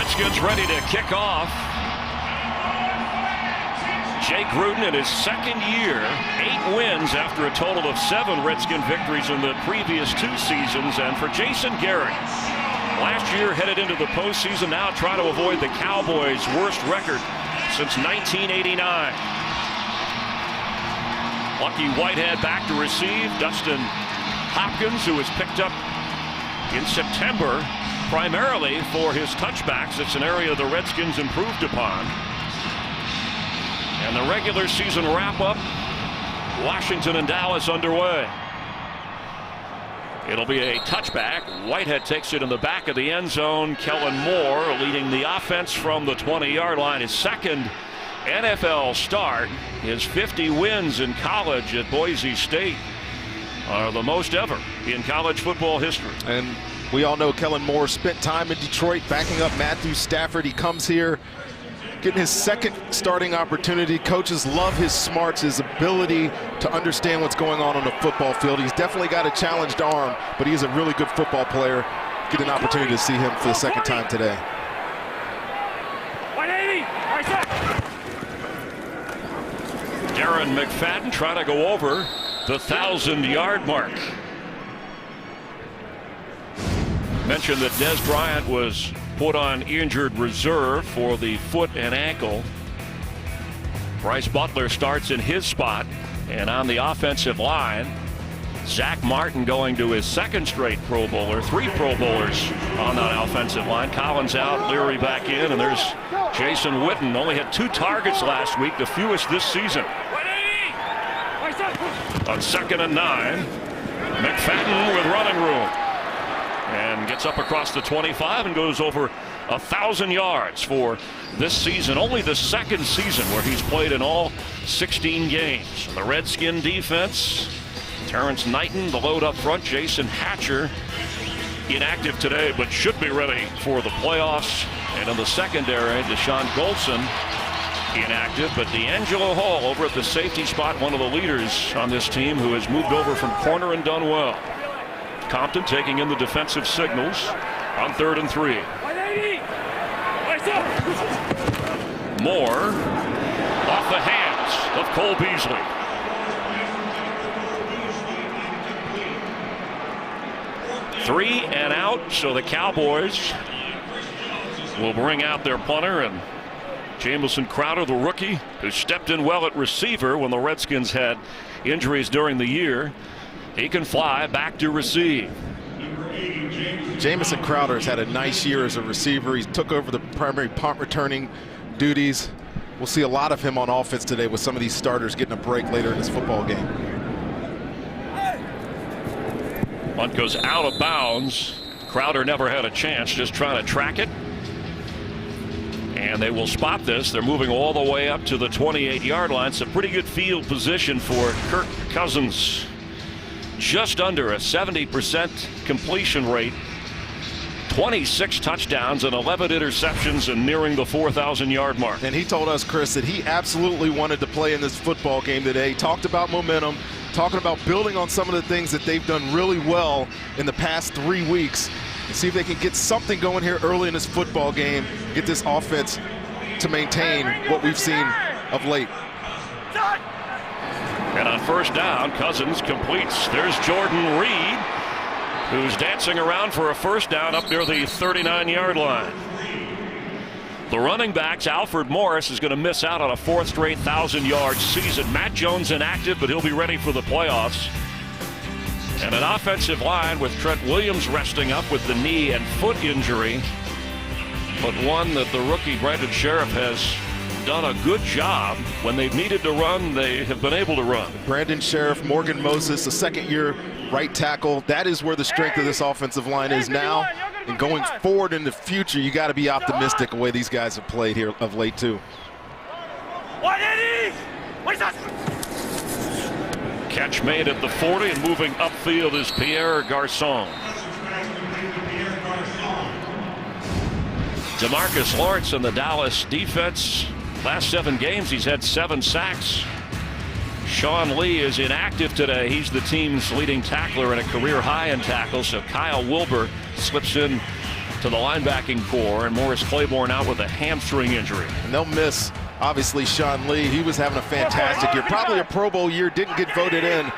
Redskins ready to kick off. Jake Gruden in his second year, 8 wins after a total of 7 Redskin victories in the previous 2 seasons. And for Jason Garrett, last year headed into the postseason, now trying to avoid the Cowboys' worst record since 1989. Lucky Whitehead back to receive. Dustin Hopkins, who was picked up in September primarily for his touchbacks. It's an area the Redskins improved upon. And the regular season wrap-up, Washington and Dallas underway. It'll be a touchback. Whitehead takes it in the back of the end zone. Kellen Moore leading the offense from the 20-yard line. His second NFL start. His 50 wins in college at Boise State are the most ever in college football history. And we all know Kellen Moore spent time in Detroit backing up Matthew Stafford. He comes here getting his second starting opportunity. Coaches love his smarts, his ability to understand what's going on the football field. He's definitely got a challenged arm, but he is a really good football player. Get an opportunity to see him for the second time today. 180. Darren McFadden trying to go over the 1,000-yard mark. Mentioned that Des Bryant was put on injured reserve for the foot and ankle. Bryce Butler starts in his spot, and on the offensive line, Zach Martin going to his second straight Pro Bowler. 3 Pro Bowlers on that offensive line. Collins out, Leary back in, and there's Jason Witten. Only had 2 targets last week, the fewest this season. On 2nd and 9, McFadden with running room. And gets up across the 25 and goes over 1,000 yards for this season. Only the second season where he's played in all 16 games. The Redskin defense, Terrence Knighton, the load up front. Jason Hatcher inactive today, but should be ready for the playoffs. And in the secondary, Deshaun Goldson inactive, but D'Angelo Hall over at the safety spot, one of the leaders on this team who has moved over from corner and done well. Compton taking in the defensive signals on 3rd and 3. Moore off the hands of Cole Beasley. Three and out, so the Cowboys will bring out their punter, and Jamison Crowder, the rookie, who stepped in well at receiver when the Redskins had injuries during the year. He can fly back to receive. Jamison Crowder has had a nice year as a receiver. He took over the primary punt returning duties. We'll see a lot of him on offense today with some of these starters getting a break later in this football game. Punt goes out of bounds. Crowder never had a chance, just trying to track it. And they will spot this. They're moving all the way up to the 28-yard line. It's a pretty good field position for Kirk Cousins. Just under a 70% completion rate, 26 touchdowns and 11 interceptions, and nearing the 4,000-yard mark. And he told us, Chris, that he absolutely wanted to play in this football game today. He talked about momentum, talking about building on some of the things that they've done really well in the past 3 weeks, and see if they can get something going here early in this football game, get this offense to maintain what we've seen of late. And on 1st down, Cousins completes. There's Jordan Reed, who's dancing around for a 1st down up near the 39-yard line. The running backs, Alfred Morris, is going to miss out on a 4th straight 1,000-yard season. Matt Jones inactive, but he'll be ready for the playoffs. And an offensive line with Trent Williams resting up with the knee and foot injury, but one that the rookie Brandon Sheriff has done a good job. When they've needed to run, they have been able to run. Brandon Sheriff, Morgan Moses, a second-year right tackle. That is where the strength of this offensive line is now. And going forward in the future, you got to be optimistic the way these guys have played here of late, too. 180. Catch made at the 40, and moving upfield is Pierre Garçon. DeMarcus Lawrence in the Dallas defense. Last 7 games, he's had 7 sacks. Sean Lee is inactive today. He's the team's leading tackler and a career high in tackles. So Kyle Wilbur slips in to the linebacking core, and Morris Claiborne out with a hamstring injury. And they'll miss, obviously, Sean Lee. He was having a fantastic year. Probably a Pro Bowl year, didn't get voted in.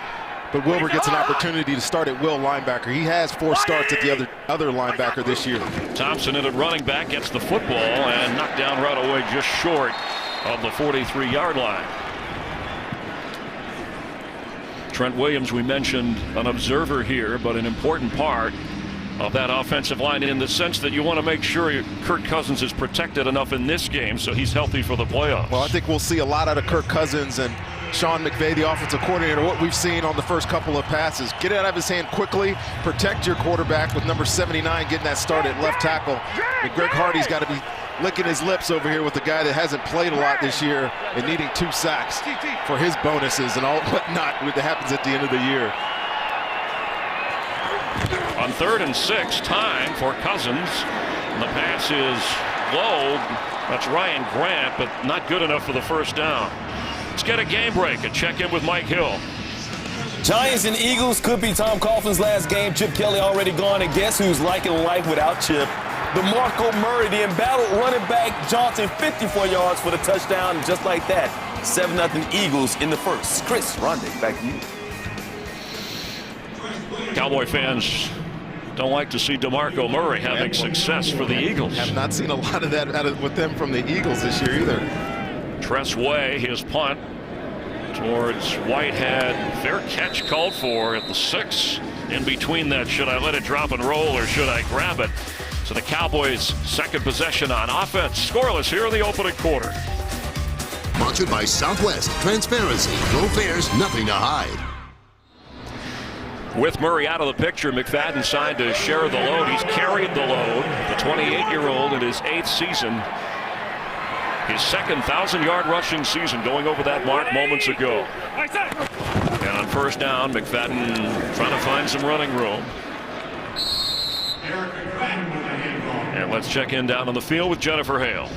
But Wilbur gets an opportunity to start at will linebacker. He has 4 starts at the other linebacker this year. Thompson in at running back gets the football and knocked down right away just short of the 43-yard line. Trent Williams, we mentioned, an observer here, but an important part of that offensive line in the sense that you want to make sure Kirk Cousins is protected enough in this game so he's healthy for the playoffs. Well, I think we'll see a lot out of Kirk Cousins and Sean McVay, the offensive coordinator. What we've seen on the first couple of passes, get it out of his hand quickly, protect your quarterback with number 79 getting that start at left tackle. And Greg Hardy's got to be licking his lips over here with the guy that hasn't played a lot this year and needing 2 sacks for his bonuses and all whatnot that happens at the end of the year. On 3rd and 6, time for Cousins. The pass is low. That's Ryan Grant, but not good enough for the first down. Let's get a game break and check in with Mike Hill. Giants and Eagles could be Tom Coughlin's last game. Chip Kelly already gone, and guess who's liking life without Chip? DeMarco Murray, the embattled running back Johnson, 54 yards for the touchdown, and just like that, 7-0 Eagles in the first. Chris Rondick, back to you. Cowboy fans don't like to see DeMarco Murray having success for the Eagles. Have not seen a lot of that with them from the Eagles this year either. Tress Way, his punt towards Whitehead. Fair catch called for at the 6. In between that, should I let it drop and roll or should I grab it? So the Cowboys' second possession on offense. Scoreless here in the opening quarter. Sponsored by Southwest. Transparency. No fares, nothing to hide. With Murray out of the picture, McFadden signed to share the load. He's carried the load. The 28-year-old in his 8th season. His second 1,000-yard rushing season, going over that mark moments ago. And on first down, McFadden trying to find some running room. And let's check in down on the field with Jennifer Hale.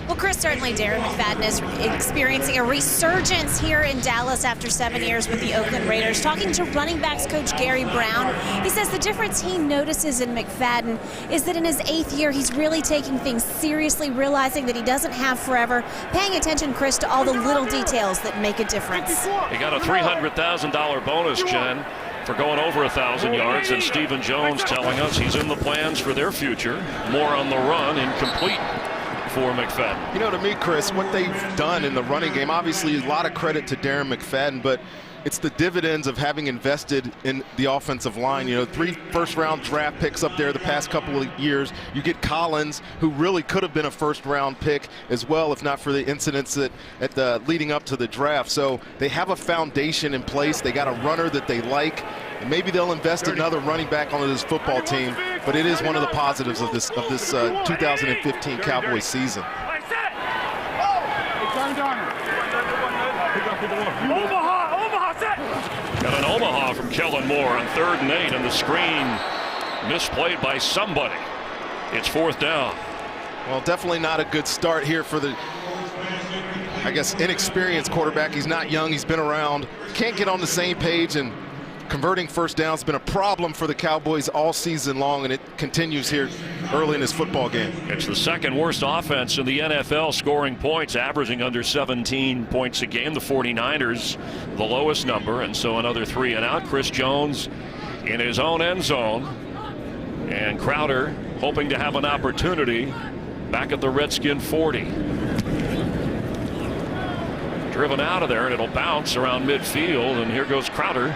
Well, Chris, certainly Darren McFadden is experiencing a resurgence here in Dallas after 7 years with the Oakland Raiders. Talking to running backs coach Gary Brown, he says the difference he notices in McFadden is that in his 8th year, he's really taking things seriously, realizing that he doesn't have forever, paying attention, Chris, to all the little details that make a difference. He got a $300,000 bonus, Jen, for going over 1,000 yards, and Stephen Jones telling us he's in the plans for their future. More on the run, incomplete for McFadden. You know, to me, Chris, what they've done in the running game, obviously a lot of credit to Darren McFadden, but it's the dividends of having invested in the offensive line. You know, 3 first-round draft picks up there the past couple of years. You get Collins, who really could have been a first-round pick as well, if not for the incidents leading up to the draft. So they have a foundation in place. They got a runner that they like. And maybe they'll invest another running back onto this football team. But it is one of the positives of this 2015 Cowboys season. Got an Omaha from Kellen Moore on 3rd and 8, and the screen misplayed by somebody. It's 4th down. Well, definitely not a good start here for the, I guess, inexperienced quarterback. He's not young. He's been around. Can't get on the same page, and converting first downs has been a problem for the Cowboys all season long, and it continues here early in this football game. It's the second worst offense in the NFL scoring points, averaging under 17 points a game. The 49ers, the lowest number, and so another 3 and out. Chris Jones in his own end zone, and Crowder hoping to have an opportunity back at the Redskin 40. Driven out of there, and it'll bounce around midfield, and here goes Crowder.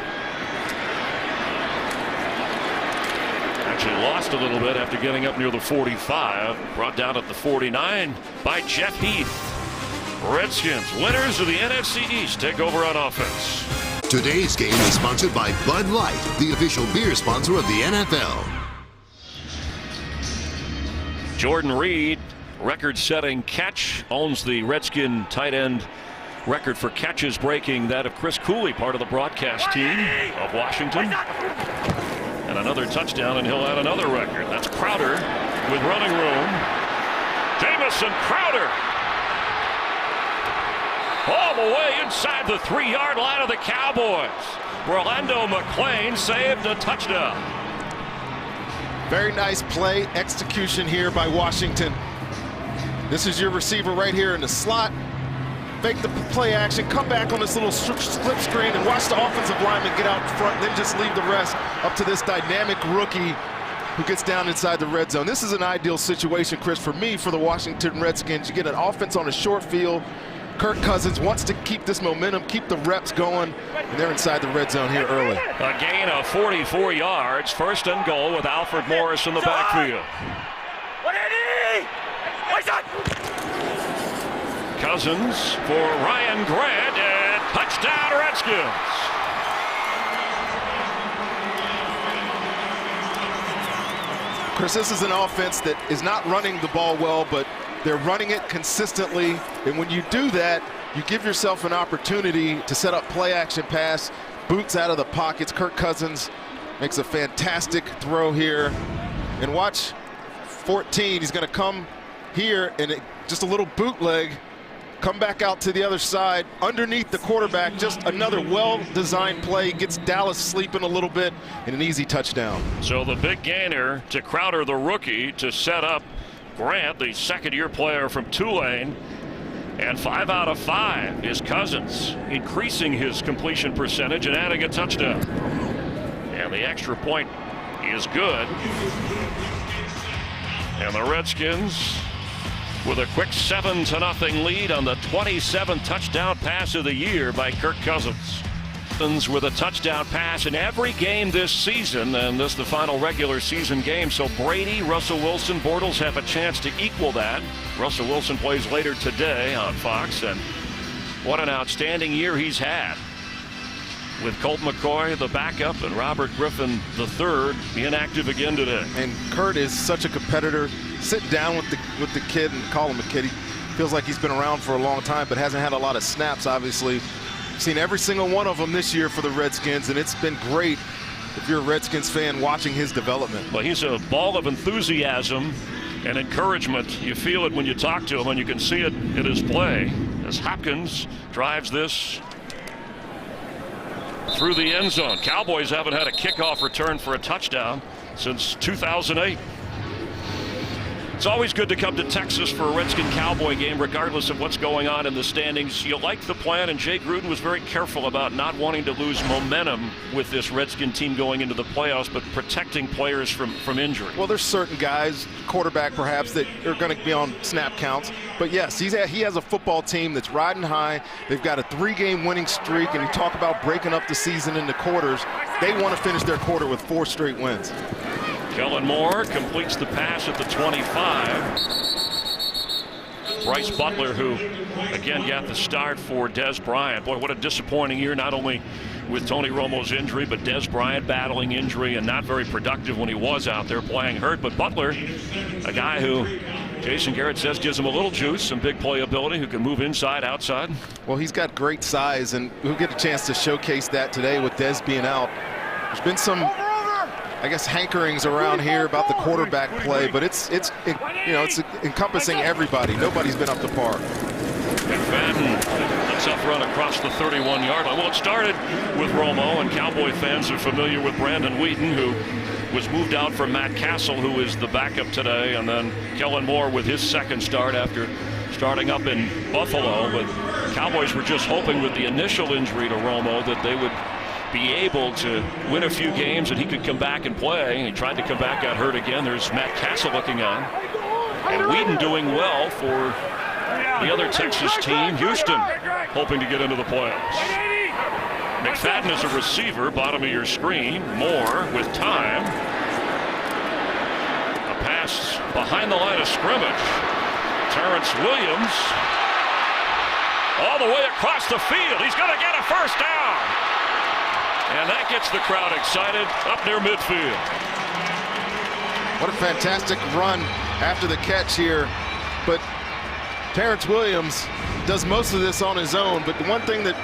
Actually lost a little bit after getting up near the 45. Brought down at the 49 by Jeff Heath. Redskins, winners of the NFC East, take over on offense. Today's game is sponsored by Bud Light, the official beer sponsor of the NFL. Jordan Reed, record-setting catch, owns the Redskin tight end record for catches, breaking that of Chris Cooley, part of the broadcast team of Washington. And another touchdown, and he'll add another record. That's Crowder with running room. Jamison Crowder. all the way inside the 3-yard line of the Cowboys. Rolando McClain saved a touchdown. Very nice play execution here by Washington. This is your receiver right here in the slot. Fake the play action, come back on this little slip screen and watch the offensive lineman get out front, then just leave the rest up to this dynamic rookie who gets down inside the red zone. This is an ideal situation, Chris, for me, for the Washington Redskins. You get an offense on a short field. Kirk Cousins wants to keep this momentum, keep the reps going, and they're inside the red zone here early. A gain of 44 yards, 1st and goal with Alfred Morris in the backfield. Cousins for Ryan Grant, and touchdown Redskins. Chris, this is an offense that is not running the ball well, but they're running it consistently. And when you do that, you give yourself an opportunity to set up play action pass, boots out of the pockets. Kirk Cousins makes a fantastic throw here. And watch 14, he's gonna come here and just a little bootleg, come back out to the other side, underneath the quarterback, just another well-designed play, gets Dallas sleeping a little bit, and an easy touchdown. So the big gainer to Crowder, the rookie, to set up Grant, the 2nd-year player from Tulane. And 5 out of 5 is Cousins, increasing his completion percentage and adding a touchdown. And the extra point is good. And the Redskins with a quick 7-0 lead on the 27th touchdown pass of the year by Kirk Cousins. With a touchdown pass in every game this season, and this is the final regular season game. So Brady, Russell Wilson, Bortles have a chance to equal that. Russell Wilson plays later today on Fox, and what an outstanding year he's had. With Colt McCoy, the backup, and Robert Griffin III inactive again today. And Kurt is such a competitor. Sit down with the kid and call him a kid. He feels like he's been around for a long time, but hasn't had a lot of snaps, obviously. Seen every single one of them this year for the Redskins, and it's been great if you're a Redskins fan watching his development. Well, he's a ball of enthusiasm and encouragement. You feel it when you talk to him, and you can see it in his play as Hopkins drives this through the end zone. Cowboys haven't had a kickoff return for a touchdown since 2008. It's always good to come to Texas for a Redskin Cowboy game, regardless of what's going on in the standings. You like the plan, and Jay Gruden was very careful about not wanting to lose momentum with this Redskin team going into the playoffs, but protecting players from injury. Well, there's certain guys, quarterback perhaps, that are going to be on snap counts. But yes, he has a football team that's riding high. They've got a 3-game winning streak, and you talk about breaking up the season into quarters. They want to finish their quarter with 4 straight wins. Kellen Moore completes the pass at the 25. Bryce Butler, who again got the start for Dez Bryant. Boy, what a disappointing year, not only with Tony Romo's injury, but Dez Bryant battling injury and not very productive when he was out there playing hurt. But Butler, a guy who Jason Garrett says gives him a little juice, some big playability, who can move inside, outside. Well, he's got great size, and we'll get a chance to showcase that today with Dez being out. There's been some, I guess, hankerings around here about the quarterback play, but it's encompassing everybody. Nobody's been up to par. McFadden, a tough run across the 31-yard line. Well, it started with Romo, and Cowboy fans are familiar with Brandon Wheaton, who was moved out for Matt Castle, who is the backup today, and then Kellen Moore with his 2nd start after starting up in Buffalo. But Cowboys were just hoping with the initial injury to Romo that they would be able to win a few games and he could come back and play. He tried to come back, got hurt again. There's Matt Castle looking on. And Whedon doing well for the other Texas team, Houston, hoping to get into the playoffs. McFadden is a receiver, bottom of your screen. Moore with time. A pass behind the line of scrimmage. Terrence Williams all the way across the field. He's going to get a 1st down. And that gets the crowd excited up near midfield. What a fantastic run after the catch here. But Terrence Williams does most of this on his own. But the one thing that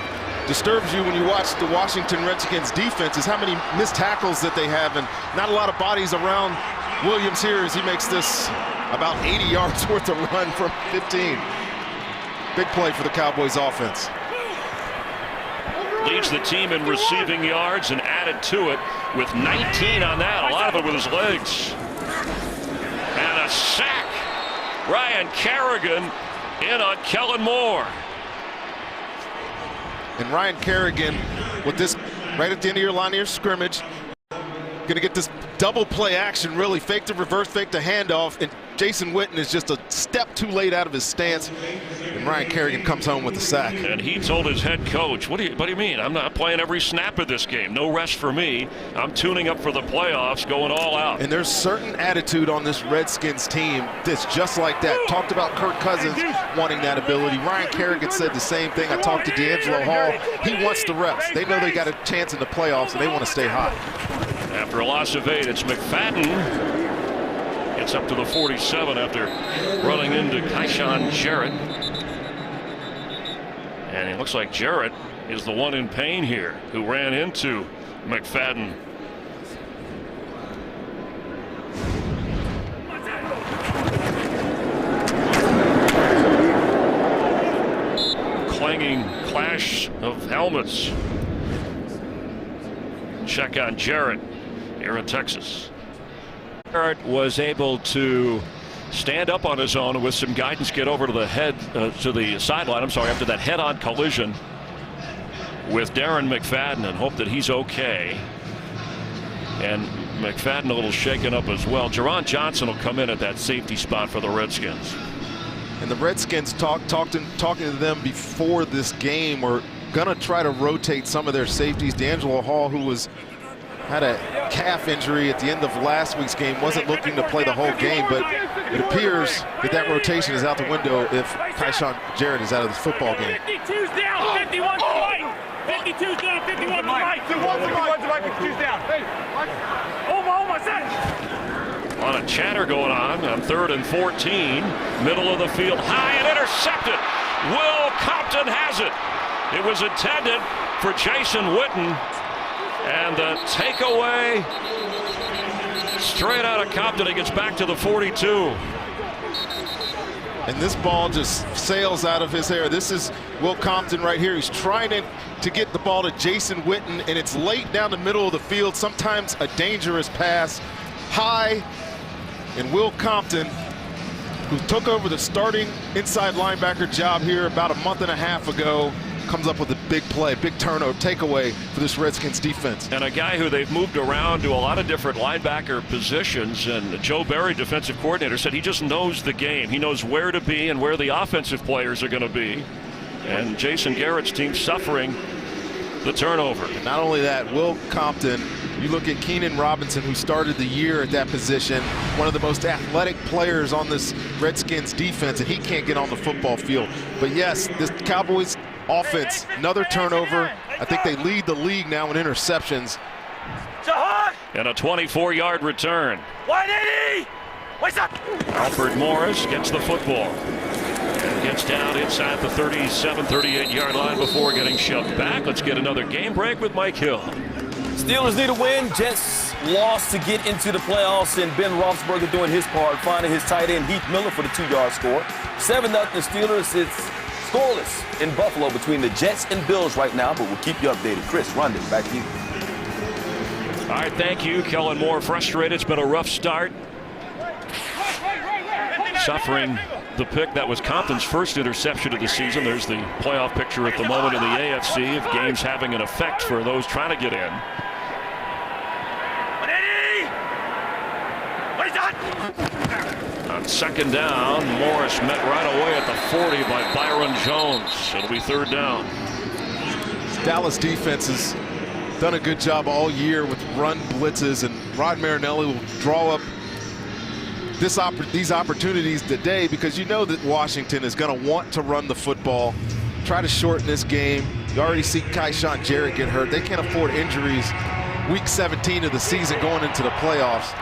disturbs you when you watch the Washington Redskins defense is how many missed tackles that they have, and not a lot of bodies around Williams here as he makes this about 80 yards worth of run from 15. Big play for the Cowboys offense. Leads the team in receiving yards and added to it with 19 on that. A lot of it with his legs. And a sack. Ryan Kerrigan in on Kellen Moore. And Ryan Kerrigan with this right at the end of your line of your scrimmage. Going to get this double play action, really. Fake to reverse, fake to handoff. And Jason Witten is just a step too late out of his stance. And Ryan Kerrigan comes home with the sack. And he told his head coach, what do you mean? I'm not playing every snap of this game. No rest for me. I'm tuning up for the playoffs, going all out. And there's certain attitude on this Redskins team that's just like that. Talked about Kirk Cousins wanting that ability. Ryan Kerrigan said the same thing. I talked to D'Angelo Hall. He wants the reps. They know they got a chance in the playoffs, and they want to stay hot. After a loss of 8, it's McFadden. Gets up to the 47 after running into Kaishan Jarrett. And it looks like Jarrett is the one in pain here who ran into McFadden. Clanging clash of helmets. Check on Jarrett here in Texas. Jarrett was able to stand up on his own with some guidance, get over to the sideline. I'm sorry, after that head-on collision with Darren McFadden, and hope that he's okay. And McFadden a little shaken up as well. Jerron Johnson will come in at that safety spot for the Redskins. And the Redskins talking to them before this game, were going to try to rotate some of their safeties. D'Angelo Hall, who had a calf injury at the end of last week's game, wasn't looking to play the whole game, but it appears that rotation is out the window if Kaishan Jarrett is out of the football game. 52's down, 51 to right. 52's down, 51 to right. 52's down. Oma, set. A lot of chatter going on 3rd and 14. Middle of the field, high and intercepted. Will Compton has it. It was intended for Jason Witten. And the takeaway straight out of Compton. He gets back to the 42. And this ball just sails out of his hair. This is Will Compton right here. He's trying to get the ball to Jason Witten, and it's late down the middle of the field. Sometimes a dangerous pass. High, and Will Compton, who took over the starting inside linebacker job here about a month and a half ago, comes up with a big play, big turnover, takeaway for this Redskins defense. And a guy who they've moved around to a lot of different linebacker positions, and Joe Barry, defensive coordinator, said he just knows the game. He knows where to be and where the offensive players are going to be. And Jason Garrett's team suffering the turnover. And not only that, Will Compton, you look at Keenan Robinson, who started the year at that position, one of the most athletic players on this Redskins defense, and he can't get on the football field. But yes, this Cowboys offense, another turnover. I think they lead the league now in interceptions. And a 24-yard return. 180! What's up? Alfred Morris gets the football. And gets down inside the 37, 38-yard line before getting shoved back. Let's get another game break with Mike Hill. Steelers need a win. Jets lost to get into the playoffs, and Ben Roethlisberger doing his part, finding his tight end Heath Miller for the 2-yard score. 7-0 Steelers. It's scoreless in Buffalo between the Jets and Bills right now, but we'll keep you updated. Chris, Rondon, back to you. All right, thank you. Kellen Moore frustrated. It's been a rough start. Suffering the pick. That was Compton's first interception of the season. There's the playoff picture at the moment in the AFC of games having an effect for those trying to get in. On second down, Morris met right away at the 40 by Byron Jones. It'll be 3rd down. Dallas defense has done a good job all year with run blitzes, and Rod Marinelli will draw up these opportunities today because you know that Washington is going to want to run the football, try to shorten this game. You already see Kaishan Jarrett get hurt. They can't afford injuries week 17 of the season going into the playoffs.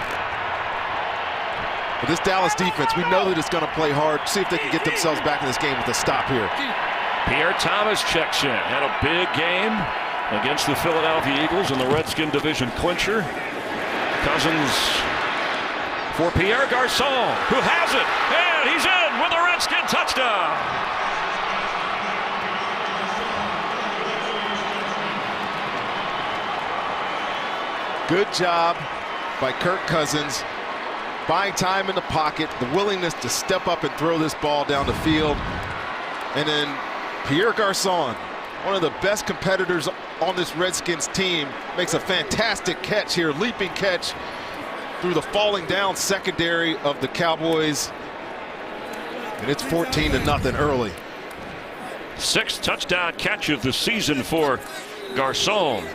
But this Dallas defense, we know that it's going to play hard. See if they can get themselves back in this game with a stop here. Pierre Thomas checks in. Had a big game against the Philadelphia Eagles in the Redskin division clincher. Cousins for Pierre Garçon, who has it, and he's in with a Redskin touchdown. Good job by Kirk Cousins, buying time in the pocket, the willingness to step up and throw this ball down the field. And then Pierre Garçon, one of the best competitors on this Redskins team, makes a fantastic catch here, leaping catch through the falling down secondary of the Cowboys. And it's 14-0 early. 6th touchdown catch of the season for Garçon.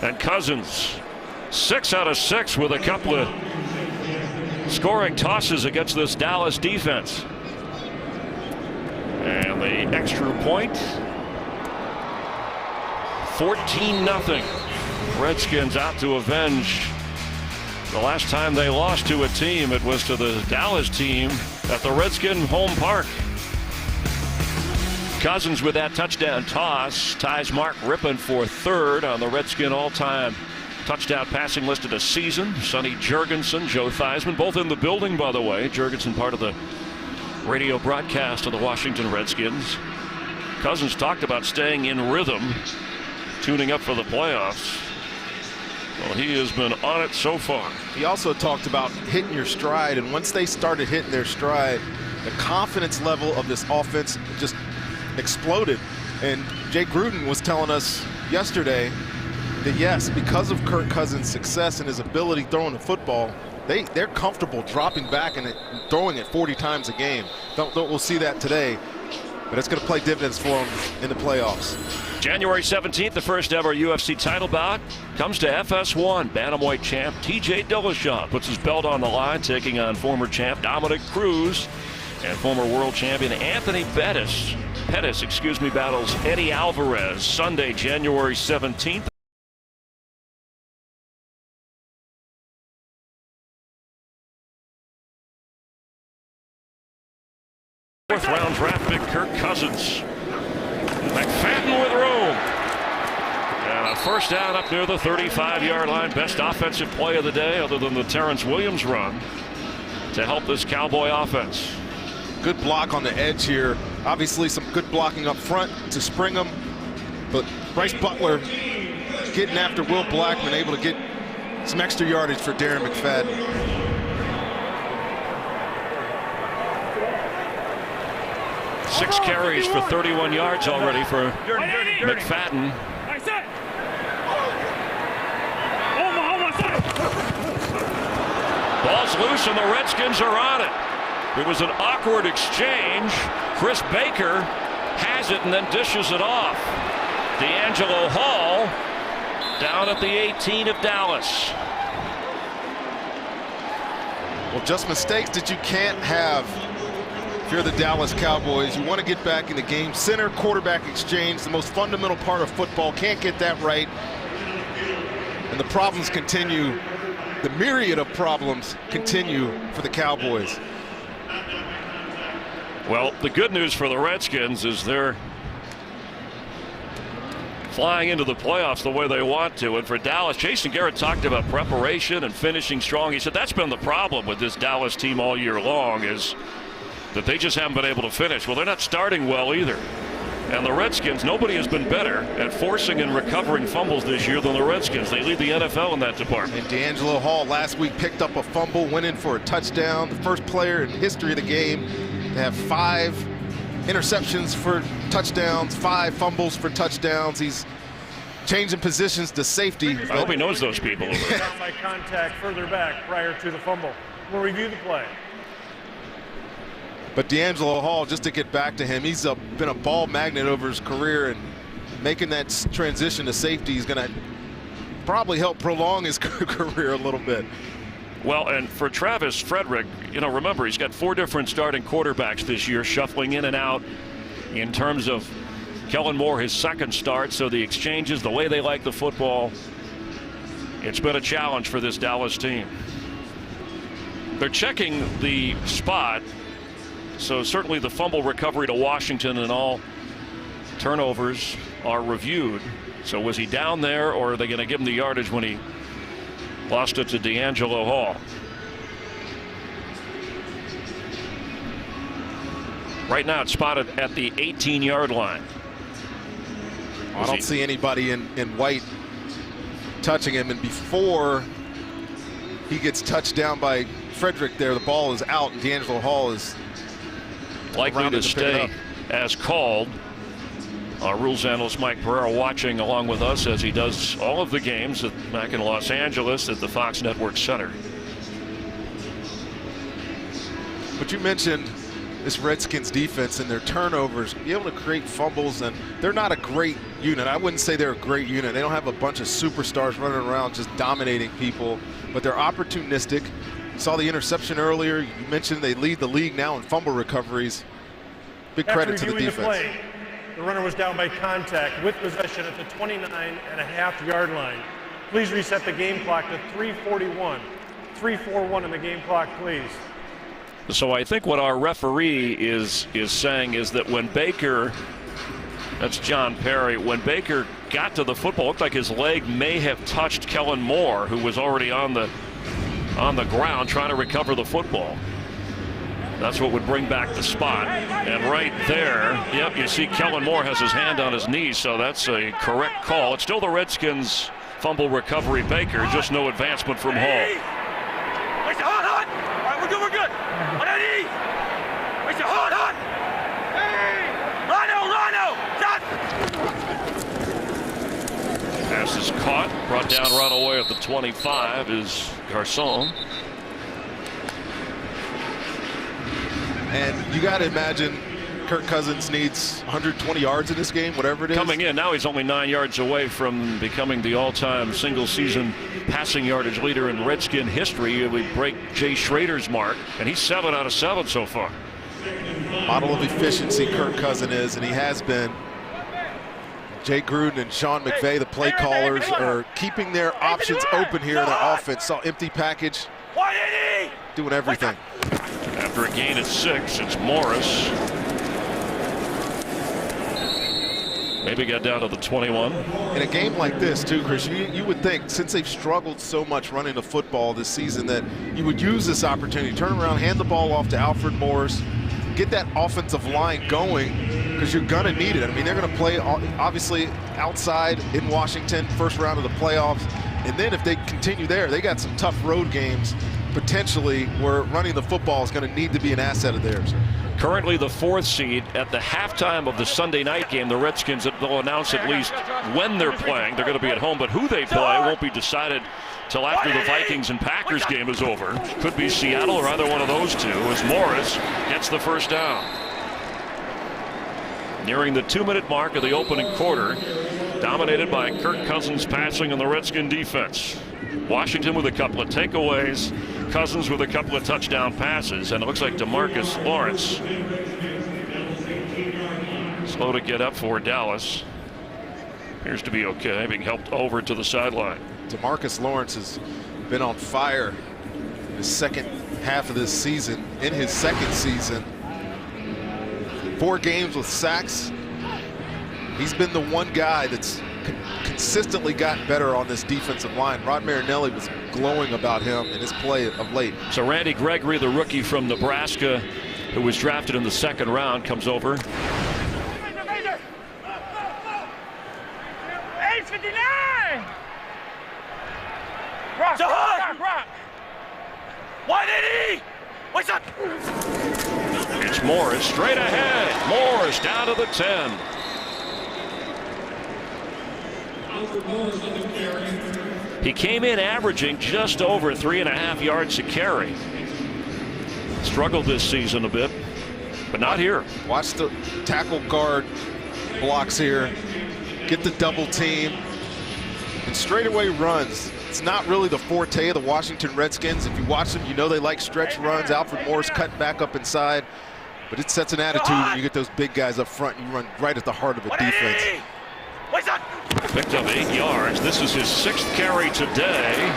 And Cousins, 6 out of 6 with a couple of scoring tosses against this Dallas defense. And the extra point, 14-0. Redskins out to avenge. The last time they lost to a team, it was to the Dallas team at the Redskin home park. Cousins with that touchdown toss ties Mark Rippon for 3rd on the Redskin all-time touchdown passing list of the season. Sonny Jurgensen, Joe Theismann, both in the building, by the way. Jurgensen part of the radio broadcast of the Washington Redskins. Cousins talked about staying in rhythm, tuning up for the playoffs. Well, he has been on it so far. He also talked about hitting your stride, and once they started hitting their stride, the confidence level of this offense just exploded. And Jay Gruden was telling us yesterday that yes, because of Kirk Cousins' success and his ability throwing the football, they're comfortable dropping back and throwing it 40 times a game. We'll see that today, but it's going to play dividends for them in the playoffs. January 17th, the first ever UFC title bout comes to FS1. Bantamweight champ TJ Dillashaw puts his belt on the line, taking on former champ Dominic Cruz, and former world champion Anthony Pettis, battles Eddie Alvarez Sunday, January 17th. Fourth-round draft pick Kirk Cousins. McFadden with room. And a first down up near the 35-yard line. Best offensive play of the day other than the Terrence Williams run to help this Cowboy offense. Good block on the edge here. Obviously some good blocking up front to spring them. But Bryce Butler getting after Will Blackman, able to get some extra yardage for Darren McFadden. 6 carries for 31 yards already for McFadden. Ball's loose and the Redskins are on it. It was an awkward exchange. Chris Baker has it and then dishes it off. D'Angelo Hall down at the 18 of Dallas. Well, just mistakes that you can't have if you're the Dallas Cowboys. You want to get back in the game. Center quarterback exchange, the most fundamental part of football. Can't get that right. And the problems continue. The myriad of problems continue for the Cowboys. Well, the good news for the Redskins is they're flying into the playoffs the way they want to. And for Dallas, Jason Garrett talked about preparation and finishing strong. He said that's been the problem with this Dallas team all year long, is that they just haven't been able to finish. Well, they're not starting well either. And the Redskins, nobody has been better at forcing and recovering fumbles this year than the Redskins. They lead the NFL in that department. And D'Angelo Hall last week picked up a fumble, went in for a touchdown. The first player in history of the game to have 5 interceptions for touchdowns, 5 fumbles for touchdowns. He's changing positions to safety. I hope he knows those people. My contact further back prior to the fumble. We'll review the play. But D'Angelo Hall, just to get back to him, he's been a ball magnet over his career, and making that transition to safety is going to probably help prolong his career a little bit. Well, and for Travis Frederick, you know, remember, he's got 4 different starting quarterbacks this year, shuffling in and out in terms of Kellen Moore, his second start. So the exchanges, the way they like the football, it's been a challenge for this Dallas team. They're checking the spot. So certainly the fumble recovery to Washington and all turnovers are reviewed. So was he down there, or are they going to give him the yardage when he lost it to D'Angelo Hall? Right now it's spotted at the 18-yard line. I don't see anybody in white touching him, and before he gets touched down by Frederick there. The ball is out, and D'Angelo Hall is likely to stay as called. Our rules analyst Mike Pereira watching along with us as he does all of the games back in Los Angeles at the Fox Network Center. But you mentioned this Redskins defense and their turnovers, be able to create fumbles, and they're not a great unit. I wouldn't say they're a great unit. They don't have a bunch of superstars running around just dominating people, but they're opportunistic. You saw the interception earlier. You mentioned they lead the league now in fumble recoveries. Big credit to the defense. The runner was down by contact with possession at the 29.5-yard line. Please reset the game clock to 3:41. 3:41 in the game clock, please. So I think what our referee is saying is that when Baker, that's John Perry, when Baker got to the football, it looked like his leg may have touched Kellen Moore, who was already on the ground trying to recover the football. That's what would bring back the spot. And right there, yep, you see Kellen Moore has his hand on his knee, so that's a correct call. It's still the Redskins fumble recovery. Baker, just no advancement from Hall. Wait, hot. All right, we're good. On that knee. Wait, hot. Hey, Rhino, shot. Pass is caught, brought down right away at the 25 is Garcon. And you got to imagine Kirk Cousins needs 120 yards in this game, whatever it is. Coming in, now he's only 9 yards away from becoming the all-time single-season passing yardage leader in Redskin history. It would break Jay Schrader's mark, and he's 7 out of 7 so far. Model of efficiency Kirk Cousins is, and he has been. Jay Gruden and Sean McVay, the play callers, are keeping their options open here in their offense. Saw empty package, doing everything. After a gain at 6, it's Morris. Maybe got down to the 21. In a game like this, too, Chris, you would think, since they've struggled so much running the football this season, that you would use this opportunity, turn around, hand the ball off to Alfred Morris, get that offensive line going, because you're going to need it. I mean, they're going to play, obviously, outside in Washington, first round of the playoffs. And then if they continue there, they got some tough road games, potentially, where running the football is going to need to be an asset of theirs. Currently the 4th seed. At the halftime of the Sunday night game, the Redskins will announce at least when they're playing. They're going to be at home, but who they play won't be decided till after the Vikings and Packers game is over. Could be Seattle or either one of those two, as Morris gets the first down. Nearing the 2-minute mark of the opening quarter, dominated by Kirk Cousins passing and the Redskin defense. Washington with a couple of takeaways, Cousins with a couple of touchdown passes, and it looks like DeMarcus Lawrence slow to get up for Dallas. Appears to be okay, being helped over to the sideline. DeMarcus Lawrence has been on fire in the second half of this season, in his second season. 4 games with sacks. He's been the one guy that's consistently gotten better on this defensive line. Rod Marinelli was glowing about him in his play of late. So Randy Gregory, the rookie from Nebraska, who was drafted in the 2nd round, comes over. 8:59. Rock. 180. What's up? It's Morris straight ahead. Morris down to the 10. He came in averaging just over 3.5 yards a carry. Struggled this season a bit, but not here. Watch the tackle guard blocks here. Get the double team. And straightaway runs. It's not really the forte of the Washington Redskins. If you watch them, you know they like stretch runs. Alfred Morris cutting back up inside. But it sets an attitude when you get those big guys up front and you run right at the heart of a defense. Picked up 8 yards. This is his 6th carry today.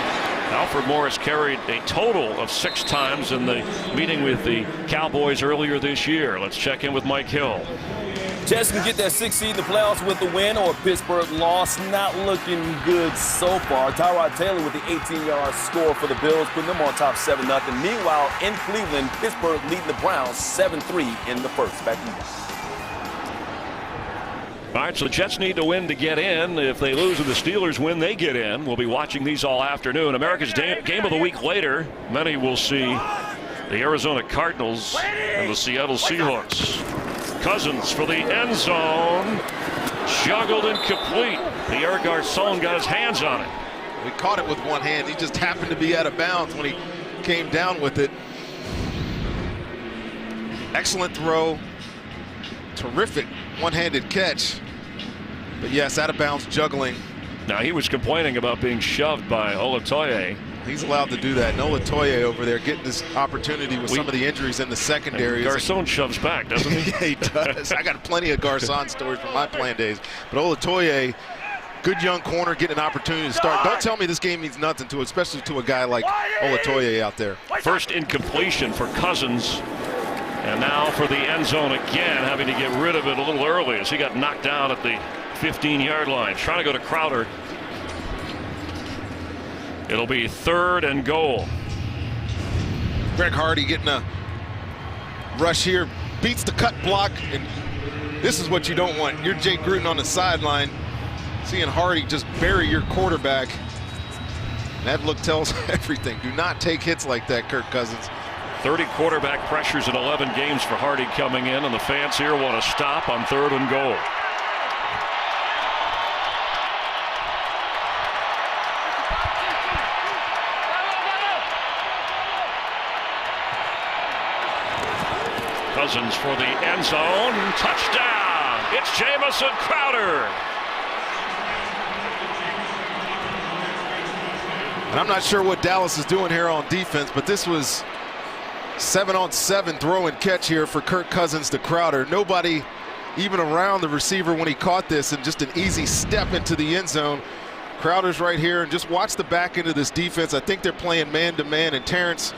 Alfred Morris carried a total of 6 times in the meeting with the Cowboys earlier this year. Let's check in with Mike Hill. Jets can get that 6th seed in the playoffs with the win or a Pittsburgh loss. Not looking good so far. Tyrod Taylor with the 18-yard score for the Bills, putting them on top 7-0. Meanwhile, in Cleveland, Pittsburgh leading the Browns 7-3 in the first. Back to you. All right, so the Jets need to win to get in. If they lose and the Steelers win, they get in. We'll be watching these all afternoon. America's Game of the Week later, many will see the Arizona Cardinals and the Seattle Seahawks. Cousins for the end zone. Juggled incomplete. Pierre Garçon got his hands on it. We caught it with one hand. He just happened to be out of bounds when he came down with it. Excellent throw. Terrific one-handed catch. But yes, out of bounds juggling. Now he was complaining about being shoved by Olatoye. He's allowed to do that. No Olatoye over there getting this opportunity with some of the injuries in the secondary. Garçon shoves back, doesn't he? Yeah, he does. I got plenty of Garçon stories from my playing days. But Olatoye, good young corner, getting an opportunity to start. Don't tell me this game means nothing to, especially to a guy like Olatoye out there. First incompletion for Cousins. And now for the end zone again, having to get rid of it a little early as he got knocked down at the 15-yard line. Trying to go to Crowder. It'll be 3rd and goal. Greg Hardy getting a rush here. Beats the cut block. And this is what you don't want. You're Jay Gruden on the sideline. Seeing Hardy just bury your quarterback. That look tells everything. Do not take hits like that, Kirk Cousins. 30 quarterback pressures in 11 games for Hardy coming in, and the fans here want to stop on 3rd and goal. Cousins for the end zone. Touchdown! It's Jamison Crowder. And I'm not sure what Dallas is doing here on defense, but this was 7-on-7 throw and catch here for Kirk Cousins to Crowder. Nobody even around the receiver when he caught this, and just an easy step into the end zone. Crowder's right here, and just watch the back end of this defense. I think they're playing man-to-man, and Terrence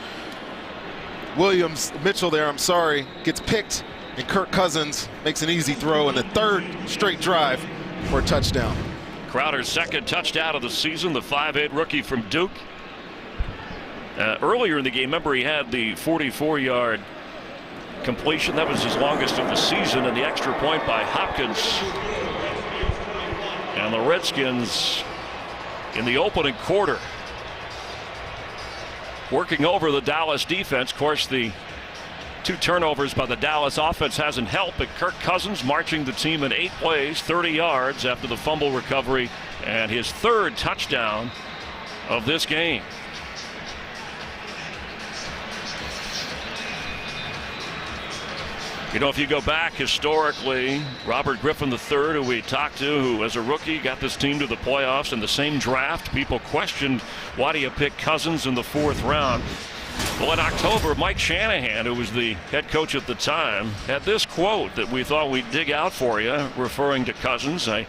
Mitchell there, I'm sorry, gets picked, and Kirk Cousins makes an easy throw in the 3rd straight drive for a touchdown. Crowder's 2nd touchdown of the season, the 5'8" rookie from Duke. Earlier in the game, remember, he had the 44-yard completion. That was his longest of the season, and the extra point by Hopkins. And the Redskins in the opening quarter working over the Dallas defense. Of course, the 2 turnovers by the Dallas offense hasn't helped, but Kirk Cousins marching the team in 8 plays, 30 yards after the fumble recovery, and his 3rd touchdown of this game. You know, if you go back historically, Robert Griffin III, who we talked to, who as a rookie got this team to the playoffs in the same draft, people questioned, why do you pick Cousins in the 4th round? Well, in October, Mike Shanahan, who was the head coach at the time, had this quote that we thought we'd dig out for you, referring to Cousins. I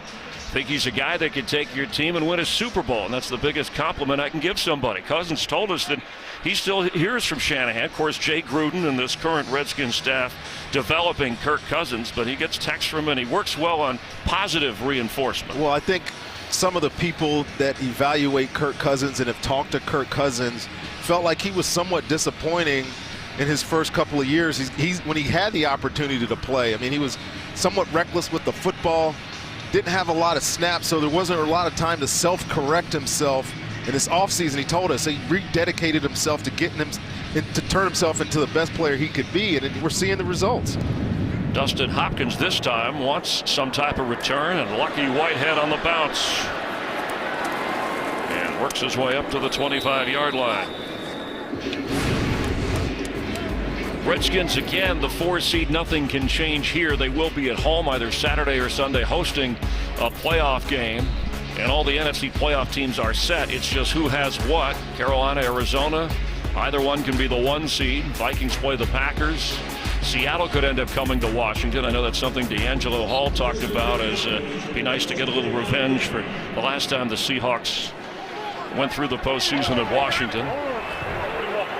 think he's a guy that could take your team and win a Super Bowl, and that's the biggest compliment I can give somebody. Cousins told us that he still hears from Shanahan. Of course, Jay Gruden and this current Redskins staff developing Kirk Cousins, but he gets texts from him, and he works well on positive reinforcement. Well, I think some of the people that evaluate Kirk Cousins and have talked to Kirk Cousins felt like he was somewhat disappointing in his first couple of years. He's when he had the opportunity to play. I mean, he was somewhat reckless with the football, didn't have a lot of snaps, so there wasn't a lot of time to self-correct himself. In this offseason, he told us he rededicated himself to getting him to turn himself into the best player he could be, and we're seeing the results. Dustin Hopkins this time wants some type of return, and Lucky Whitehead on the bounce. And works his way up to the 25-yard line. Redskins again, the 4 seed, nothing can change here. They will be at home either Saturday or Sunday hosting a playoff game. And all the NFC playoff teams are set. It's just who has what. Carolina, Arizona, either one can be the 1 seed. Vikings play the Packers. Seattle could end up coming to Washington. I know that's something D'Angelo Hall talked about, as it'd be nice to get a little revenge for the last time the Seahawks went through the postseason at Washington.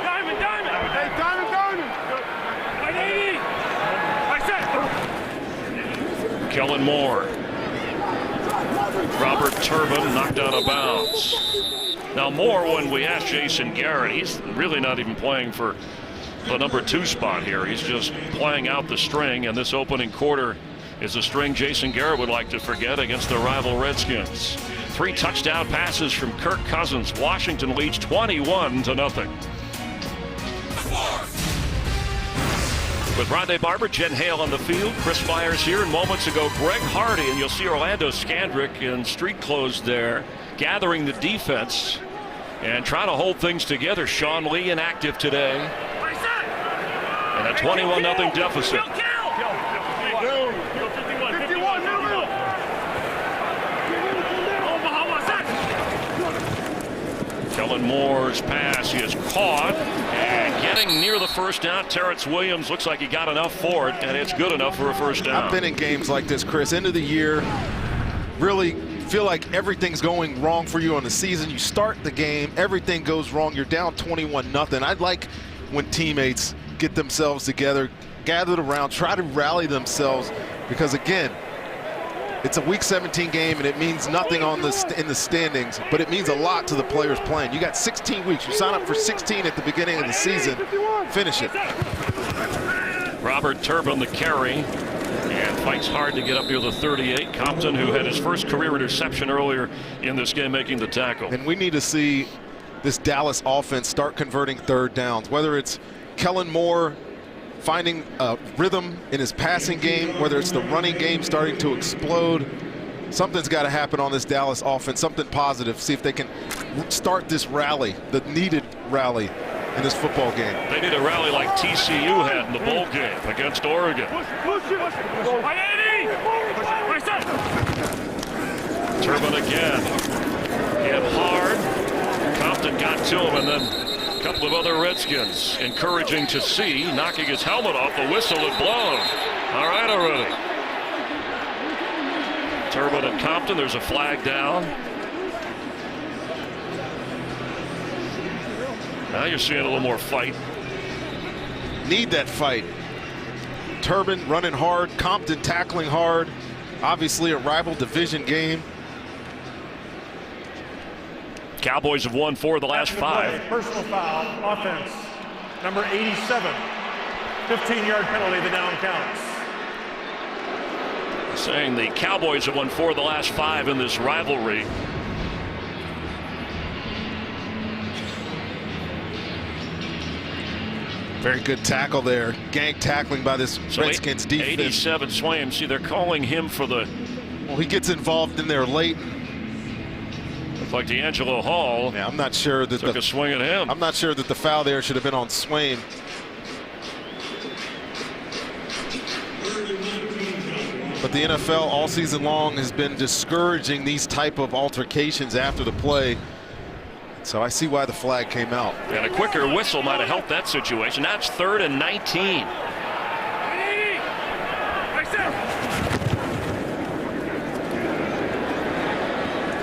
Diamond! Hey, Diamond! 180! I said! Kellen Moore. Robert Turbin knocked out of bounds. Now Moore, when we asked Jason Garrett, he's really not even playing for the number 2 spot here. He's just playing out the string, and this opening quarter is a string Jason Garrett would like to forget against the rival Redskins. 3 touchdown passes from Kirk Cousins. Washington leads 21-0. With Rondé Barber, Jen Hale on the field, Chris Myers here, and moments ago Greg Hardy, and you'll see Orlando Scandrick in street clothes there, gathering the defense and trying to hold things together. Sean Lee inactive today, and a 21-0 deficit. Kellen Moore's pass, he is caught, and getting near the first down. Terrence Williams looks like he got enough for it, and it's good enough for a first down. I've been in games like this, Chris, end of the year, really feel like everything's going wrong for you on the season. You start the game, everything goes wrong, you're down 21-0. I'd like when teammates get themselves together, gathered around, try to rally themselves, because again, it's a Week 17 game, and it means nothing in the standings, but it means a lot to the players playing. You got 16 weeks. You sign up for 16 at the beginning of the season. Finish it. Robert Turbin, the carry, and fights hard to get up near the 38. Compton, who had his first career interception earlier in this game, making the tackle. And we need to see this Dallas offense start converting third downs, whether it's Kellen Moore finding a rhythm in his passing game, whether it's the running game starting to explode. Something's got to happen on this Dallas offense, something positive. See if they can start this rally, the needed rally in this football game. They need a rally like TCU had in the bowl game against Oregon. Turbin again. Hit hard. Compton got to him, and then a couple of other Redskins encouraging to see, knocking his helmet off. The whistle had blown. All right already. Turbin and Compton, there's a flag down. Now you're seeing a little more fight. Need that fight. Turbin running hard, Compton tackling hard. Obviously a rival division game. Cowboys have won 4 of the last 5. Personal foul, offense, number 87. 15-yard penalty, the down counts. Saying the Cowboys have won 4 of the last 5 in this rivalry. Very good tackle there. Gang tackling by this Redskins defense. 87 Swaim. See, they're calling him for the... Well, he gets involved in there late. Looks like D'Angelo Hall. Yeah, I'm not sure that took a swing at him. I'm not sure that the foul there should have been on Swaim. But the NFL all season long has been discouraging these type of altercations after the play. So I see why the flag came out. And a quicker whistle might have helped that situation. That's 3rd and 19.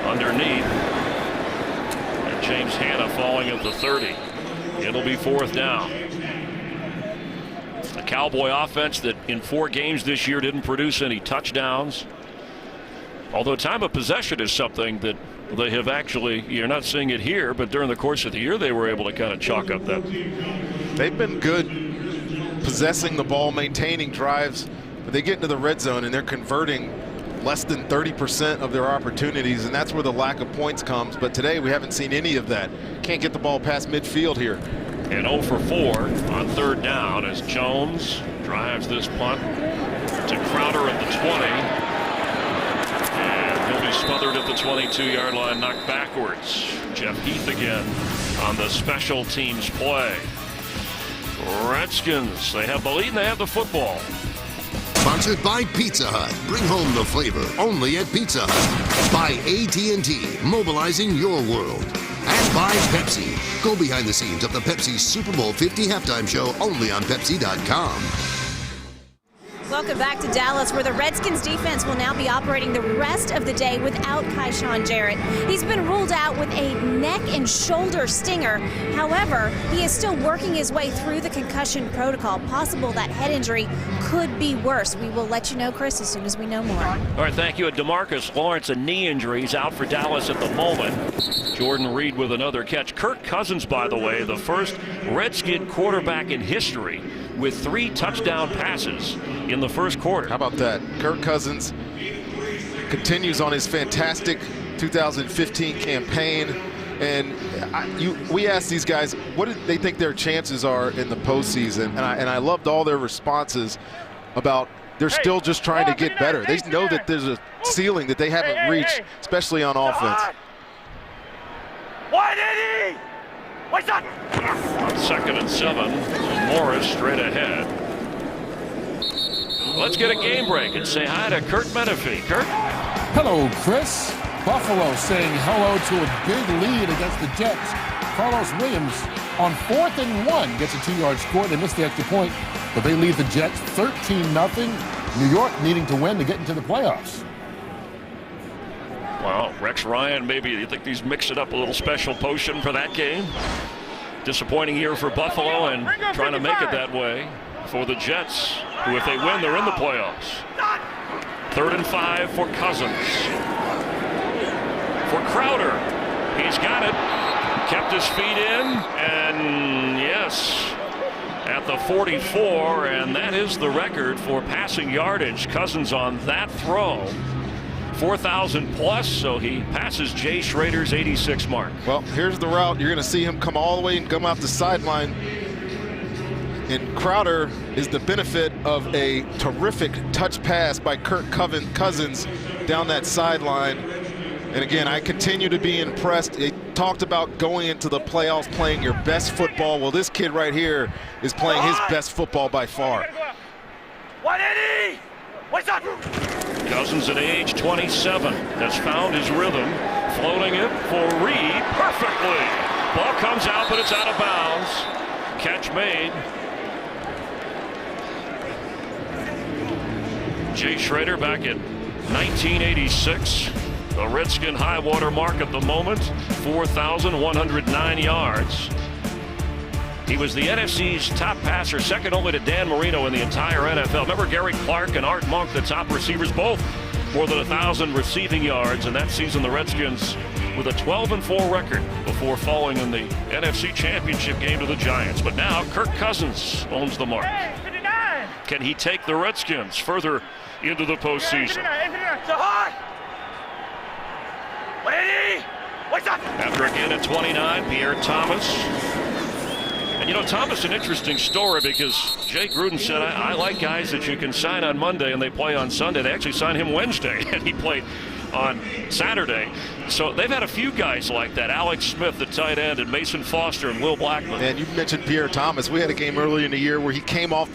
Underneath. And James Hanna falling at the 30. It'll be 4th down. A Cowboy offense that in 4 games this year didn't produce any touchdowns. Although time of possession is something that they have actually, you're not seeing it here, but during the course of the year they were able to kind of chalk up that. They've been good possessing the ball, maintaining drives, but they get into the red zone and they're converting less than 30% of their opportunities, and that's where the lack of points comes. But today we haven't seen any of that. Can't get the ball past midfield here. And 0 for 4 on 3rd down as Jones drives this punt to Crowder at the 20. And he'll be smothered at the 22-yard line, knocked backwards. Jeff Heath again on the special teams play. Redskins, they have the lead and they have the football. Sponsored by Pizza Hut. Bring home the flavor only at Pizza Hut. By AT&T, mobilizing your world. And by Pepsi. Go behind the scenes of the Pepsi Super Bowl 50 halftime show only on Pepsi.com. Welcome back to Dallas, where the Redskins defense will now be operating the rest of the day without Kyshawn Jarrett. He's been ruled out with a neck and shoulder stinger. However, he is still working his way through the concussion protocol. Possible that head injury could be worse. We will let you know, Chris, as soon as we know more. All right, thank you. DeMarcus Lawrence, a knee injury. He's out for Dallas at the moment. Jordan Reed with another catch. Kirk Cousins, by the way, the first Redskin quarterback in history with 3 touchdown passes in the first quarter. How about that? Kirk Cousins continues on his fantastic 2015 campaign. And we asked these guys what do they think their chances are in the postseason, and I loved all their responses about they're still just trying to get better. They know that there's a ceiling that they haven't reached, especially on offense. Why did he? What's that? On 2nd and 7, Morris straight ahead. Let's get a game break and say hi to Kurt Menefee. Kurt? Hello, Chris. Buffalo saying hello to a big lead against the Jets. Carlos Williams on 4th and 1 gets a 2-yard score. They missed the extra point, but they lead the Jets 13-0. New York needing to win to get into the playoffs. Well, Rex Ryan, maybe you think he's mixing up a little special potion for that game? Disappointing year for Buffalo and trying to make it that way for the Jets, who if they win, they're in the playoffs. 3rd and 5 for Cousins. For Crowder, he's got it, kept his feet in, and yes, at the 44, and that is the record for passing yardage. Cousins on that throw, 4,000 plus, so he passes Jay Schrader's 86 mark. Well, here's the route. You're going to see him come all the way and come out the sideline. And Crowder is the benefit of a terrific touch pass by Kirk Cousins down that sideline. And again, I continue to be impressed. They talked about going into the playoffs playing your best football. Well, this kid right here is playing his best football by far. What did he? What's that? Cousins at age 27 has found his rhythm, floating it for Reed perfectly. Ball comes out, but it's out of bounds. Catch made. Jay Schrader back in 1986. The Redskin high water mark at the moment, 4,109 yards. He was the NFC's top passer, second only to Dan Marino in the entire NFL. Remember Gary Clark and Art Monk, the top receivers, both more than 1,000 receiving yards. And that season, the Redskins with a 12-4 record before falling in the NFC Championship game to the Giants. But now Kirk Cousins owns the mark. Can he take the Redskins further into the postseason? After again at 29, Pierre Thomas. And you know, Thomas, an interesting story because Jay Gruden said, I like guys that you can sign on Monday and they play on Sunday. They actually signed him Wednesday and he played on Saturday. So they've had a few guys like that. Alex Smith, the tight end, and Mason Foster and Will Blackman. And you mentioned Pierre Thomas. We had a game early in the year where he came off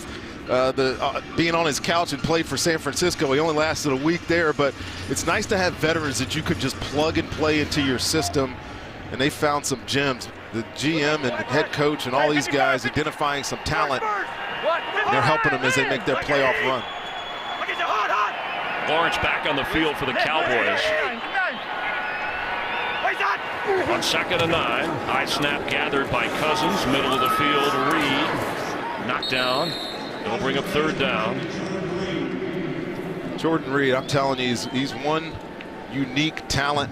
being on his couch and played for San Francisco. He only lasted a week there, but it's nice to have veterans that you could just plug and play into your system, and they found some gems. The GM and the head coach and all these guys identifying some talent, and they're helping them as they make their playoff run. Lawrence back on the field for the Cowboys. On 2nd and 9, high snap gathered by Cousins, middle of the field, Reed, knocked down. It'll bring up 3rd down. Jordan Reed, I'm telling you, he's one unique talent.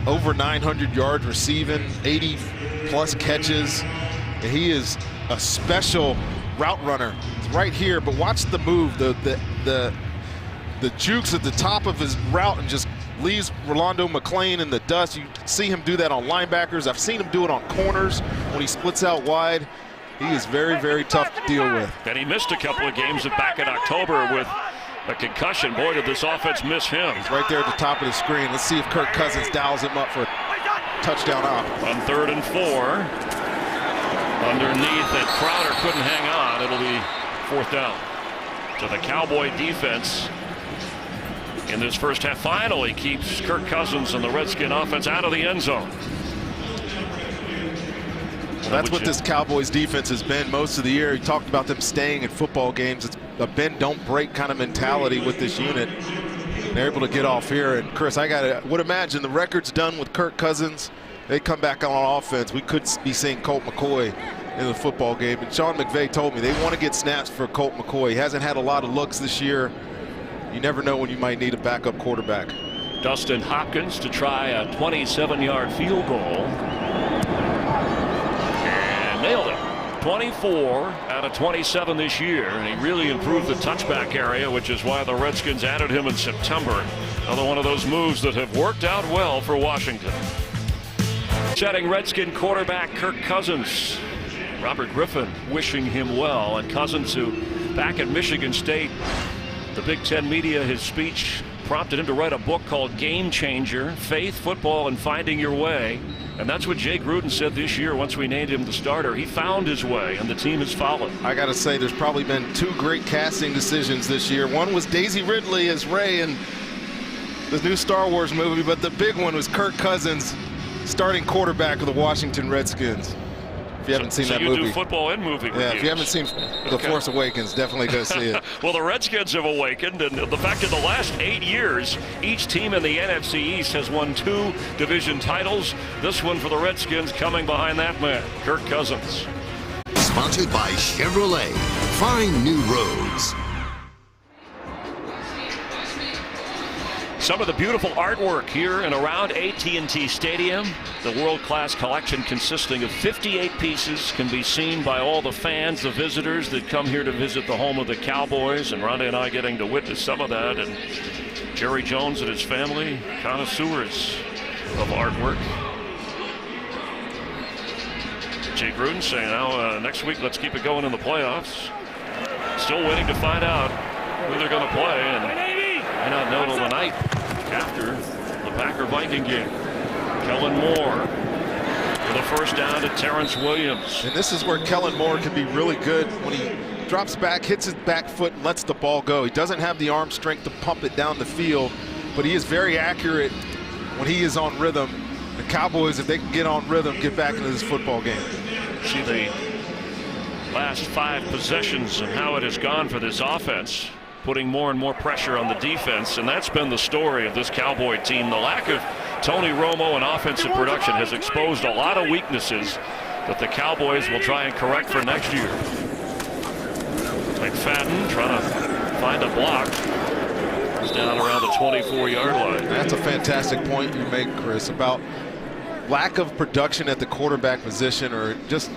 Over 900 yards receiving, 80+ catches. And he is a special route runner. It's right here, but watch the move, the jukes at the top of his route and just leaves Rolando McClain in the dust. You see him do that on linebackers. I've seen him do it on corners when he splits out wide. He is very, very tough to deal with. And he missed a couple of games back in October with a concussion. Boy, did this offense miss him. He's right there at the top of the screen. Let's see if Kirk Cousins dials him up for a touchdown off. On 3rd and 4, underneath that Crowder couldn't hang on. It'll be 4th down. So the Cowboy defense in this first half finally keeps Kirk Cousins and the Redskin offense out of the end zone. That's what this Cowboys defense has been most of the year. You talked about them staying in football games. It's a bend don't break kind of mentality with this unit. They're able to get off here. And Chris, would imagine the record's done with Kirk Cousins. They come back on offense. We could be seeing Colt McCoy in the football game. And Sean McVay told me they want to get snaps for Colt McCoy. He hasn't had a lot of looks this year. You never know when you might need a backup quarterback. Dustin Hopkins to try a 27-yard field goal. Nailed it. 24 out of 27 this year, and he really improved the touchback area, which is why the Redskins added him in September. Another one of those moves that have worked out well for Washington. Setting Redskin quarterback Kirk Cousins. Robert Griffin wishing him well, and Cousins, who back at Michigan State, the Big Ten media, his speech prompted him to write a book called Game Changer, Faith, Football, and Finding Your Way. And that's what Jay Gruden said this year once we named him the starter. He found his way, and the team has followed. I got to say, there's probably been two great casting decisions this year. One was Daisy Ridley as Rey in the new Star Wars movie, but the big one was Kirk Cousins, starting quarterback of the Washington Redskins. If you haven't seen that movie. So you do football and movie reviews. Yeah, if you haven't seen The Force Awakens, definitely go see it. Well, the Redskins have awakened, and the fact that the last 8 years, each team in the NFC East has won 2 division titles. This one for the Redskins coming behind that man, Kirk Cousins. Sponsored by Chevrolet. Find new roads. Some of the beautiful artwork here and around AT&T Stadium. The world-class collection consisting of 58 pieces can be seen by all the fans, the visitors that come here to visit the home of the Cowboys, and Rhonda and I getting to witness some of that, and Jerry Jones and his family, connoisseurs of artwork. Jay Gruden saying now next week let's keep it going in the playoffs. Still waiting to find out who they're going to play, and may not know till the night after the Packer-Viking game. Kellen Moore with a first down to Terrence Williams. And this is where Kellen Moore can be really good when he drops back, hits his back foot, and lets the ball go. He doesn't have the arm strength to pump it down the field, but he is very accurate when he is on rhythm. The Cowboys, if they can get on rhythm, get back into this football game. See the last 5 possessions and how it has gone for this offense, putting more and more pressure on the defense, and that's been the story of this Cowboy team. The lack of Tony Romo and offensive production has exposed a lot of weaknesses that the Cowboys will try and correct for next year. McFadden trying to find a block. He's down around the 24-yard line. That's a fantastic point you make, Chris, about lack of production at the quarterback position, or just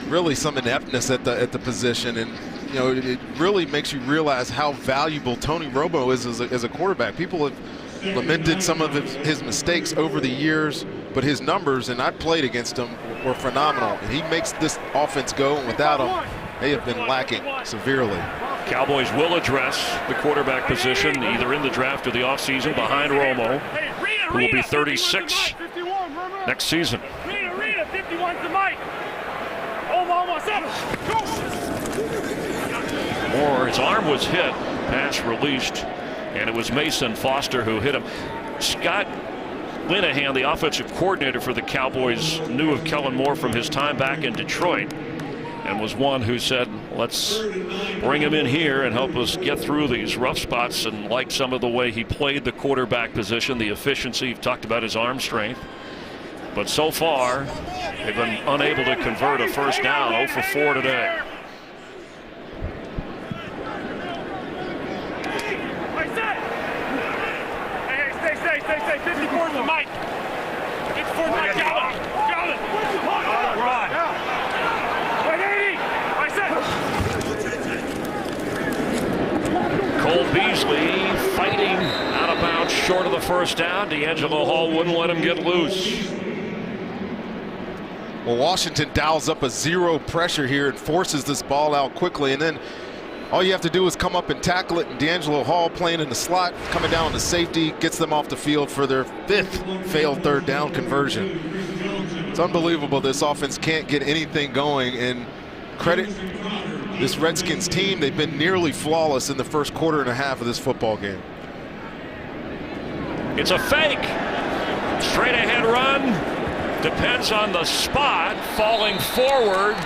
really some ineptness at the position. And you know, it really makes you realize how valuable Tony Romo is as a quarterback. People have lamented some of his mistakes over the years, but his numbers, and I played against him, were phenomenal. And he makes this offense go, and without him, they have been lacking severely. Cowboys will address the quarterback position either in the draft or the offseason behind Romo, who will be 36 next season. Rita, 51 to Mike. Almost up. Moore, his arm was hit, pass released, and it was Mason Foster who hit him. Scott Linehan, the offensive coordinator for the Cowboys, knew of Kellen Moore from his time back in Detroit, and was one who said, let's bring him in here and help us get through these rough spots, and liked some of the way he played the quarterback position, the efficiency. You've talked about his arm strength. But so far, they've been unable to convert a first down. 0 for 4 today. Stay. 54 to Mike. 54 to Mike. Got it. 180. Cole Beasley fighting out of bounds short of the first down. D'Angelo Hall wouldn't let him get loose. Well, Washington dials up a zero pressure here and forces this ball out quickly, and then all you have to do is come up and tackle it, and D'Angelo Hall, playing in the slot, coming down to safety, gets them off the field for their 5th failed third down conversion. It's unbelievable this offense can't get anything going, and credit this Redskins team. They've been nearly flawless in the first quarter and a half of this football game. It's a fake. Straight ahead run. Depends on the spot. Falling forward.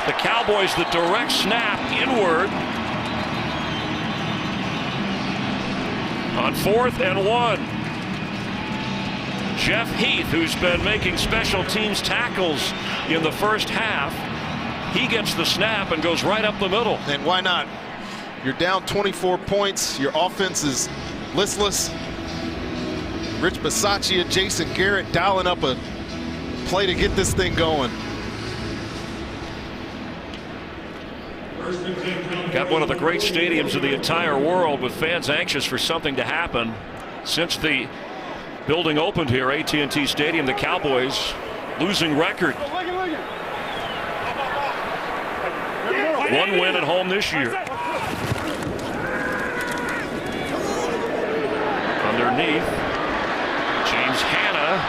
The Cowboys, the direct snap inward. On 4th and 1. Jeff Heath, who's been making special teams tackles in the first half, he gets the snap and goes right up the middle. And why not? You're down 24 points. Your offense is listless. Rich Bisaccia, Jason Garrett dialing up a play to get this thing going. Got one of the great stadiums in the entire world with fans anxious for something to happen. Since the building opened here, AT&T Stadium, the Cowboys losing record. One win at home this year. Underneath, James Hanna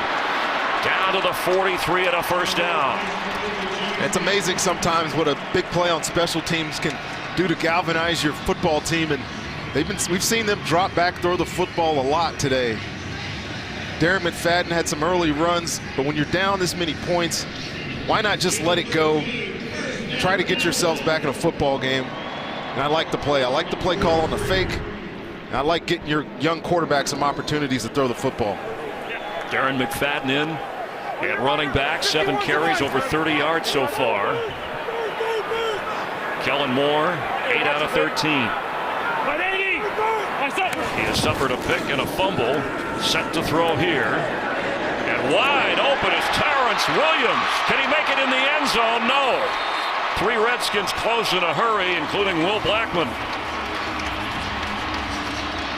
down to the 43 and a first down. It's amazing sometimes what a big play on special teams can do to galvanize your football team, and we've seen them drop back, throw the football a lot today. Darren McFadden had some early runs, but when you're down this many points, why not just let it go? Try to get yourselves back in a football game. And I like the play. I like the play call on the fake. And I like getting your young quarterback some opportunities to throw the football. Darren McFadden in at running back, 7 carries, over 30 yards so far. Kellen Moore, 8 out of 13. He has suffered a pick and a fumble. Set to throw here. And wide open is Terrence Williams. Can he make it in the end zone? No. 3 Redskins close in a hurry, including Will Blackman.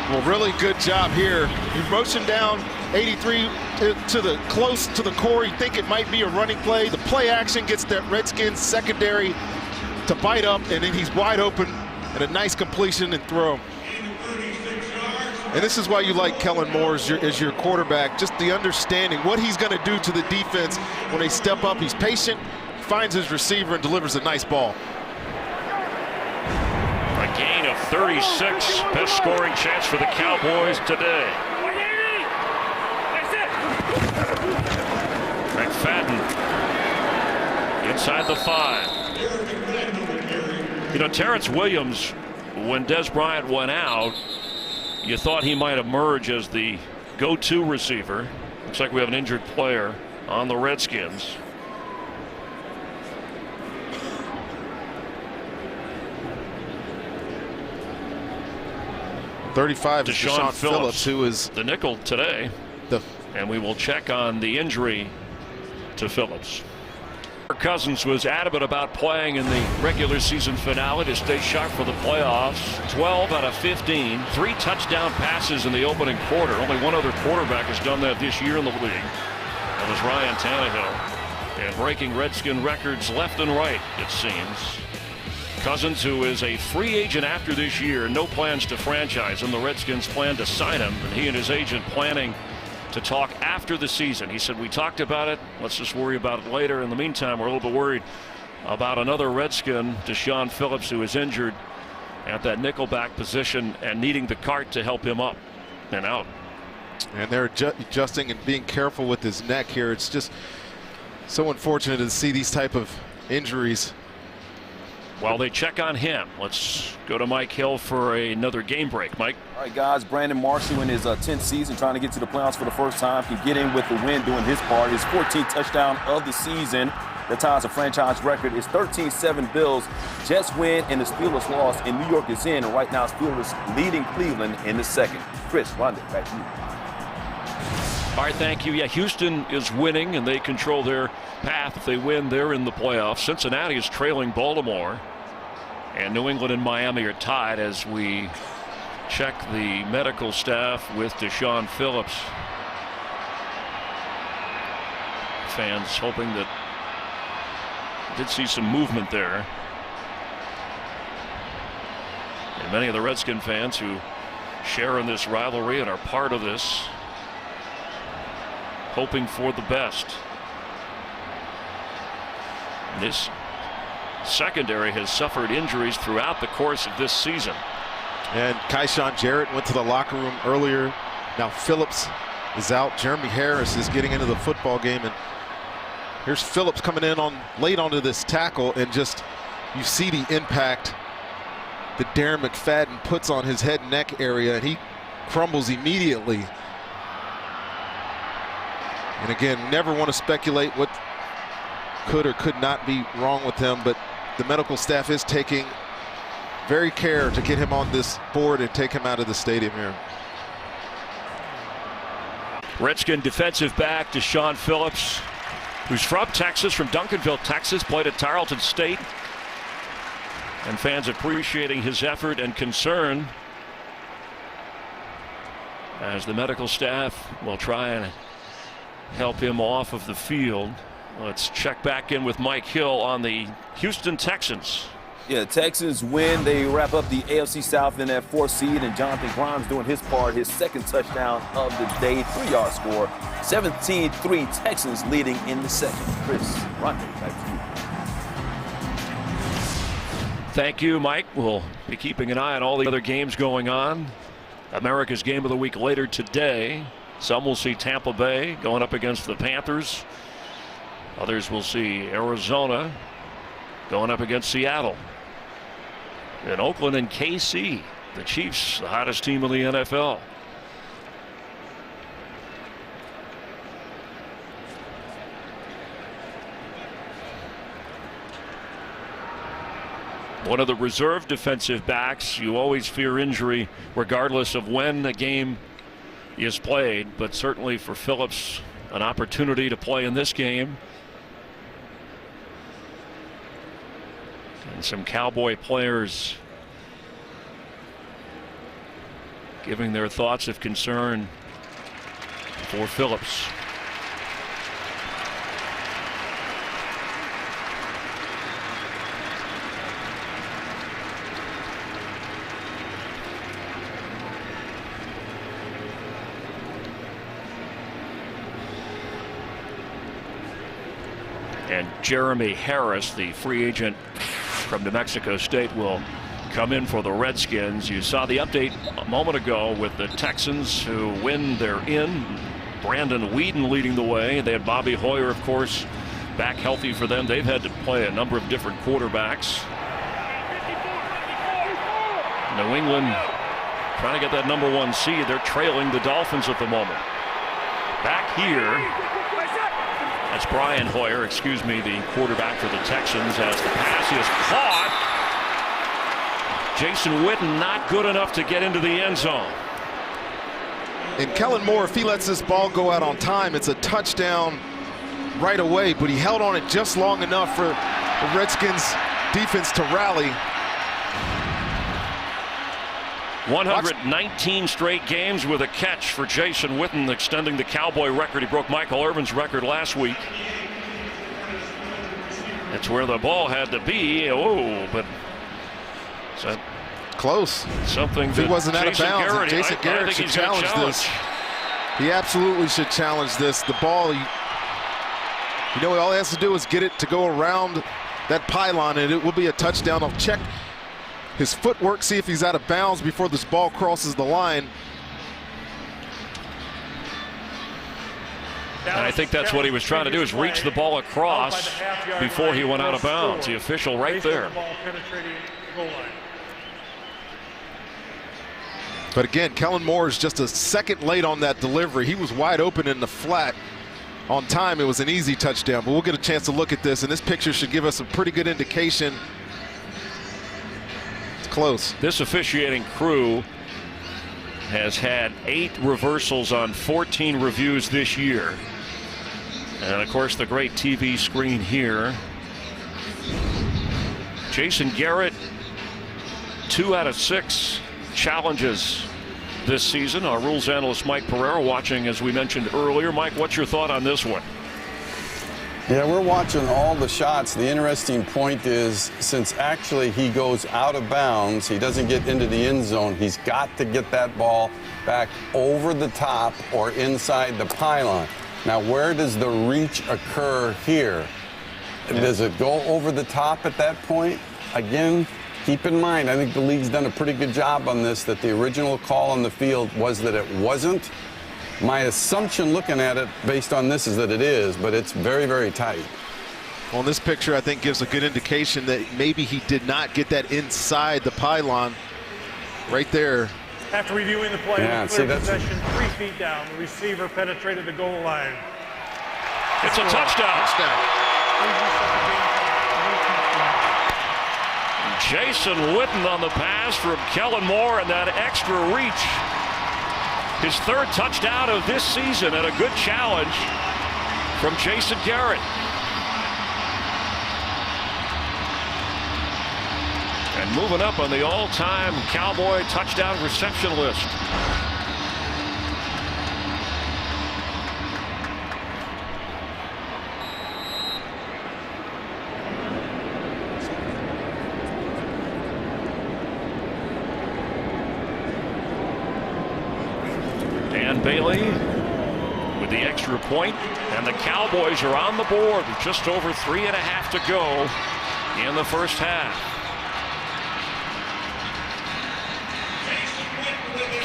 Well, really good job here. You motion down 83 to the close to the core. You think it might be a running play. The play action gets that Redskins secondary to bite up, and then he's wide open and a nice completion and throw. And this is why you like Kellen Moore as your quarterback, just the understanding what he's going to do to the defense when they step up. He's patient, finds his receiver, and delivers a nice ball. A gain of 36, best scoring chance for the Cowboys today. McFadden inside the 5. You know, Terrence Williams, when Des Bryant went out, you thought he might emerge as the go-to receiver. Looks like we have an injured player on the Redskins. Deshaun Phillips, who is the nickel today. And we will check on the injury to Phillips. Cousins was adamant about playing in the regular season finale to stay sharp for the playoffs. 12 out of 15, 3 touchdown passes in the opening quarter. Only one other quarterback has done that this year in the league. That was Ryan Tannehill. And breaking Redskin records left and right, it seems. Cousins, who is a free agent after this year, no plans to franchise him. The Redskins plan to sign him, and he and his agent planning to talk after the season. He said, we talked about it. Let's just worry about it later. In the meantime, we're a little bit worried about another Redskin, Deshaun Phillips, who is injured at that nickelback position and needing the cart to help him up and out. And they're adjusting and being careful with his neck here. It's just so unfortunate to see these type of injuries. While they check on him, let's go to Mike Hill for another game break. Mike. All right, guys, Brandon Marshall in his 10th season trying to get to the playoffs for the first time. Can get in with the win doing his part. His 14th touchdown of the season. That ties a franchise record. Is 13-7 Bills. Jets win and the Steelers lost, and New York is in. And right now, Steelers leading Cleveland in the second. Chris, Rhonda, back to you. All right, thank you. Yeah, Houston is winning, and they control their path. If they win, they're in the playoffs. Cincinnati is trailing Baltimore. And New England and Miami are tied as we check the medical staff with Deshaun Phillips. Fans hoping that did see some movement there. And many of the Redskin fans who share in this rivalry and are part of this, hoping for the best. This secondary has suffered injuries throughout the course of this season. And Keyshawn Jarrett went to the locker room earlier. Now Phillips is out. Jeremy Harris is getting into the football game, and here's Phillips coming in late onto this tackle, and just you see the impact that Darren McFadden puts on his head and neck area, and he crumbles immediately. And again, never want to speculate what could or could not be wrong with him, but the medical staff is taking very care to get him on this board and take him out of the stadium here. Redskin defensive back Deshaun Phillips, who's from Texas, from Duncanville, Texas, played at Tarleton State. And fans appreciating his effort and concern as the medical staff will try and help him off of the field. Let's check back in with Mike Hill on the Houston Texans. Yeah, Texans win. They wrap up the AFC South in that 4th seed, and Jonathan Grimes doing his part, his 2nd touchdown of the day, 3-yard score. 17-3 Texans leading in the 2nd. Chris, Rodney, back to you. Thank you, Mike. We'll be keeping an eye on all the other games going on. America's Game of the Week later today. Some will see Tampa Bay going up against the Panthers. Others will see Arizona going up against Seattle. In Oakland and KC, the Chiefs, the hottest team in the NFL. One of the reserve defensive backs, you always fear injury regardless of when the game is played, but certainly for Phillips, an opportunity to play in this game. And some Cowboy players giving their thoughts of concern for Phillips. And Jeremy Harris, the free agent from New Mexico State, will come in for the Redskins. You saw the update a moment ago with the Texans, who win, they're in. Brandon Whedon leading the way. They had Bobby Hoyer, of course, back healthy for them. They've had to play a number of different quarterbacks. New England trying to get that #1 seed. They're trailing the Dolphins at the moment. Back here, that's Brian Hoyer, the quarterback for the Texans, as the pass is caught. Jason Witten not good enough to get into the end zone. And Kellen Moore, if he lets this ball go out on time, it's a touchdown right away, but he held on it just long enough for the Redskins defense to rally. 119 straight games with a catch for Jason Witten, extending the Cowboy record. He broke Michael Irvin's record last week. That's where the ball had to be. Oh, but is that close? Something if he wasn't out of bounds. Garrett, Jason Garrett should challenge this. He absolutely should challenge this. The ball, all he has to do is get it to go around that pylon, and it will be a touchdown. I'll check his footwork, see if he's out of bounds before this ball crosses the line. And I think that's what he was trying to do, is reach the ball across before he went out of bounds. The official right there. But again, Kellen Moore is just a second late on that delivery. He was wide open in the flat. On time, it was an easy touchdown, but we'll get a chance to look at this, and this picture should give us a pretty good indication. Close. This officiating crew has had 8 reversals on 14 reviews this year. And of course, the great TV screen here. Jason Garrett, 2 out of 6 challenges this season. Our rules analyst Mike Pereira watching, as we mentioned earlier. Mike, what's your thought on this one? Yeah, we're watching all the shots. The interesting point is, since actually he goes out of bounds, he doesn't get into the end zone, he's got to get that ball back over the top or inside the pylon. Now, where does the reach occur here? Does it go over the top at that point? Again, keep in mind, I think the league's done a pretty good job on this, that the original call on the field was that it wasn't. My assumption looking at it based on this is that it is, but it's very, very tight. Well, this picture, I think, gives a good indication that maybe he did not get that inside the pylon right there. After reviewing the play, clear possession 3 feet down, the receiver penetrated the goal line. It's a touchdown. Jason Witten on the pass from Kellen Moore, and that extra reach. His 3rd touchdown of this season, and a good challenge from Jason Garrett. and moving up on the all-time Cowboy touchdown reception list. Dan Bailey with the extra point, and the Cowboys are on the board with just over 3.5 to go in the first half.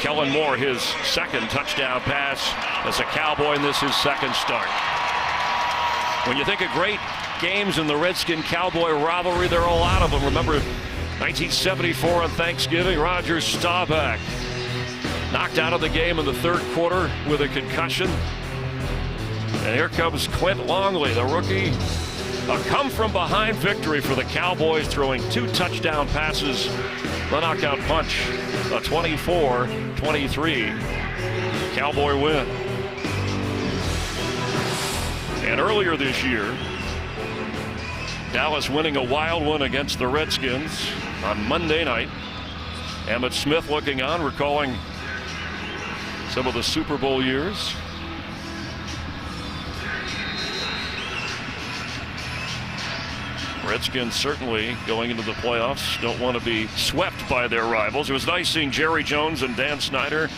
Kellen Moore, his second touchdown pass as a Cowboy, and this is his second start. When you think of great games in the Redskin-Cowboy rivalry, there are a lot of them. Remember 1974 on Thanksgiving, Roger Staubach knocked out of the game in the third quarter with a concussion. And here comes Clint Longley, the rookie. A come-from-behind victory for the Cowboys, throwing 2 touchdown passes. The knockout punch, a 24-23 Cowboy win. And earlier this year, Dallas winning a wild one against the Redskins on Monday night. Emmitt Smith looking on, recalling some of the Super Bowl years. Redskins certainly going into the playoffs don't want to be swept by their rivals. It was nice seeing Jerry Jones and Dan Snyder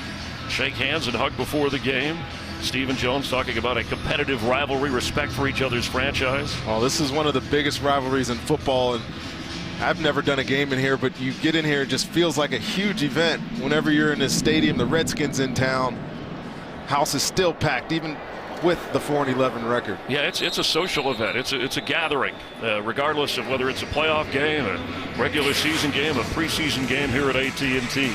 shake hands and hug before the game. Stephen Jones talking about a competitive rivalry, respect for each other's franchise. Oh, this is one of the biggest rivalries in football, and I've never done a game in here, but you get in here, it just feels like a huge event. Whenever you're in this stadium, the Redskins in town, house is still packed, even with the 4-11 record. Yeah, it's a social event. It's a gathering, regardless of whether it's a playoff game, a regular season game, a preseason game here at AT&T.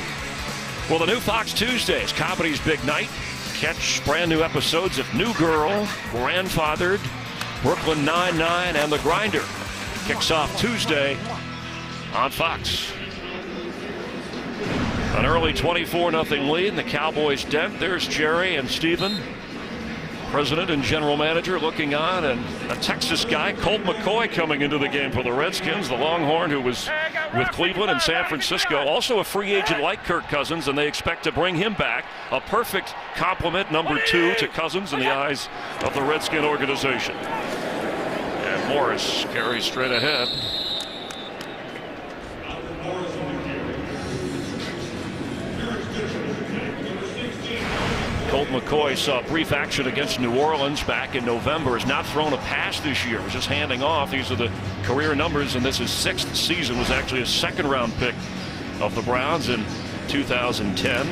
Well, the new Fox Tuesdays, comedy's big night. Catch brand new episodes of New Girl, Grandfathered, Brooklyn Nine-Nine, and The Grinder. Kicks off Tuesday on Fox. An early 24-0 lead in the Cowboys' dent. There's Jerry and Stephen, president and general manager, looking on, and a Texas guy, Colt McCoy, coming into the game for the Redskins, the Longhorn who was with Cleveland and San Francisco, also a free agent like Kirk Cousins, and they expect to bring him back. A perfect complement, number 2 to Cousins in the eyes of the Redskin organization. And Morris carries straight ahead. Colt McCoy saw brief action against New Orleans back in November. Has not thrown a pass this year. Was just handing off. These are the career numbers, and this is 6th season. Was actually a second-round pick of the Browns in 2010.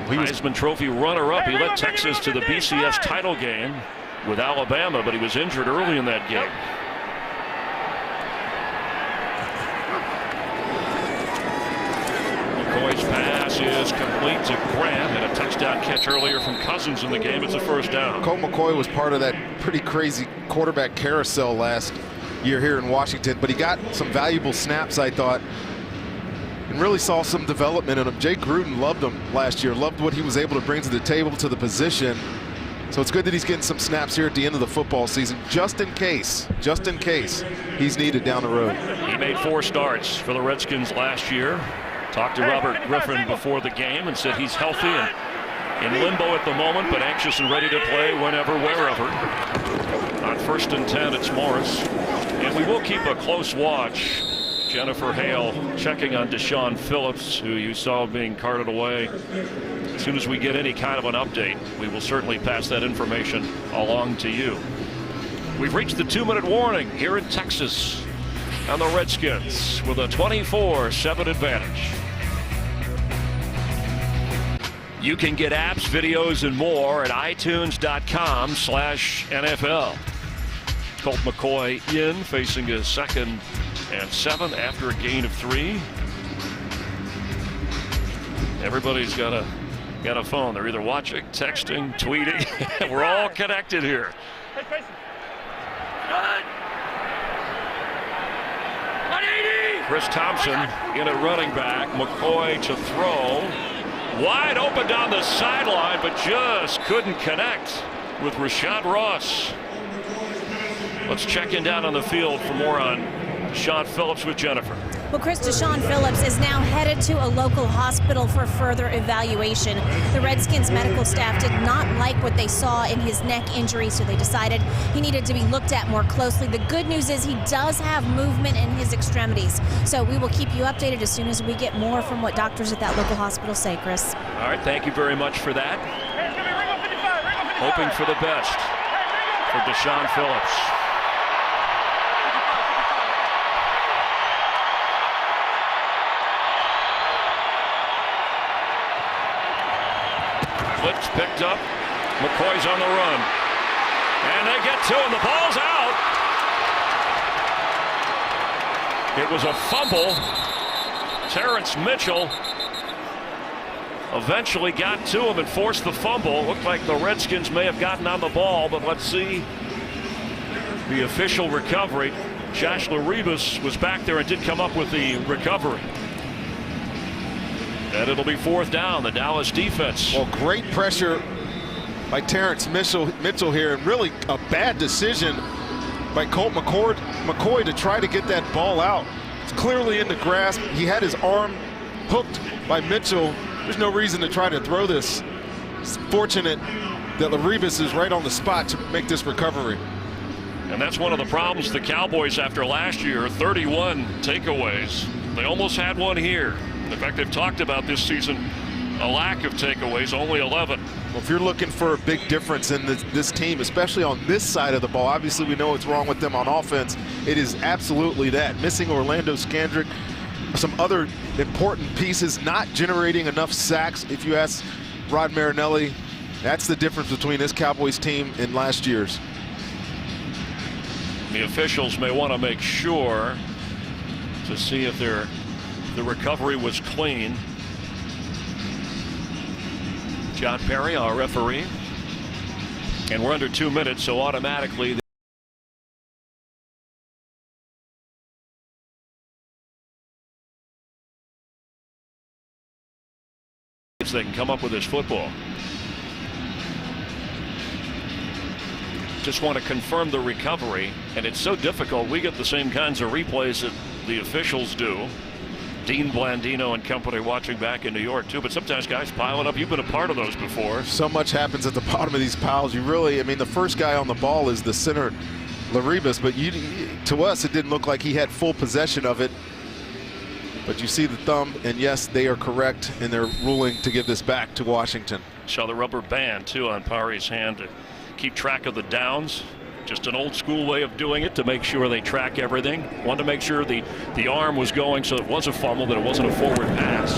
Heisman Trophy runner-up. He led Texas to the BCS title game with Alabama, but he was injured early in that game. McCoy's pass is complete to Grant, and a touchdown catch earlier from Cousins in the game. It's a first down. Colt McCoy was part of that pretty crazy quarterback carousel last year here in Washington, but he got some valuable snaps, I thought, and really saw some development in him. Jay Gruden loved him last year, loved what he was able to bring to the table, to the position. So it's good that he's getting some snaps here at the end of the football season, just in case he's needed down the road. He made 4 starts for the Redskins last year. Talked to Robert Griffin before the game and said he's healthy and in limbo at the moment, but anxious and ready to play whenever, wherever. On 1st and 10, it's Morris. And we will keep a close watch. Jennifer Hale checking on Deshaun Phillips, who you saw being carted away. As soon as we get any kind of an update, we will certainly pass that information along to you. We've reached the 2-minute warning here in Texas on the Redskins with a 24-7 advantage. You can get apps, videos, and more at itunes.com/NFL. Colt McCoy in, facing a 2nd and 7 after a gain of 3. Everybody's got a phone. They're either watching, texting, tweeting. We're all connected here. Chris Thompson in at running back. McCoy to throw. Wide open down the sideline, but just couldn't connect with Rashad Ross. Let's check in down on the field for more on Sean Phillips with Jennifer. Well, Chris, Deshaun Phillips is now headed to a local hospital for further evaluation. The Redskins medical staff did not like what they saw in his neck injury, so they decided he needed to be looked at more closely. The good news is he does have movement in his extremities. So we will keep you updated as soon as we get more from what doctors at that local hospital say, Chris. All right, thank you very much for that. Hoping for the best for Deshaun Phillips. Blitz picked up. McCoy's on the run. And they get to him. The ball's out. It was a fumble. Terrence Mitchell eventually got to him and forced the fumble. Looked like the Redskins may have gotten on the ball, but let's see the official recovery. Josh Laribas was back there and did come up with the recovery. And it'll be 4th down, the Dallas defense. Well, great pressure by Terrence Mitchell here, and really a bad decision by Colt McCoy to try to get that ball out. It's clearly in the grasp. He had his arm hooked by Mitchell. There's no reason to try to throw this. It's fortunate that Laribas is right on the spot to make this recovery. And that's one of the problems the Cowboys after last year, 31 takeaways. They almost had one here. In fact, they've talked about this season a lack of takeaways, only 11. Well, if you're looking for a big difference in this team, especially on this side of the ball, obviously we know what's wrong with them on offense. It is absolutely that. Missing Orlando Scandrick, some other important pieces, not generating enough sacks. If you ask Rod Marinelli, that's the difference between this Cowboys team and last year's. The officials may want to make sure to see if the recovery was clean. John Perry, our referee. And we're under 2 minutes, so automatically they can come up with this football. Just want to confirm the recovery, and it's so difficult. We get the same kinds of replays that the officials do. Dean Blandino and company watching back in New York too, but sometimes guys pile it up. You've been a part of those before. So much happens at the bottom of these piles. You really, I mean, the first guy on the ball is the center, Laribas, but to us it didn't look like he had full possession of it. But you see the thumb, and yes, they are correct in their ruling to give this back to Washington. Saw the rubber band too on Pari's hand to keep track of the downs. Just an old school way of doing it to make sure they track everything. Wanted to make sure the arm was going so it was a fumble, but it wasn't a forward pass.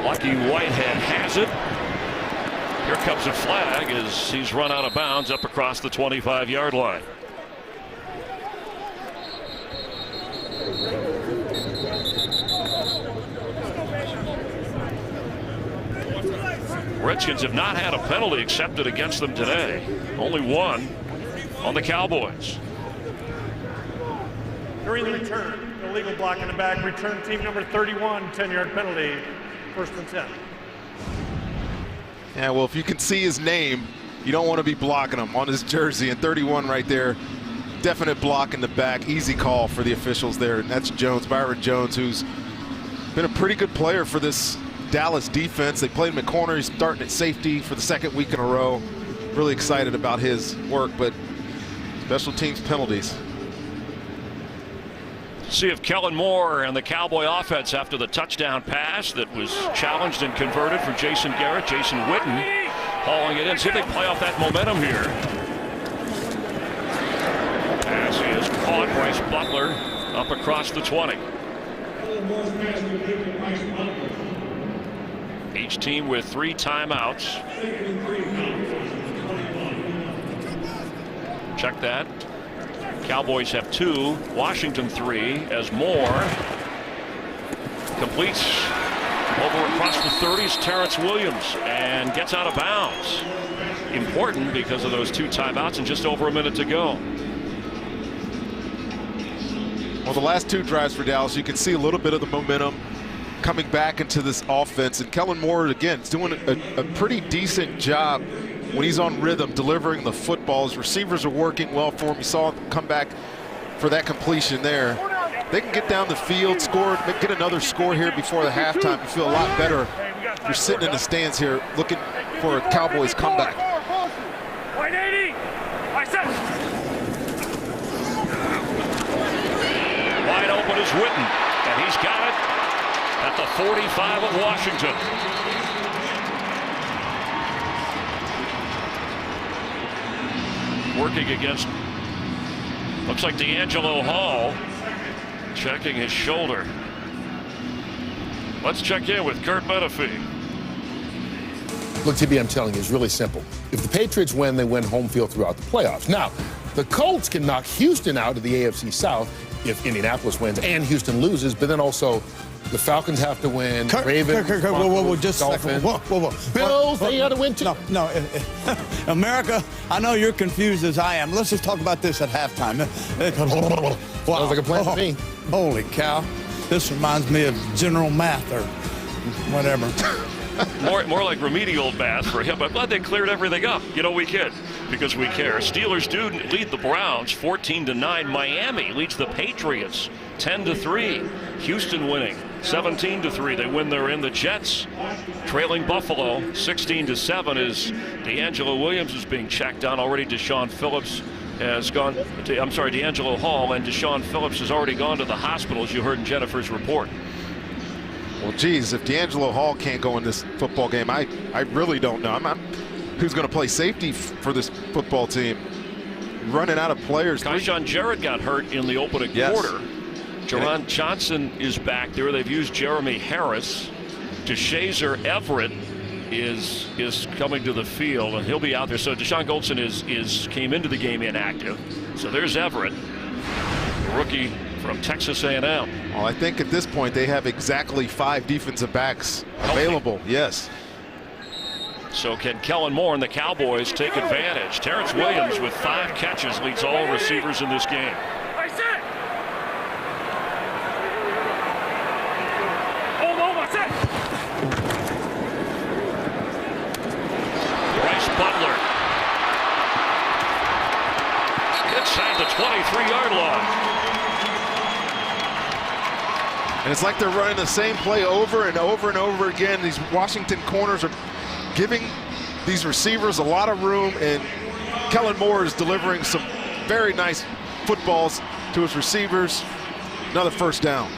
Lucky Whitehead has it. Here comes a flag as he's run out of bounds up across the 25-yard line. Redskins have not had a penalty accepted against them today. Only one on the Cowboys. During the return, illegal block in the back, return team number 31, 10-yard penalty, 1st and 10. Yeah, well, if you can see his name, you don't want to be blocking him on his jersey, and 31 right there. Definite block in the back, easy call for the officials there, and that's Jones, Byron Jones, who's been a pretty good player for this Dallas defense. They played him at corner. He's starting at safety for the 2nd week in a row. Really excited about his work, but special teams penalties. See if Kellen Moore and the Cowboy offense after the touchdown pass that was challenged and converted for Jason Garrett. Jason Witten hauling it in. See if they play off that momentum here. As he is caught, Bryce Butler up across the 20. Each team with 3 timeouts. Check that. Cowboys have 2, Washington 3, as Moore completes over across the 30s. Terrence Williams and gets out of bounds. Important because of those 2 timeouts and just over a minute to go. Well, the last 2 drives for Dallas, you can see a little bit of the momentum coming back into this offense, and Kellen Moore again is doing a pretty decent job when he's on rhythm, delivering the footballs. Receivers are working well for him. You saw him come back for that completion there. They can get down the field, score, get another score here before the halftime. You feel a lot better. You're sitting in the stands here looking for a Cowboys comeback. White 80. I said. Wide open is Witten, and he's got it at the 45 of Washington. Working against, looks like D'Angelo Hall, checking his shoulder. Let's check in with Kurt Menefee. Look, TB, I'm telling you, it's really simple. If the Patriots win, they win home field throughout the playoffs. Now, the Colts can knock Houston out of the AFC South if Indianapolis wins and Houston loses, but then also the Falcons have to win. Ravens, whoa, just a second. Whoa. Bills, they got to win too. No. America, I know you're confused as I am. Let's just talk about this at halftime. Wow. Sounds like a plan to me. Holy cow. This reminds me of general math or whatever. More like remedial math for him. I'm glad they cleared everything up. You know, we kid because we care. Steelers do lead the Browns 14-9. Miami leads the Patriots 10-3. Houston winning 17-3. They win there in. The Jets trailing Buffalo 16-7 as D'Angelo Williams is being checked on already. D'Angelo Hall and Deshaun Phillips has already gone to the hospital, as you heard in Jennifer's report. Well, geez, if D'Angelo Hall can't go in this football game, I really don't know. Who's going to play safety for this football team? Running out of players. Kyshawn Jarrett got hurt in the opening quarter. Jerron Johnson is back there. They've used Jeremy Harris. DeShazer Everett is coming to the field, and he'll be out there. So Deshaun Goldson came into the game inactive. So there's Everett, rookie from Texas A&M. Well, I think at this point they have exactly 5 defensive backs available. Yes. So can Kellen Moore and the Cowboys take advantage? Terrence Williams with 5 catches leads all receivers in this game. Bryce Butler inside the 23-yard line. And it's like they're running the same play over and over and over again. These Washington corners are giving these receivers a lot of room, and Kellen Moore is delivering some very nice footballs to his receivers. Another first down.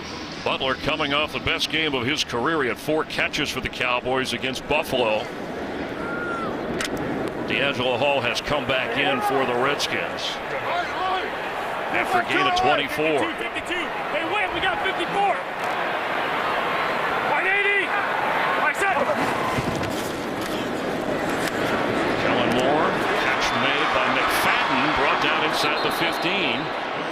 Butler coming off the best game of his career. He had 4 catches for the Cowboys against Buffalo. D'Angelo Hall has come back in for the Redskins after a gain of 24. 52. Hey, wait, we got 54. 180. I said. Kellen Moore, catch made by McFadden, brought down inside the 15.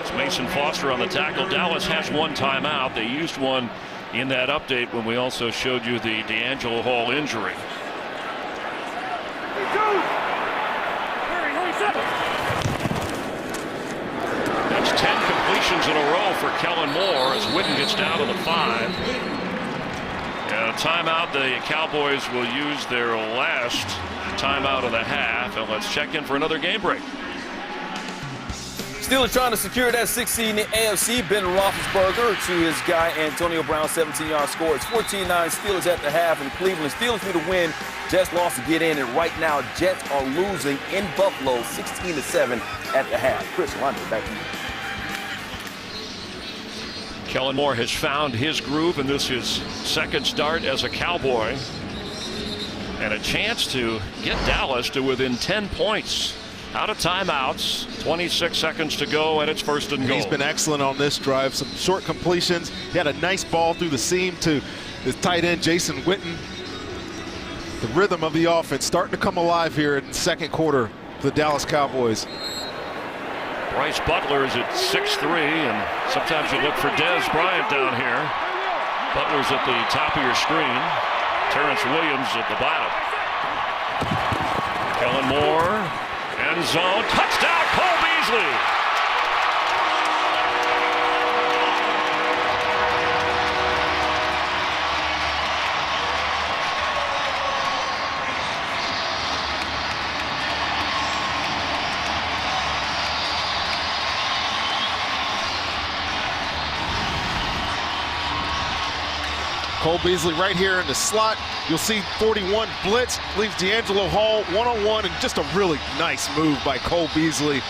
It's Mason Foster on the tackle. Dallas has 1 timeout. They used one in that update when we also showed you the D'Angelo Hall injury. That's 10 completions in a row for Kellen Moore as Witten gets down to the 5. And a timeout. The Cowboys will use their last timeout of the half. And let's check in for another game break. Steelers trying to secure that 6th seed in the AFC. Ben Roethlisberger to his guy Antonio Brown, 17-yard score. It's 14-9 Steelers at the half in Cleveland. Steelers need to win. Jets lost to get in, and right now Jets are losing in Buffalo 16-7 at the half. Chris London, back to you. Kellen Moore has found his groove, and this is his 2nd start as a Cowboy. And a chance to get Dallas to within 10 points. Out of timeouts, 26 seconds to go, and it's 1st and goal. He's been excellent on this drive. Some short completions. He had a nice ball through the seam to his tight end, Jason Witten. The rhythm of the offense starting to come alive here in the 2nd quarter for the Dallas Cowboys. Bryce Butler is at 6'3", and sometimes you look for Dez Bryant down here. Butler's at the top of your screen. Terrence Williams at the bottom. Kellen Moore, end zone, touchdown, Cole Beasley. Cole Beasley right here in the slot. You'll see 41 blitz, leaves D'Angelo Hall one-on-one, and just a really nice move by Cole Beasley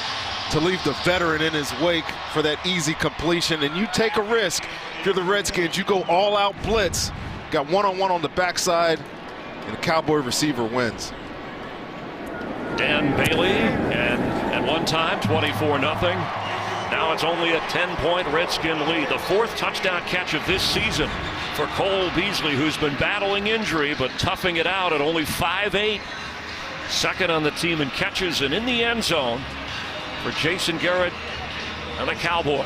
to leave the veteran in his wake for that easy completion. And you take a risk. If you're the Redskins, you go all-out blitz. Got one-on-one on the backside, and the Cowboy receiver wins. Dan Bailey, and at one time, 24-0. Now it's only a 10-point Redskin lead. The 4th touchdown catch of this season for Cole Beasley, who's been battling injury but toughing it out at only 5'8". Second on the team in catches and in the end zone for Jason Garrett and the Cowboys.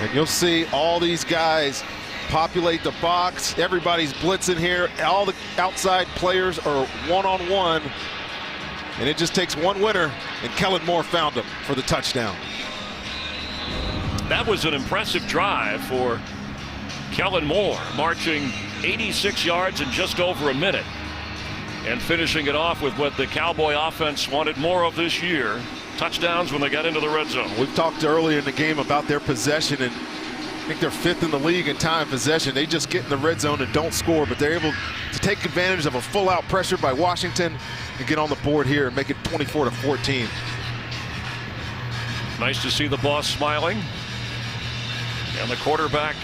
And you'll see all these guys populate the box. Everybody's blitzing here. All the outside players are one-on-one. And it just takes one winner, and Kellen Moore found him for the touchdown. That was an impressive drive for Kellen Moore, marching 86 yards in just over a minute and finishing it off with what the Cowboy offense wanted more of this year, touchdowns when they got into the red zone. We've talked earlier in the game about their possession, and I think they're 5th in the league in time possession. They just get in the red zone and don't score, but they're able to take advantage of a full-out pressure by Washington and get on the board here and make it 24-14. Nice to see the boss smiling. And the quarterback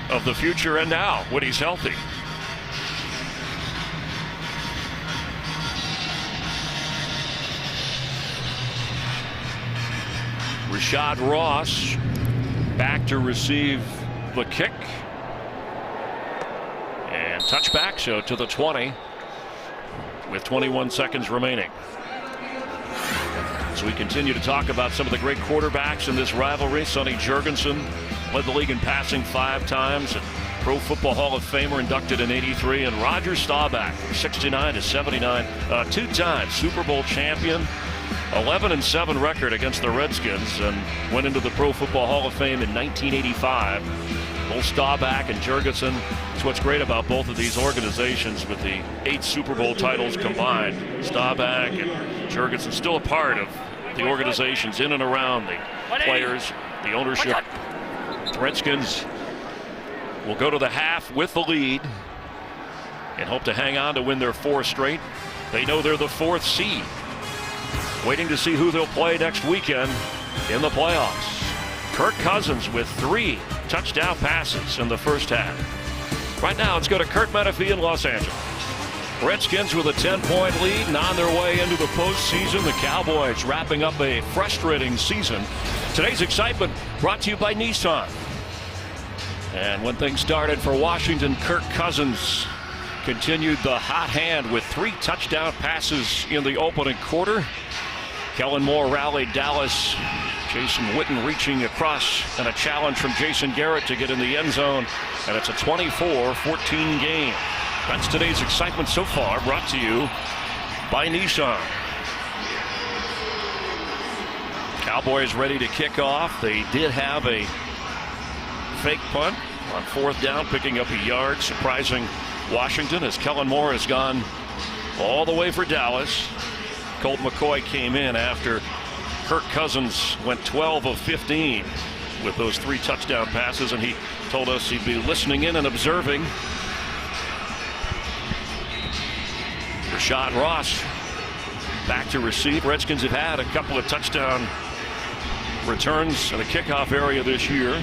of the future and now when he's healthy. Rashad Ross back to receive the kick. And touchback, so to the 20 with 21 seconds remaining. So we continue to talk about some of the great quarterbacks in this rivalry. Sonny Jurgensen led the league in passing 5 times, and Pro Football Hall of Famer inducted in '83, and Roger Staubach from 69 to 79, 2-time Super Bowl champion, 11-7 record against the Redskins, and went into the Pro Football Hall of Fame in 1985. Both Staubach and Jurgensen. That's what's great about both of these organizations with the 8 Super Bowl titles combined. Staubach and Jurgensen still a part of the organizations in and around the players, the ownership. The Redskins will go to the half with the lead and hope to hang on to win their 4th straight. They know they're the 4th seed. Waiting to see who they'll play next weekend in the playoffs. Kirk Cousins with 3 touchdown passes in the first half. Right now, let's go to Kurt Menefee in Los Angeles. Redskins with a 10-point lead and on their way into the postseason. The Cowboys wrapping up a frustrating season. Today's excitement brought to you by Nissan. And when things started for Washington, Kirk Cousins continued the hot hand with 3 touchdown passes in the opening quarter. Kellen Moore rallied Dallas. Jason Witten reaching across, and a challenge from Jason Garrett to get in the end zone. And it's a 24-14 game. That's today's excitement so far, brought to you by Nissan. Cowboys ready to kick off. They did have a fake punt on 4th down, picking up a yard, surprising Washington as Kellen Moore has gone all the way for Dallas. Colt McCoy came in after Kirk Cousins went 12 of 15 with those 3 touchdown passes, and he told us he'd be listening in and observing. Rashad Ross back to receive. Redskins have had a couple of touchdown returns in the kickoff area this year.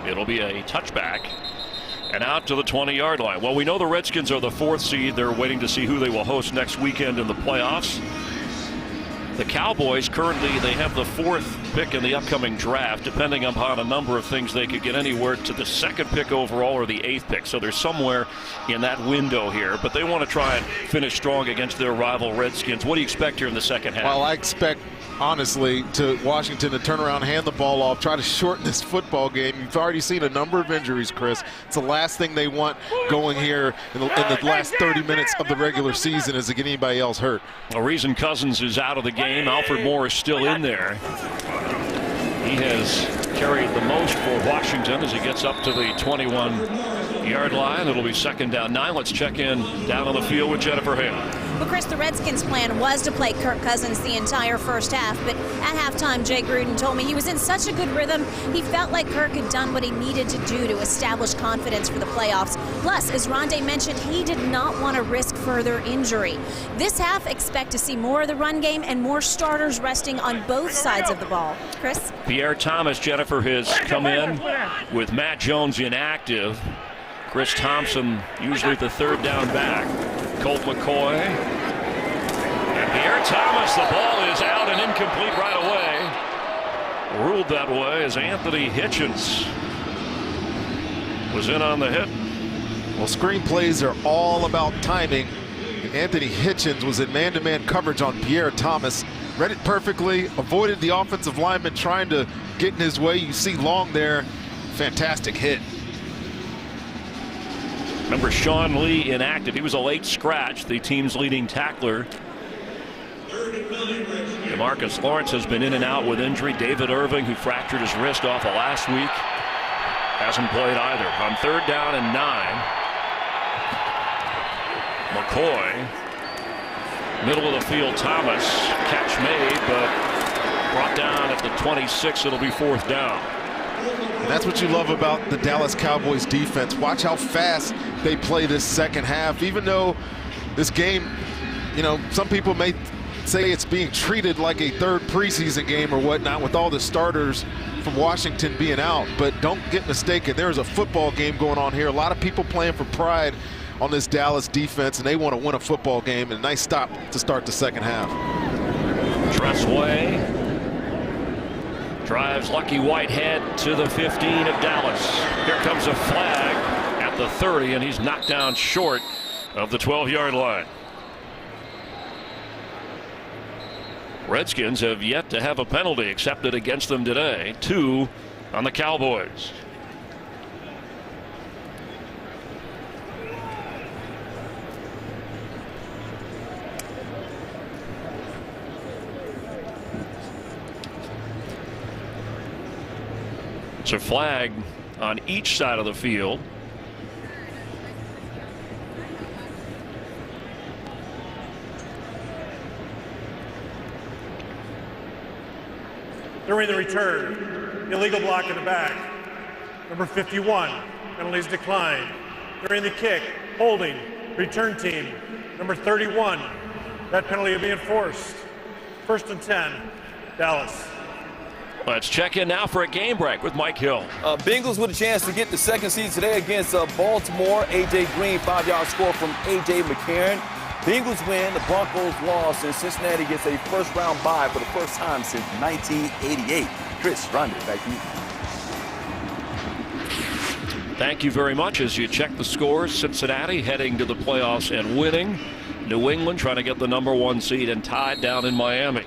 It'll be a touchback and out to the 20-yard line. Well, we know the Redskins are the 4th seed. They're waiting to see who they will host next weekend in the playoffs. The Cowboys currently, they have the 4th pick in the upcoming draft. Depending upon a number of things, they could get anywhere to the 2nd pick overall or the 8th pick. So they're somewhere in that window here. But they want to try and finish strong against their rival Redskins. What do you expect here in the second half? Well, I expect, honestly, to Washington to turn around, hand the ball off, try to shorten this football game. You've already seen a number of injuries, Chris. It's the last thing they want going here in the last 30 minutes of the regular season is to get anybody else hurt. The reason Cousins is out of the game, Alfred Moore is still in there. He has carried the most for Washington as he gets up to the 21-yard line. It'll be 2nd down 9. Let's check in down on the field with Jennifer Hale. But Chris, the Redskins' plan was to play Kirk Cousins the entire first half, but at halftime, Jay Gruden told me he was in such a good rhythm, he felt like Kirk had done what he needed to do to establish confidence for the playoffs. Plus, as Rondé mentioned, he did not want to risk further injury. This half, expect to see more of the run game and more starters resting on both sides of the ball. Chris? Pierre Thomas, Jennifer, has come in with Matt Jones inactive. Chris Thompson, usually the third down back. Colt McCoy. And Pierre Thomas, the ball is out and incomplete right away. Ruled that way as Anthony Hitchens was in on the hit. Well, screenplays are all about timing. Anthony Hitchens was in man-to-man coverage on Pierre Thomas. Read it perfectly, avoided the offensive lineman trying to get in his way. You see Long there. Fantastic hit. Remember Sean Lee inactive. He was a late scratch, the team's leading tackler. DeMarcus Lawrence has been in and out with injury. David Irving, who fractured his wrist off of last week, hasn't played either. On 3rd down and 9. McCoy, middle of the field. Thomas, catch made, but brought down at the 26. It'll be 4th down. And that's what you love about the Dallas Cowboys defense. Watch how fast they play this second half. Even though this game, you know, some people may say it's being treated like a third preseason game or whatnot with all the starters from Washington being out. But don't get mistaken, there's a football game going on here. A lot of people playing for pride on this Dallas defense, and they want to win a football game. And a nice stop to start the second half. Tressway drives Lucky Whitehead to the 15 of Dallas. Here comes a flag at the 30, and he's knocked down short of the 12-yard line. Redskins have yet to have a penalty accepted against them today. 2 on the Cowboys. It's a flag on each side of the field. During the return, illegal block in the back. Number 51, penalties declined. During the kick, holding, return team. Number 31, that penalty will be enforced. 1st and 10, Dallas. Let's check in now for a game break with Mike Hill. Bengals with a chance to get the 2nd seed today against Baltimore. A.J. Green, 5-yard score from A.J. McCarron. Bengals win, the Broncos lost, and Cincinnati gets a first-round bye for the first time since 1988. Chris, Rondé, back to you. Thank you very much. As you check the scores, Cincinnati heading to the playoffs and winning. New England trying to get the #1 seed and tied down in Miami.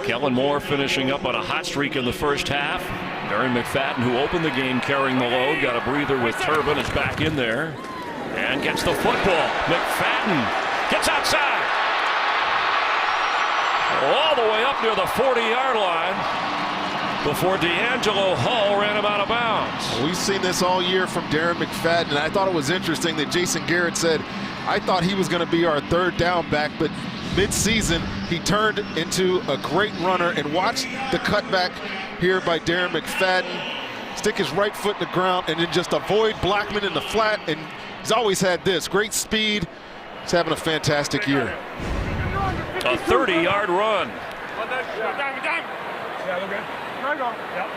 Kellen Moore finishing up on a hot streak in the first half. Darren McFadden, who opened the game carrying the load, got a breather with Turbin, is back in there and gets the football. McFadden gets outside. All the way up near the 40-yard line before D'Angelo Hull ran him out of bounds. We've seen this all year from Darren McFadden, and I thought it was interesting that Jason Garrett said, I thought he was going to be our 3rd down back, but mid-season, he turned into a great runner. And watch the cutback here by Darren McFadden. Stick his right foot in the ground and then just avoid Blackman in the flat. And he's always had this great speed. He's having a fantastic year. A 30-yard run. Yeah, we're good. Right on. Yep.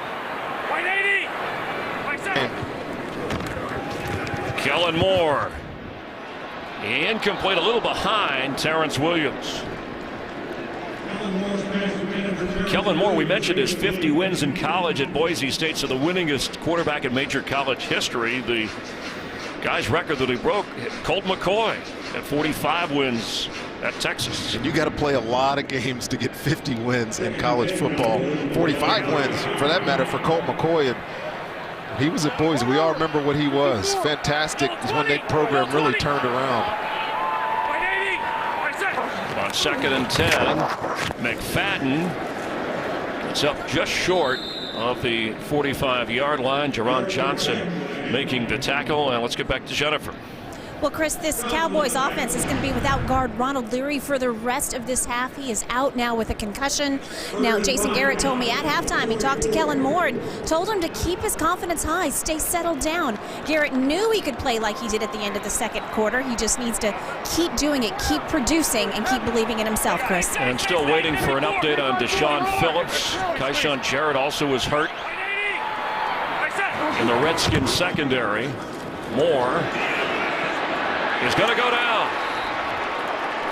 180. Kellen Moore. Incomplete, a little behind Terrence Williams. Kellen Moore, we mentioned his 50 wins in college at Boise State, so the winningest quarterback in major college history. The guy's record that he broke, Colt McCoy at 45 wins at Texas. And you got to play a lot of games to get 50 wins in college football. 45 wins, for that matter, for Colt McCoy. And he was at Boise. We all remember what he was. Fantastic is when that program really turned around. On 2nd and 10, McFadden gets up just short of the 45-yard line. Jerron Johnson making the tackle. And let's get back to Jennifer. Well, Chris, this Cowboys offense is going to be without guard Ronald Leary for the rest of this half. He is out now with a concussion. Now, Jason Garrett told me at halftime he talked to Kellen Moore and told him to keep his confidence high, stay settled down. Garrett knew he could play like he did at the end of the second quarter. He just needs to keep doing it, keep producing, and keep believing in himself, Chris. And still waiting for an update on Deshaun Phillips. Keyshawn Jarrett also was hurt in the Redskins secondary. Moore is going to go down.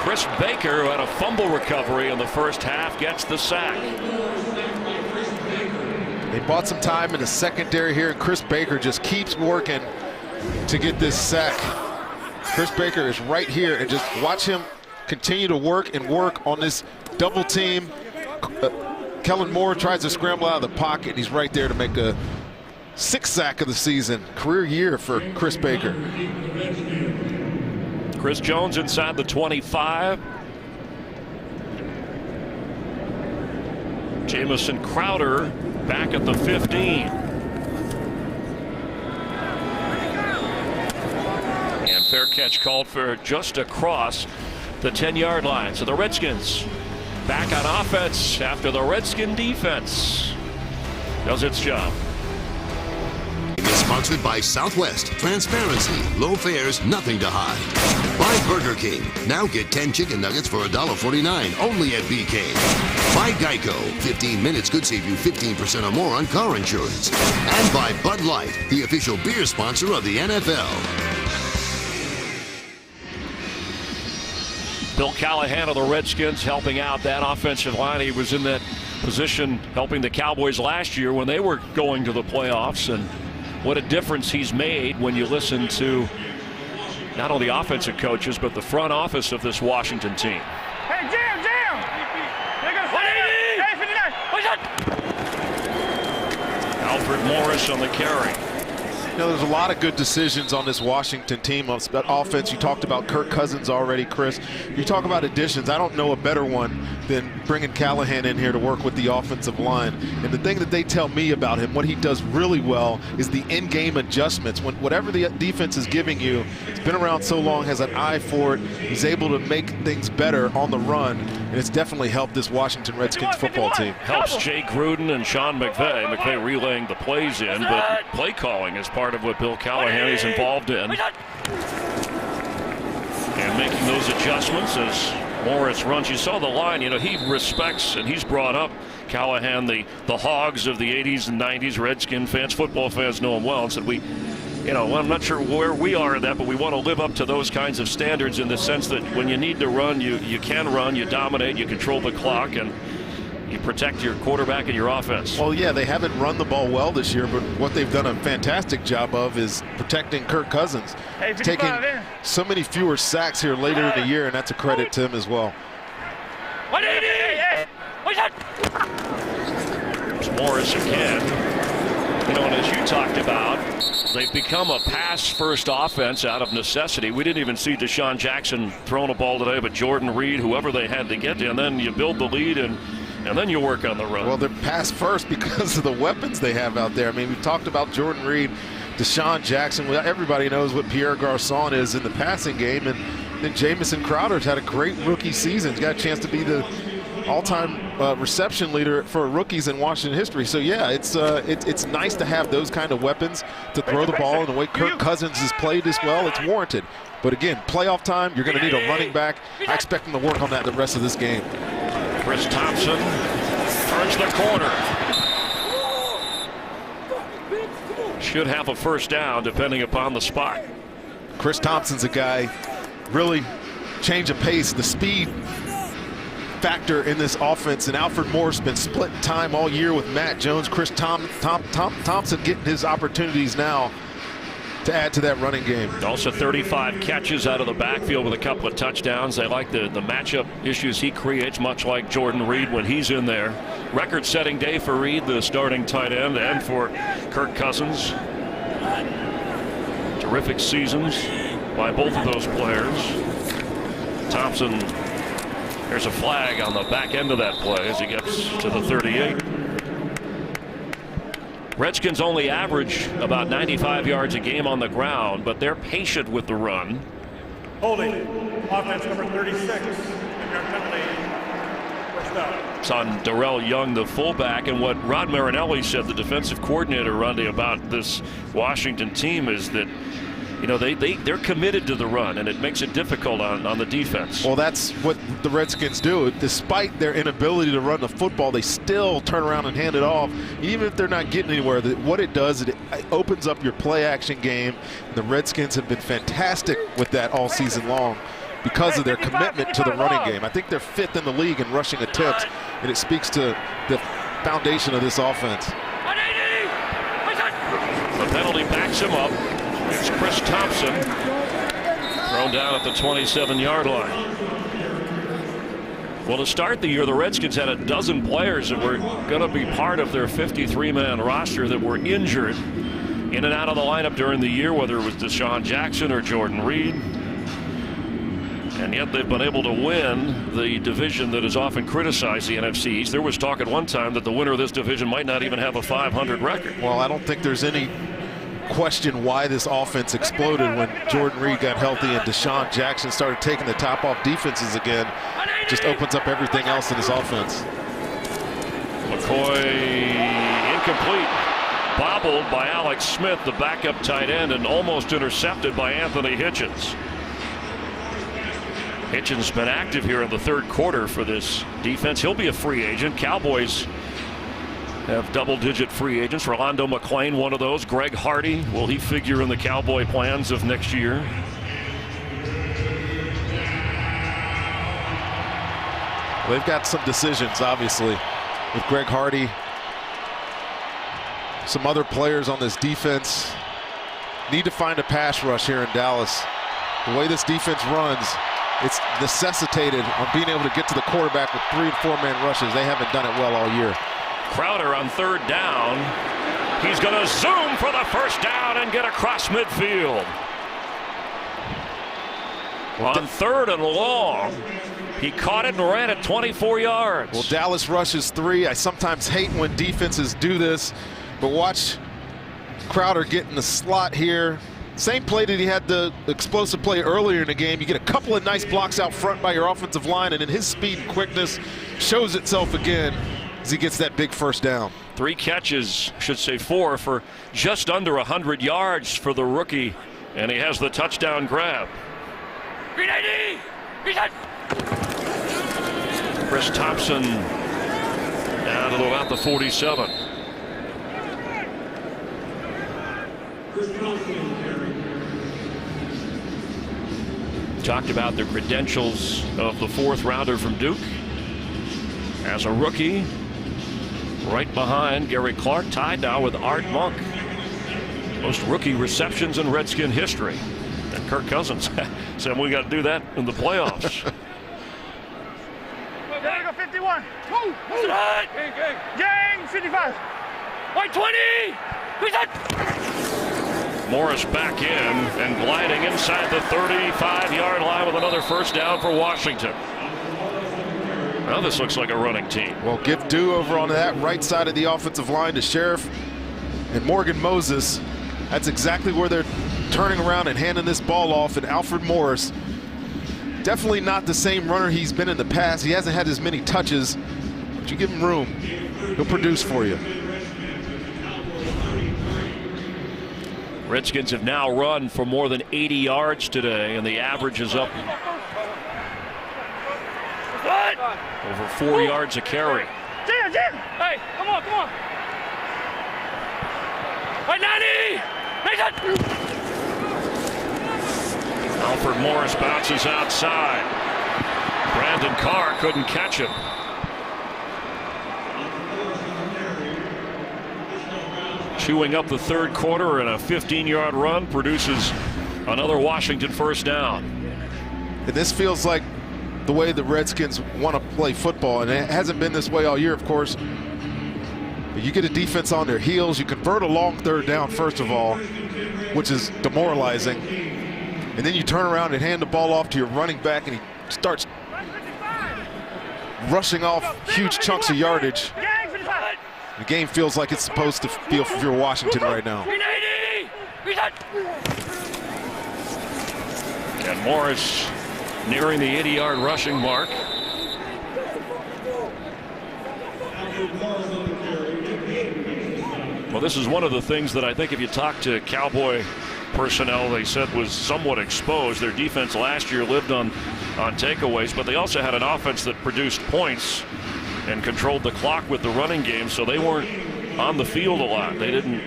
Chris Baker, who had a fumble recovery in the first half, gets the sack. They bought some time in the secondary here, and Chris Baker just keeps working to get this sack. Chris Baker is right here, and just watch him continue to work on this double team. Kellen Moore tries to scramble out of the pocket, and he's right there to make a 6th sack of the season. Career year for Chris Baker. Chris Jones inside the 25. Jamison Crowder back at the 15. And fair catch called for just across the 10-yard line. So the Redskins back on offense after the Redskin defense does its job. Is sponsored by Southwest. Transparency, low fares, nothing to hide. By Burger King. Now get 10 chicken nuggets for $1.49 only at BK. By Geico. 15 minutes could save you 15% or more on car insurance. And by Bud Light, the official beer sponsor of the NFL. Bill Callahan of the Redskins helping out that offensive line. He was in that position helping the Cowboys last year when they were going to the playoffs, and what a difference he's made when you listen to not only offensive coaches but the front office of this Washington team. Hey, Jam! They're going to Alfred Morris on the carry. You know, there's a lot of good decisions on this Washington team on offense. You talked about Kirk Cousins already, Chris. You talk about additions. I don't know a better one than bringing Callahan in here to work with the offensive line. And the thing that they tell me about him, what he does really well, is the in-game adjustments. When whatever the defense is giving you, he's been around so long, has an eye for it. He's able to make things better on the run, and it's definitely helped this Washington Redskins football team. Helps Jay Gruden and Sean McVay. McVay relaying the plays in, but play calling is part of what Bill Callahan is involved in. And making those adjustments as Morris runs. You saw the line, you know, he respects and he's brought up Callahan, the Hogs of the 80s and 90s. Redskin fans, football fans know him well, and said I'm not sure where we are in that, but we want to live up to those kinds of standards in the sense that when you need to run, you can run, you dominate, you control the clock, and you protect your quarterback and your offense. Well, yeah, they haven't run the ball well this year, but what they've done a fantastic job of is protecting Kirk Cousins. Taking so many fewer sacks here later in the year, and that's a credit to him as well. There's Morris again. You know, and as you talked about, they've become a pass-first offense out of necessity. We didn't even see Deshaun Jackson throwing a ball today, but Jordan Reed, whoever they had to get to, and then you build the lead and then you work on the run. Well, they're pass first because of the weapons they have out there. I mean, we talked about Jordan Reed, Deshaun Jackson. Everybody knows what Pierre Garçon is in the passing game, and then Jamison Crowder's had a great rookie season. He's got a chance to be the all-time reception leader for rookies in Washington history. So yeah, it's nice to have those kind of weapons to throw the ball. And the way Kirk Cousins has played this well, it's warranted. But again, playoff time, you're going to need a running back. I expect him to work on that the rest of this game. Chris Thompson turns the corner. Should have a first down depending upon the spot. Chris Thompson's a guy really change of pace, the speed factor in this offense, and Alfred Moore's been splitting time all year with Matt Jones. Chris Thompson getting his opportunities now to add to that running game. Also 35 catches out of the backfield with a couple of touchdowns. They like the matchup issues he creates, much like Jordan Reed when he's in there. Record-setting day for Reed, the starting tight end, and for Kirk Cousins. Terrific seasons by both of those players. Thompson, there's a flag on the back end of that play as he gets to the 38. Redskins only average about 95 yards a game on the ground, but they're patient with the run. Holding. Offense number 36. 10-yard penalty. First down. It's on Darrell Young, the fullback, and what Rod Marinelli said, the defensive coordinator, Rundy, about this Washington team is that, you know, they're committed to the run, and it makes it difficult on the defense. Well, that's what the Redskins do. Despite their inability to run the football, they still turn around and hand it off. Even if they're not getting anywhere, what it does, it opens up your play-action game. The Redskins have been fantastic with that all season long because of their commitment to the running game. I think they're 5th in the league in rushing attempts, and it speaks to the foundation of this offense. The penalty backs him up. It's Chris Thompson, thrown down at the 27-yard line. Well, to start the year, the Redskins had a dozen players that were going to be part of their 53-man roster that were injured in and out of the lineup during the year, whether it was Deshaun Jackson or Jordan Reed. And yet they've been able to win the division that is often criticized, the NFC East. There was talk at one time that the winner of this division might not even have a 500 record. Well, I don't think there's any question why this offense exploded when Jordan Reed got healthy and Deshaun Jackson started taking the top off defenses again. Just opens up everything else in this offense. McCoy incomplete. Bobbled by Alex Smith, the backup tight end, and almost intercepted by Anthony Hitchens. Hitchens been active here in the third quarter for this defense. He'll be a free agent. Cowboys have double-digit free agents. Rolando McClain, one of those. Greg Hardy, will he figure in the Cowboy plans of next year? They've got some decisions, obviously, with Greg Hardy. Some other players on this defense need to find a pass rush here in Dallas. The way this defense runs, it's necessitated on being able to get to the quarterback with 3- and 4-man rushes. They haven't done it well all year. Crowder on third down. He's going to zoom for the first down and get across midfield. On third and long, he caught it and ran it 24 yards. Well, Dallas rushes 3. I sometimes hate when defenses do this, but watch Crowder get in the slot here. Same play that he had the explosive play earlier in the game. You get a couple of nice blocks out front by your offensive line, and then his speed and quickness shows itself again as he gets that big first down. 3 catches, should say 4, for just under 100 yards for the rookie, and he has the touchdown grab. Chris Thompson down to about the 47. Talked about the credentials of the 4th rounder from Duke. As a rookie, right behind Gary Clark, tied now with Art Monk. Most rookie receptions in Redskin history. And Kirk Cousins said we got to do that in the playoffs. There go 51. Gang 55. White 20. Morris back in and gliding inside the 35-yard line with another first down for Washington. Now this looks like a running team. Well, give due over on that right side of the offensive line to Sheriff and Morgan Moses. That's exactly where they're turning around and handing this ball off. And Alfred Morris, definitely not the same runner he's been in the past. He hasn't had as many touches, but you give him room, he'll produce for you. Redskins have now run for more than 80 yards today, and the average is up over 4 yards a carry. Jim! Hey, come on! Right, 90! Alfred Morris bounces outside. Brandon Carr couldn't catch him. Chewing up the third quarter, and a 15-yard run produces another Washington first down. And this feels like the way the Redskins want to play football, and it hasn't been this way all year, of course. But you get a defense on their heels, you convert a long third down, first of all, which is demoralizing. And then you turn around and hand the ball off to your running back, and he starts rushing off huge chunks of yardage. The game feels like it's supposed to feel if you're Washington right now. And Morris nearing the 80-yard rushing mark. Well, this is one of the things that I think if you talk to Cowboy personnel, they said was somewhat exposed. Their defense last year lived on takeaways, but they also had an offense that produced points and controlled the clock with the running game, so they weren't on the field a lot. They didn't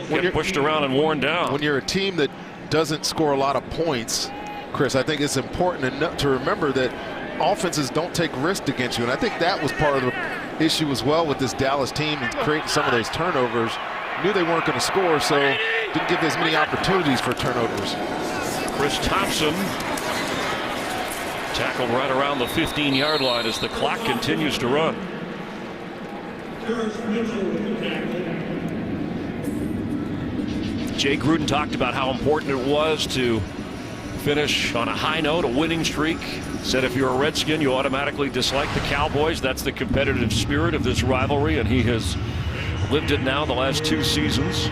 get pushed around and worn down. When you're a team that doesn't score a lot of points, Chris, I think it's important to remember that offenses don't take risks against you, and I think that was part of the issue as well with this Dallas team and creating some of those turnovers. Knew they weren't going to score, so didn't give as many opportunities for turnovers. Chris Thompson tackled right around the 15-yard line as the clock continues to run. Jay Gruden talked about how important it was to finish on a high note, a winning streak. Said if you're a Redskin, you automatically dislike the Cowboys. That's the competitive spirit of this rivalry, and he has lived it now the last 2 seasons.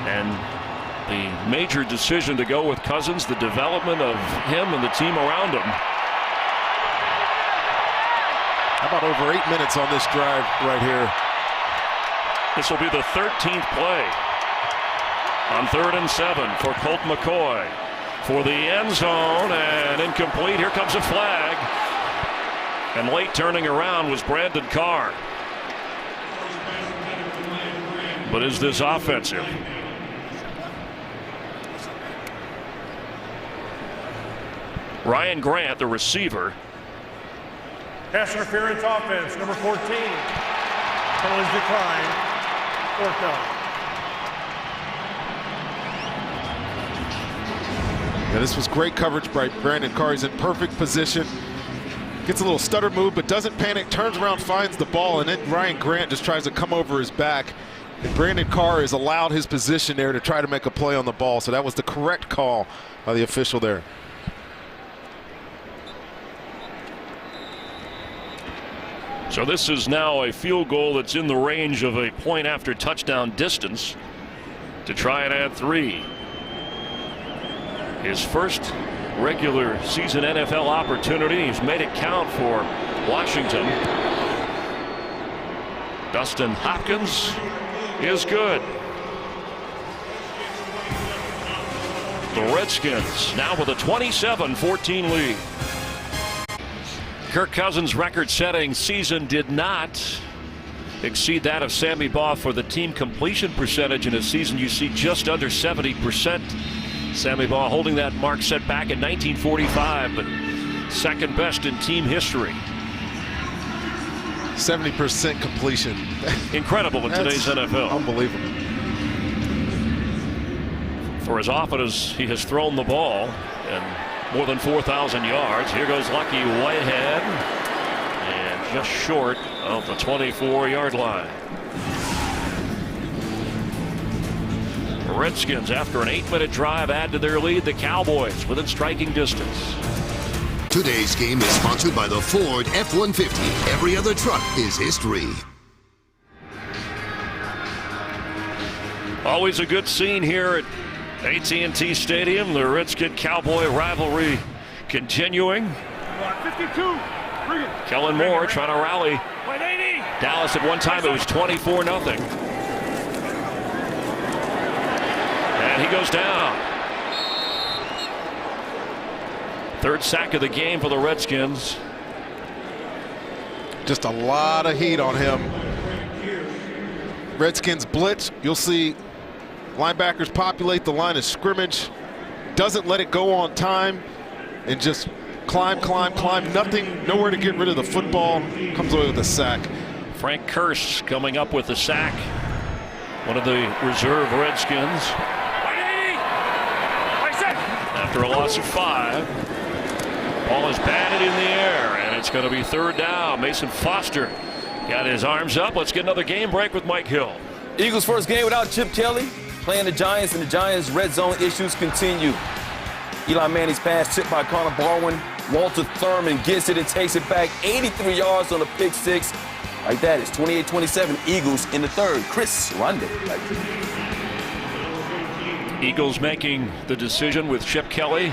And the major decision to go with Cousins, the development of him and the team around him. How about over 8 minutes on this drive right here? This will be the 13th play on 3rd and 7 for Colt McCoy for the end zone, and incomplete. Here comes a flag, and late turning around was Brandon Carr. But is this offensive? Ryan Grant, the receiver. Pass interference offense, number 14. Penalties decline. 4th down. Yeah, this was great coverage by Brandon Carr. He's in perfect position. Gets a little stutter move, but doesn't panic. Turns around, finds the ball, and then Ryan Grant just tries to come over his back. And Brandon Carr has allowed his position there to try to make a play on the ball. So that was the correct call by the official there. So this is now a field goal that's in the range of a point after touchdown distance to try and add 3. His first regular season NFL opportunity. He's made it count for Washington. Dustin Hopkins is good. The Redskins now with a 27-14 lead. Kirk Cousins' record-setting season did not exceed that of Sammy Baugh for the team completion percentage in a season you see just under 70%. Sammy Baugh holding that mark set back in 1945, but second best in team history. 70% completion. Incredible in today's NFL. Unbelievable. For as often as he has thrown the ball, and more than 4,000 yards. Here goes Lucky Whitehead, and just short of the 24-yard line. The Redskins, after an 8-minute drive, add to their lead. The Cowboys within striking distance. Today's game is sponsored by the Ford F-150. Every other truck is history. Always a good scene here at AT&T Stadium. The Redskin-Cowboy rivalry continuing. 52. Kellen Moore trying to rally Dallas. At one time it was 24-0. And he goes down. 3rd sack of the game for the Redskins. Just a lot of heat on him. Redskins blitz. You'll see linebackers populate the line of scrimmage. Doesn't let it go on time and just climb. Nothing, nowhere to get rid of the football. Comes away with a sack. Frank Kurse coming up with the sack. One of the reserve Redskins. After a loss of 5. Ball is batted in the air, and it's going to be 3rd down. Mason Foster got his arms up. Let's get another game break with Mike Hill. Eagles' first game without Chip Kelly. Playing the Giants, and the Giants' red zone issues continue. Eli Manning's pass tipped by Connor Barwin. Walter Thurman gets it and takes it back 83 yards on a pick 6. Like that, it's 28-27, Eagles in the 3rd. Chris Ronde. Eagles making the decision with Chip Kelly.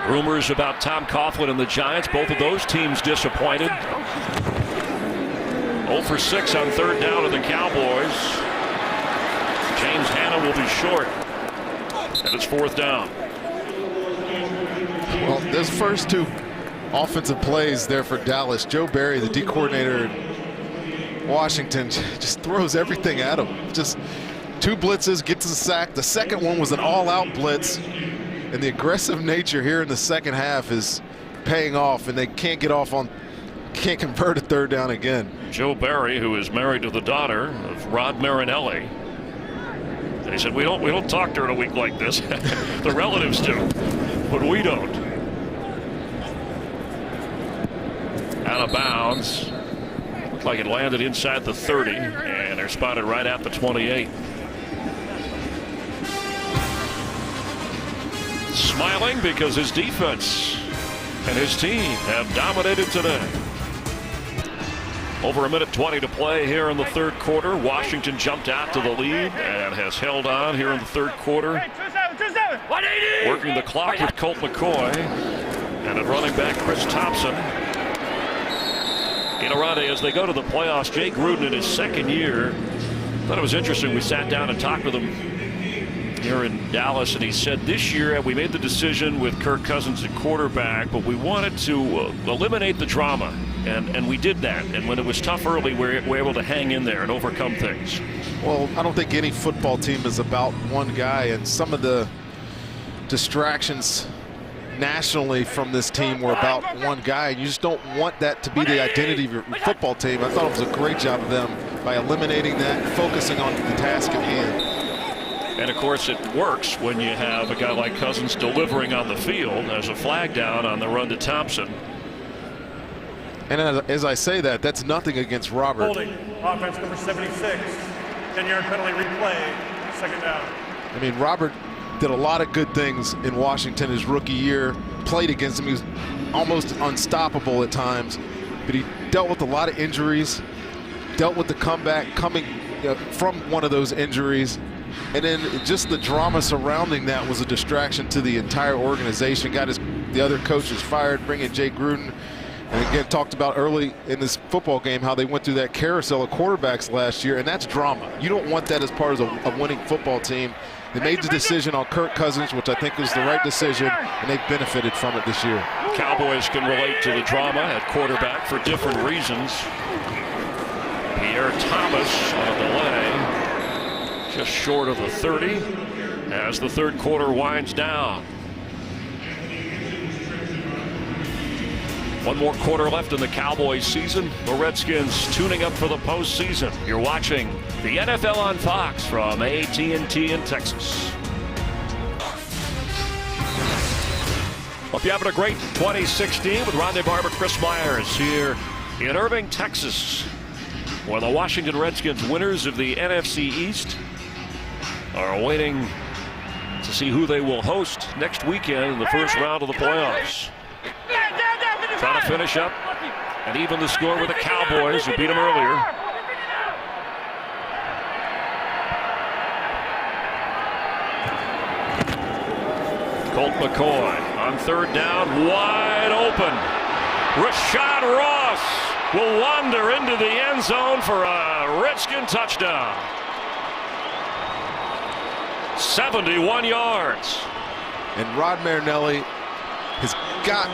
Rumors about Tom Coughlin and the Giants. Both of those teams disappointed. 0 for 6 on third down to the Cowboys. James Hanna will be short. And it's fourth down. Well, those first two offensive plays there for Dallas. Joe Barry, the D coordinator in Washington, just throws everything at him. Just 2 blitzes, gets a sack. The second one was an all-out blitz. And the aggressive nature here in the second half is paying off, and they can't convert a third down again. Joe Barry, who is married to the daughter of Rod Marinelli, and he said, we don't talk during a week like this. The relatives do, but we don't. Out of bounds. Looked like it landed inside the 30, and they're spotted right at the 28. Smiling because his defense and his team have dominated today. Over 1:20 to play here in the third quarter. Washington jumped out to the lead and has held on here in the third quarter. Working the clock with Colt McCoy and at running back Chris Thompson. As they go to the playoffs, Jay Gruden in his second year. Thought it was interesting. We sat down and talked with him here in Dallas, and he said this year we made the decision with Kirk Cousins at quarterback, but we wanted to eliminate the drama, and we did that. And when it was tough early, we were able to hang in there and overcome things. Well, I don't think any football team is about one guy, and some of the distractions nationally from this team were about one guy. You just don't want that to be the identity of your football team. I thought it was a great job of them by eliminating that and focusing on the task at hand. And of course it works when you have a guy like Cousins delivering on the field. There's a flag down on the run to Thompson. And as I say that, that's nothing against Robert. Holding, offense number 76, 10-yard penalty replay, second down. I mean, Robert did a lot of good things in Washington his rookie year. Played against him. He was almost unstoppable at times. But he dealt with a lot of injuries. Dealt with the comeback coming from one of those injuries. And then just the drama surrounding that was a distraction to the entire organization. Got the other coaches fired, bringing Jay Gruden. And again, talked about early in this football game how they went through that carousel of quarterbacks last year, and that's drama. You don't want that as part of a winning football team. They made the decision on Kirk Cousins, which I think was the right decision, and they've benefited from it this year. Cowboys can relate to the drama at quarterback for different reasons. Pierre Thomas on a delay, just short of the 30 as the third quarter winds down. One more quarter left in the Cowboys season. The Redskins tuning up for the postseason. You're watching the NFL on Fox from AT&T in Texas. Hope you're having a great 2016 with Rondé Barber, Chris Myers here in Irving, Texas, where the Washington Redskins, winners of the NFC East, are waiting to see who they will host next weekend in the first round of the playoffs. Trying to finish up and even the score with the Cowboys, who beat them earlier. Colt McCoy on third down, wide open. Rashad Ross will wander into the end zone for a Redskin touchdown. 71 yards. And Rod Marinelli has got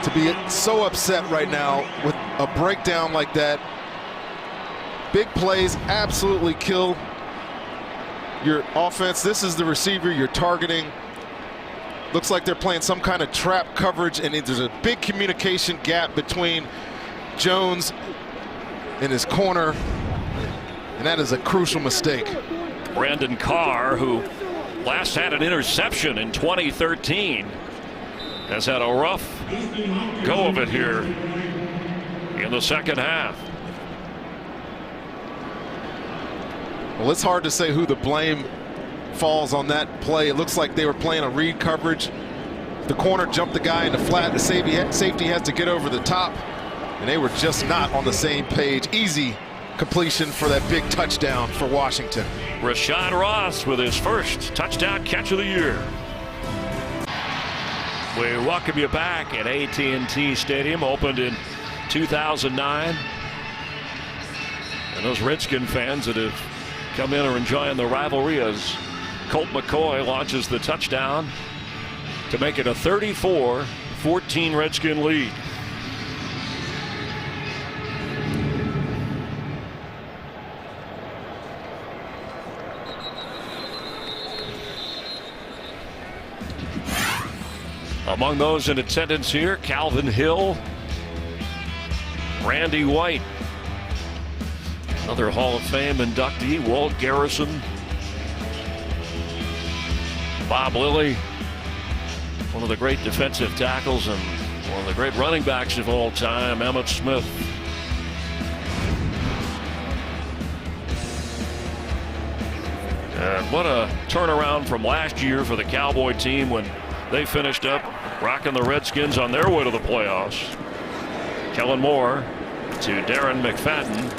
to be so upset right now with a breakdown like that. Big plays absolutely kill your offense. This is the receiver you're targeting. Looks like they're playing some kind of trap coverage, and there's a big communication gap between Jones and his corner, and that is a crucial mistake. Brandon Carr, who last had an interception in 2013, has had a rough go of it here in the second half. Well, it's hard to say who the blame falls on that play. It looks like they were playing a read coverage. The corner jumped the guy in the flat. The safety has to get over the top, and they were just not on the same page. Easy completion for that big touchdown for Washington. Rashad Ross with his first touchdown catch of the year. We welcome you back at AT&T Stadium, opened in 2009. And those Redskin fans that have come in are enjoying the rivalry as Colt McCoy launches the touchdown to make it a 34-14 Redskin lead. Among those in attendance here, Calvin Hill, Randy White, another Hall of Fame inductee, Walt Garrison, Bob Lilly, one of the great defensive tackles and one of the great running backs of all time, Emmitt Smith. And what a turnaround from last year for the Cowboy team when they finished up rocking the Redskins on their way to the playoffs. Kellen Moore to Darren McFadden.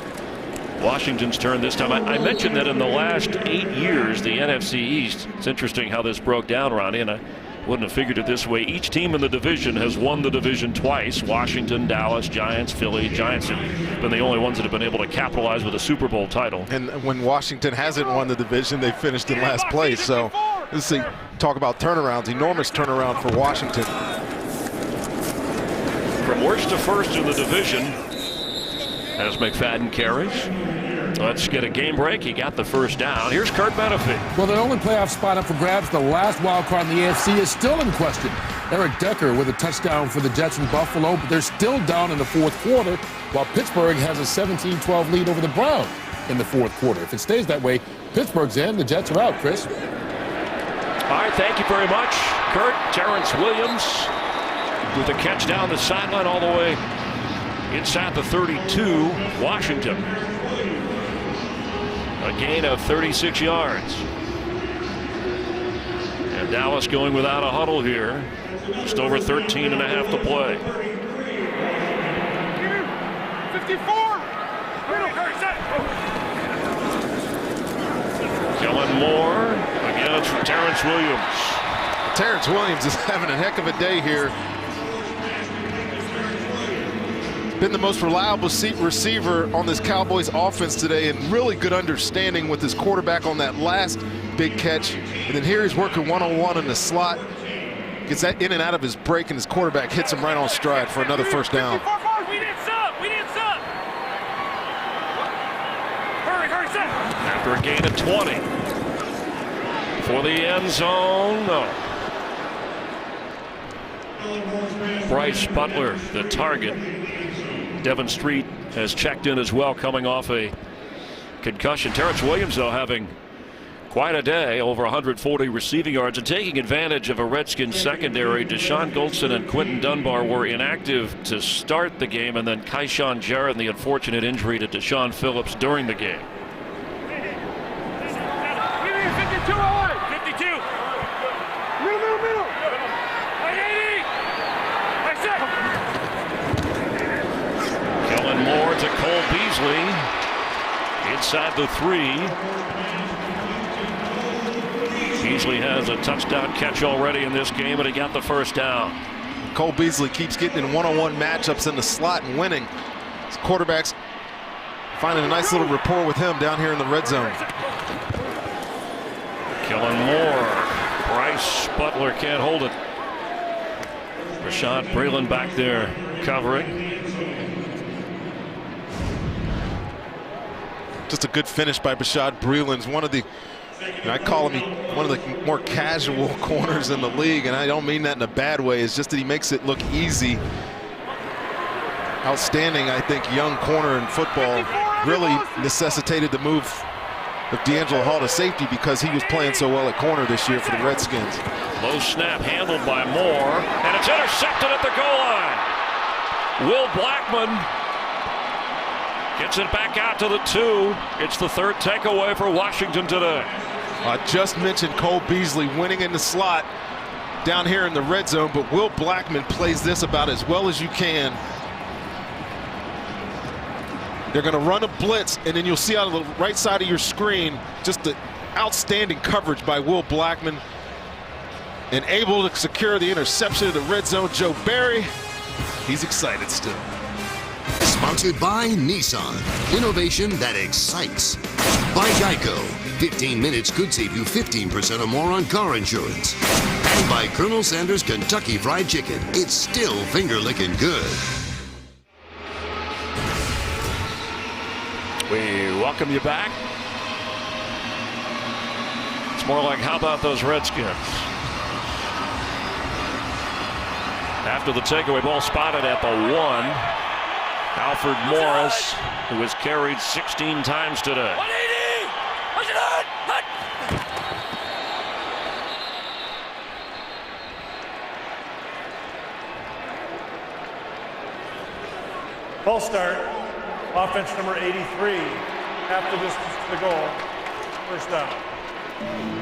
Washington's turn this time. I mentioned that in the last 8 years, the NFC East, it's interesting how this broke down, Ronnie, and I wouldn't have figured it this way. Each team in the division has won the division twice. Washington, Dallas, Giants, Philly. Giants have been the only ones that have been able to capitalize with a Super Bowl title. And when Washington hasn't won the division, they finished in last place. So let's see, talk about turnarounds. Enormous turnaround for Washington. From worst to first in the division as McFadden carries. Let's get a game break. He got the first down. Here's Kurt Benefit. Well, the only playoff spot up for grabs, the last wild card in the AFC, is still in question. Eric Decker with a touchdown for the Jets in Buffalo, but they're still down in the fourth quarter, while Pittsburgh has a 17-12 lead over the Browns in the fourth quarter. If it stays that way, Pittsburgh's in, the Jets are out, Chris. All right, thank you very much, Kurt. Terrence Williams with a catch down the sideline all the way inside the 32, Washington. A gain of 36 yards. And Dallas going without a huddle here. Just over 13 and a half to play. 54. Kellen Moore. Again, it's from Terrence Williams. Terrence Williams is having a heck of a day here. Been the most reliable receiver on this Cowboys offense today, and really good understanding with his quarterback on that last big catch. And then here he's working one-on-one in the slot. Gets that in and out of his break, and his quarterback hits him right on stride for another first down. We need sub. Hurry, sub. After a gain of 20. For the end zone, no. Bryce Butler, the target. Devin Street has checked in as well, coming off a concussion. Terrence Williams, though, having quite a day, over 140 receiving yards, and taking advantage of a Redskins secondary. Deshaun Goldson and Quentin Dunbar were inactive to start the game, and then Kaishan Jarrett and the unfortunate injury to Deshaun Phillips during the game. 52. Middle. 80. Kellen Moore to Cole Beasley. Inside the 3. Beasley has a touchdown catch already in this game, and he got the first down. Cole Beasley keeps getting in one-on-one matchups in the slot and winning. His quarterback's finding a nice little rapport with him down here in the red zone. Kellen Moore. Bryce Butler can't hold it. Rashad Breeland back there covering. Just a good finish by Rashad Breeland. One of the, I call him one of the more casual corners in the league, and I don't mean that in a bad way. It's just that he makes it look easy. Outstanding, I think, young corner in football. Really necessitated the move of D'Angelo Hall to safety because he was playing so well at corner this year for the Redskins. Low snap handled by Moore, and it's intercepted at the goal line. Will Blackman gets it back out to the 2. It's the third takeaway for Washington today. I just mentioned Cole Beasley winning in the slot down here in the red zone, but Will Blackman plays this about as well as you can. They're going to run a blitz, and then you'll see out of the right side of your screen just the outstanding coverage by Will Blackman, and able to secure the interception of the red zone. Joe Barry, he's excited still. Sponsored by Nissan. Innovation that excites. By Geico. 15 minutes could save you 15% or more on car insurance. And by Colonel Sanders Kentucky Fried Chicken. It's still finger-licking good. We welcome you back. It's more like, how about those Redskins? After the takeaway, ball spotted at the 1. Alfred Morris, who has carried 16 times today. Ball start. Offense number 83. Half the distance to the goal. First down.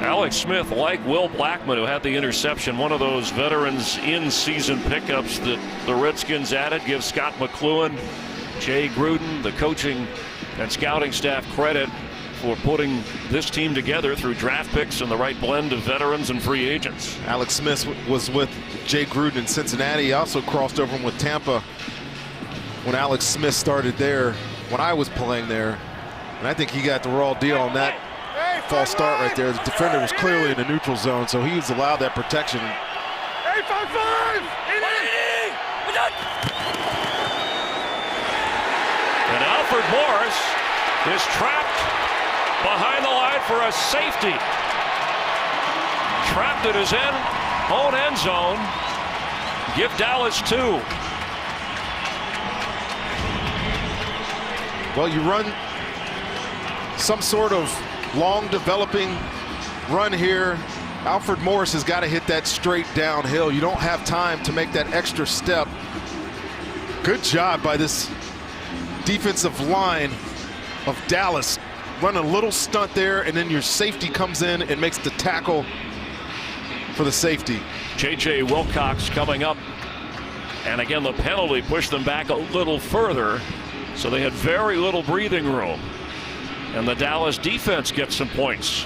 Alex Smith, like Will Blackman, who had the interception, one of those veterans in-season pickups that the Redskins added, gives Scott McCloughan, Jay Gruden, the coaching and scouting staff credit for putting this team together through draft picks and the right blend of veterans and free agents. Alex Smith was with Jay Gruden in Cincinnati. He also crossed over with Tampa when Alex Smith started there, when I was playing there. And I think he got the raw deal on that false start right there. The defender was clearly in the neutral zone, so he was allowed that protection. 855! And Alfred Morris is trapped behind the line for a safety. Trapped at his own end zone. Give Dallas 2. Well, you run some sort of long developing run here. Alfred Morris has got to hit that straight downhill. You don't have time to make that extra step. Good job by this defensive line of Dallas. Run a little stunt there, and then your safety comes in and makes the tackle for the safety. J.J. Wilcox coming up. And again, the penalty pushed them back a little further, so they had very little breathing room. And the Dallas defense gets some points.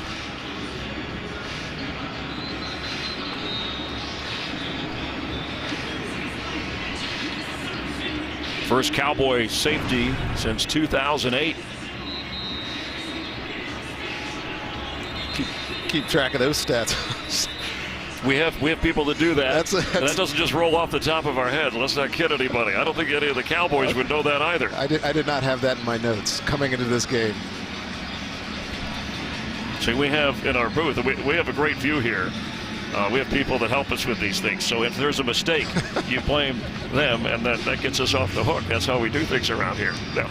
First Cowboy safety since 2008. Keep track of those stats. We have people that do that. That's and that doesn't just roll off the top of our head. Let's not kid anybody. I don't think any of the Cowboys would know that either. I did not have that in my notes coming into this game. See, we have in our booth, we have a great view here. We have people that help us with these things. So if there's a mistake, you blame them, and that gets us off the hook. That's how we do things around here. No.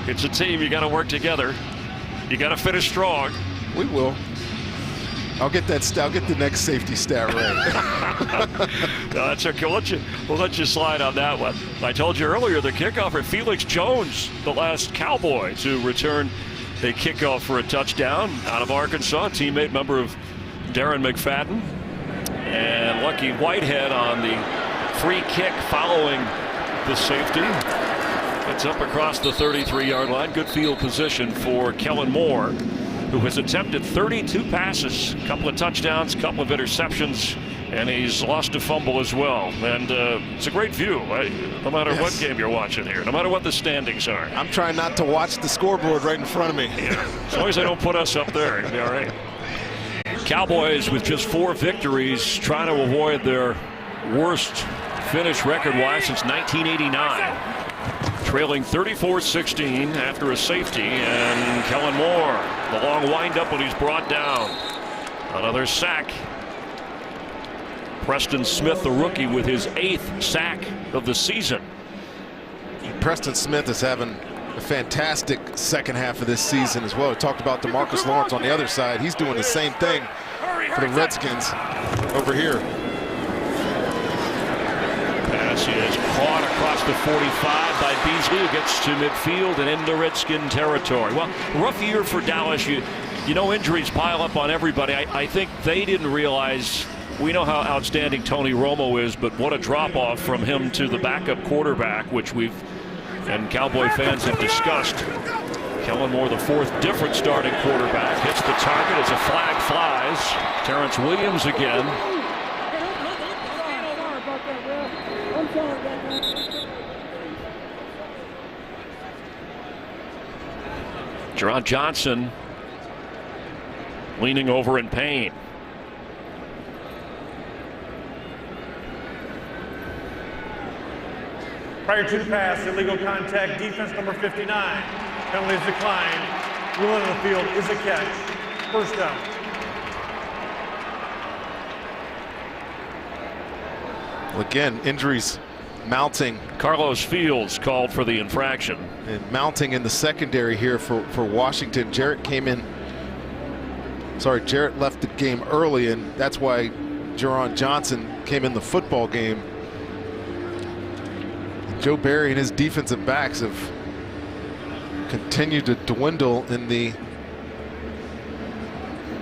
It's a team. You got to work together. You got to finish strong. We will. I'll get that. I'll get the next safety stat right. No, that's okay. We'll let you slide on that one. I told you earlier, the kickoff, Felix Jones, the last Cowboy to return a kickoff for a touchdown out of Arkansas, teammate member of Darren McFadden. And Lucky Whitehead on the free kick following the safety. It's up across the 33-yard line. Good field position for Kellen Moore, who has attempted 32 passes, a couple of touchdowns, a couple of interceptions, and he's lost a fumble as well. And it's a great view, right? No matter what game you're watching here, no matter what the standings are. I'm trying not to watch the scoreboard right in front of me. Yeah. As long as they don't put us up there, it'll be all right. Cowboys with just 4 victories, trying to avoid their worst finish record-wise since 1989. Trailing 34-16 after a safety, and Kellen Moore, the long windup when he's brought down. Another sack. Preston Smith, the rookie, with his 8th sack of the season. Preston Smith is having a fantastic second half of this season as well. We talked about DeMarcus Lawrence on the other side. He's doing the same thing for the Redskins over here. Pass is caught across the 45 by Beasley, who gets to midfield and into Redskin territory. Well, rough year for Dallas. You know injuries pile up on everybody. I think they didn't realize. We know how outstanding Tony Romo is, but what a drop-off from him to the backup quarterback, which we've and Cowboy fans have discussed. Kellen Moore, the fourth different starting quarterback, hits the target as a flag flies. Terrence Williams again. Jerron Johnson leaning over in pain. Prior to the pass, illegal contact, defense number 59. Penalties declined. Rule on the field is a catch. First down. Well, again, injuries mounting. Carlos Fields called for the infraction. And mounting in the secondary here for Washington. Jarrett left the game early, and that's why Jerron Johnson came in the football game. Joe Barry and his defensive backs have continued to dwindle in the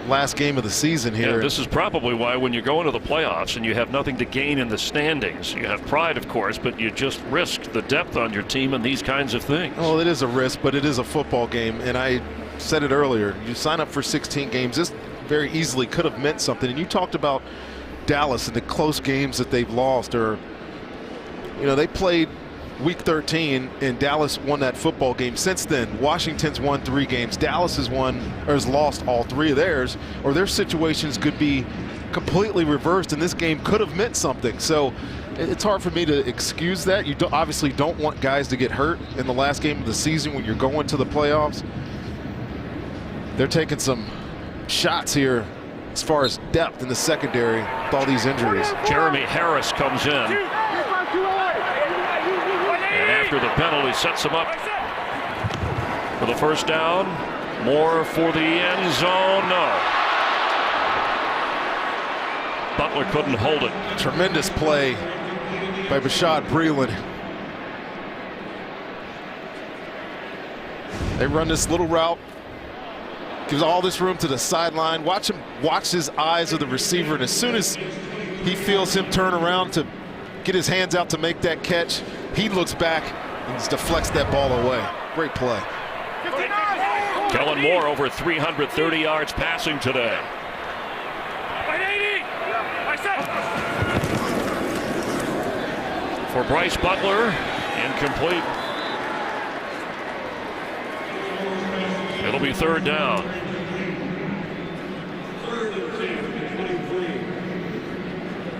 last game of the season here. Yeah, this is probably why when you go into the playoffs and you have nothing to gain in the standings, you have pride, of course, but you just risk the depth on your team and these kinds of things. Well, it is a risk, but it is a football game, and I said it earlier. You sign up for 16 games. This very easily could have meant something. And you talked about Dallas and the close games that they've lost, or they played Week 13 and Dallas won that football game. Since then, Washington's won 3 games. Dallas has lost all 3 of theirs, or their situations could be completely reversed, and this game could have meant something. So it's hard for me to excuse that. You obviously don't want guys to get hurt in the last game of the season when you're going to the playoffs. They're taking some shots here as far as depth in the secondary with all these injuries. Jeremy Harris comes in. After the penalty sets him up for the first down. Moore for the end zone. No. Butler couldn't hold it. Tremendous play by Bashaud Breeland. They run this little route. Gives all this room to the sideline. Watch his eyes of the receiver, and as soon as he feels him turn around to get his hands out to make that catch, he looks back and just deflects that ball away. Great play. Kellen Moore over 330 yards passing today. For Bryce Butler, incomplete. It'll be third down.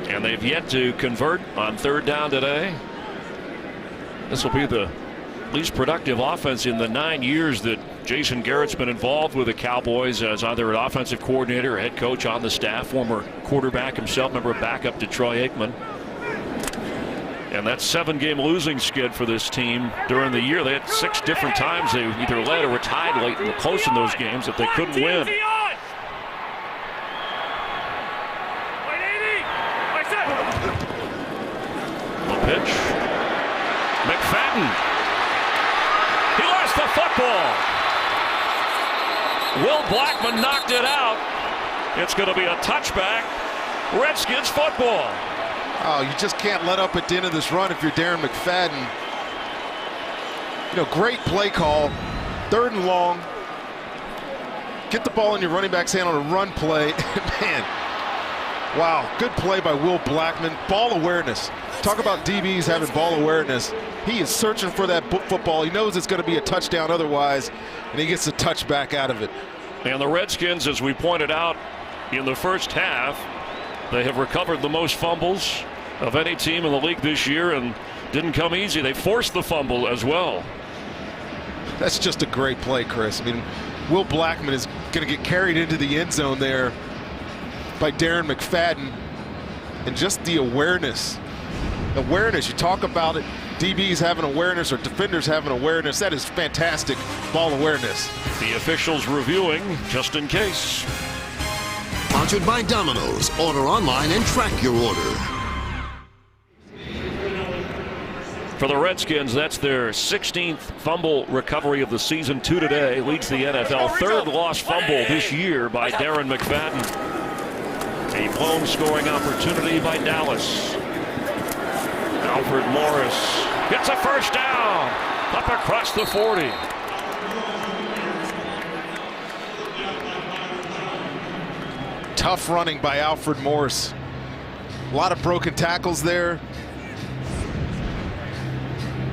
And they've yet to convert on third down today. This will be the least productive offense in the 9 years that Jason Garrett's been involved with the Cowboys as either an offensive coordinator or head coach on the staff, former quarterback himself, member of backup to Troy Aikman. And that 7-game losing skid for this team during the year. They had 6 different times they either led or were tied late and close in those games that they couldn't win. The pitch. McFadden. He lost the football. Will Blackman knocked it out. It's going to be a touchback. Redskins football. Oh, you just can't let up at the end of this run if you're Darren McFadden. Great play call. 3rd and long. Get the ball in your running back's hand on a run play. Man, wow, good play by Will Blackman. Ball awareness. Talk about DBs having ball awareness. He is searching for that football. He knows it's going to be a touchdown otherwise, and he gets a touchback out of it. And the Redskins, as we pointed out in the first half, they have recovered the most fumbles of any team in the league this year, and didn't come easy. They forced the fumble as well. That's just a great play, Chris. I mean, Will Blackman is going to get carried into the end zone there by Darren McFadden, and just the awareness. You talk about it, DBs having awareness or defenders having awareness. That is fantastic ball awareness. The officials reviewing just in case. Sponsored by Domino's. Order online and track your order. For the Redskins, that's their 16th fumble recovery of the season. 2 today. Leads the NFL. 3rd lost fumble this year by Darren McFadden. A blown scoring opportunity by Dallas. Alfred Morris gets a first down. Up across the 40. Tough running by Alfred Morris. A lot of broken tackles there.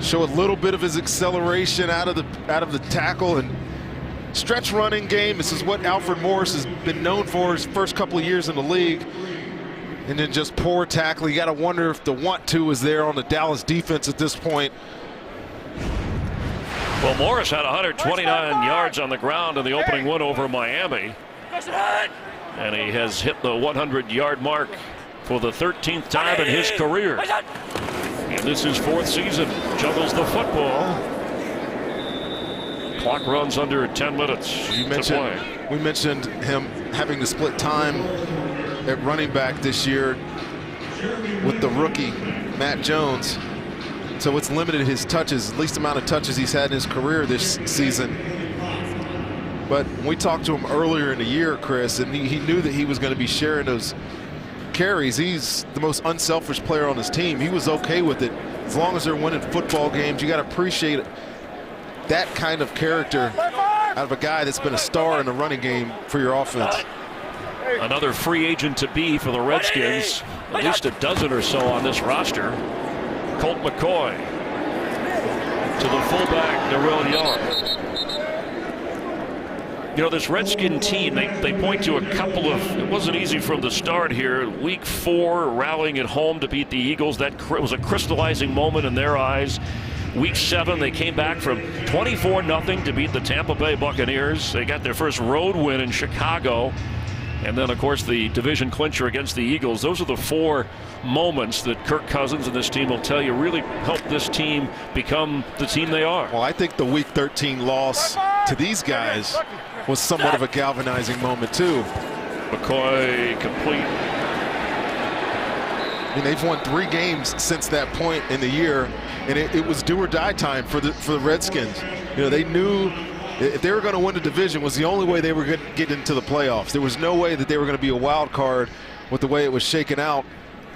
Show a little bit of his acceleration out of the tackle and stretch running game. This is what Alfred Morris has been known for his first couple of years in the league. And then just poor tackle. You got to wonder if the want-to is there on the Dallas defense at this point. Well, Morris had 129 yards on the ground in the opening win over Miami. And he has hit the 100-yard mark for the 13th time in his career. And this is 4th season. Juggles the football. Clock runs under 10 minutes to play. We mentioned him having to split time at running back this year with the rookie, Matt Jones. So it's limited his touches, least amount of touches he's had in his career this season. But when we talked to him earlier in the year, Chris, and he knew that he was going to be sharing those carries. He's the most unselfish player on his team. He was okay with it. As long as they're winning football games, you got to appreciate that kind of character out of a guy that's been a star in the running game for your offense. Another free agent to be for the Redskins. At least a dozen or so on this roster. Colt McCoy to the fullback, Darrell Young. You know, this Redskin team, they point to a couple of, it wasn't easy from the start here. Week 4, rallying at home to beat the Eagles. That was a crystallizing moment in their eyes. Week 7, they came back from 24-0 to beat the Tampa Bay Buccaneers. They got their first road win in Chicago. And then, of course, the division clincher against the Eagles. Those are the 4 moments that Kirk Cousins and this team will tell you really helped this team become the team they are. Well, I think the Week 13 loss to these guys was somewhat of a galvanizing moment, too. McCoy complete. I mean, they've won 3 games since that point in the year, and it was do or die time for the Redskins. You know, they knew if they were going to win the division was the only way they were going to get into the playoffs. There was no way that they were going to be a wild card with the way it was shaken out.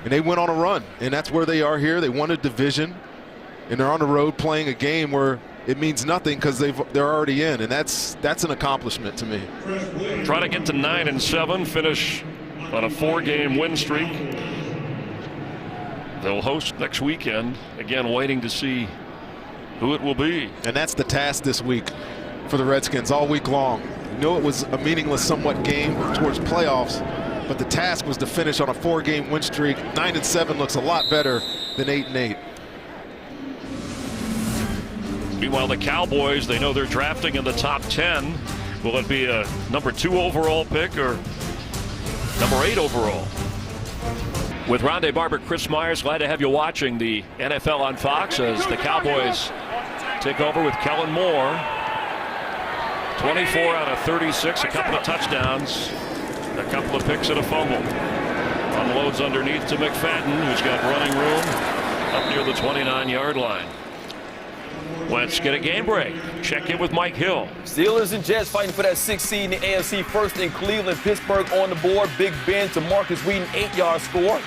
And they went on a run, and that's where they are here. They won a division, and they're on the road playing a game where it means nothing because they're already in, and that's an accomplishment to me. Try to get to 9-7, finish on a 4-game win streak. They'll host next weekend. Again, waiting to see who it will be. And that's the task this week for the Redskins all week long. You know, it was a meaningless somewhat game towards playoffs, but the task was to finish on a 4-game win streak. 9-7 looks a lot better than 8-8. Meanwhile, the Cowboys, they know they're drafting in the top 10. Will it be a number 2 overall pick or number 8 overall? With Rondé Barber, Chris Myers, glad to have you watching the NFL on Fox as the Cowboys take over with Kellen Moore. 24 out of 36, a couple of touchdowns, a couple of picks and a fumble. Unloads underneath to McFadden, who's got running room up near the 29-yard line. Let's get a game break. Check in with Mike Hill. Steelers and Jets fighting for that 6th seed in the AFC. First in Cleveland, Pittsburgh on the board. Big Ben to Marcus Wheaton, 8-yard score.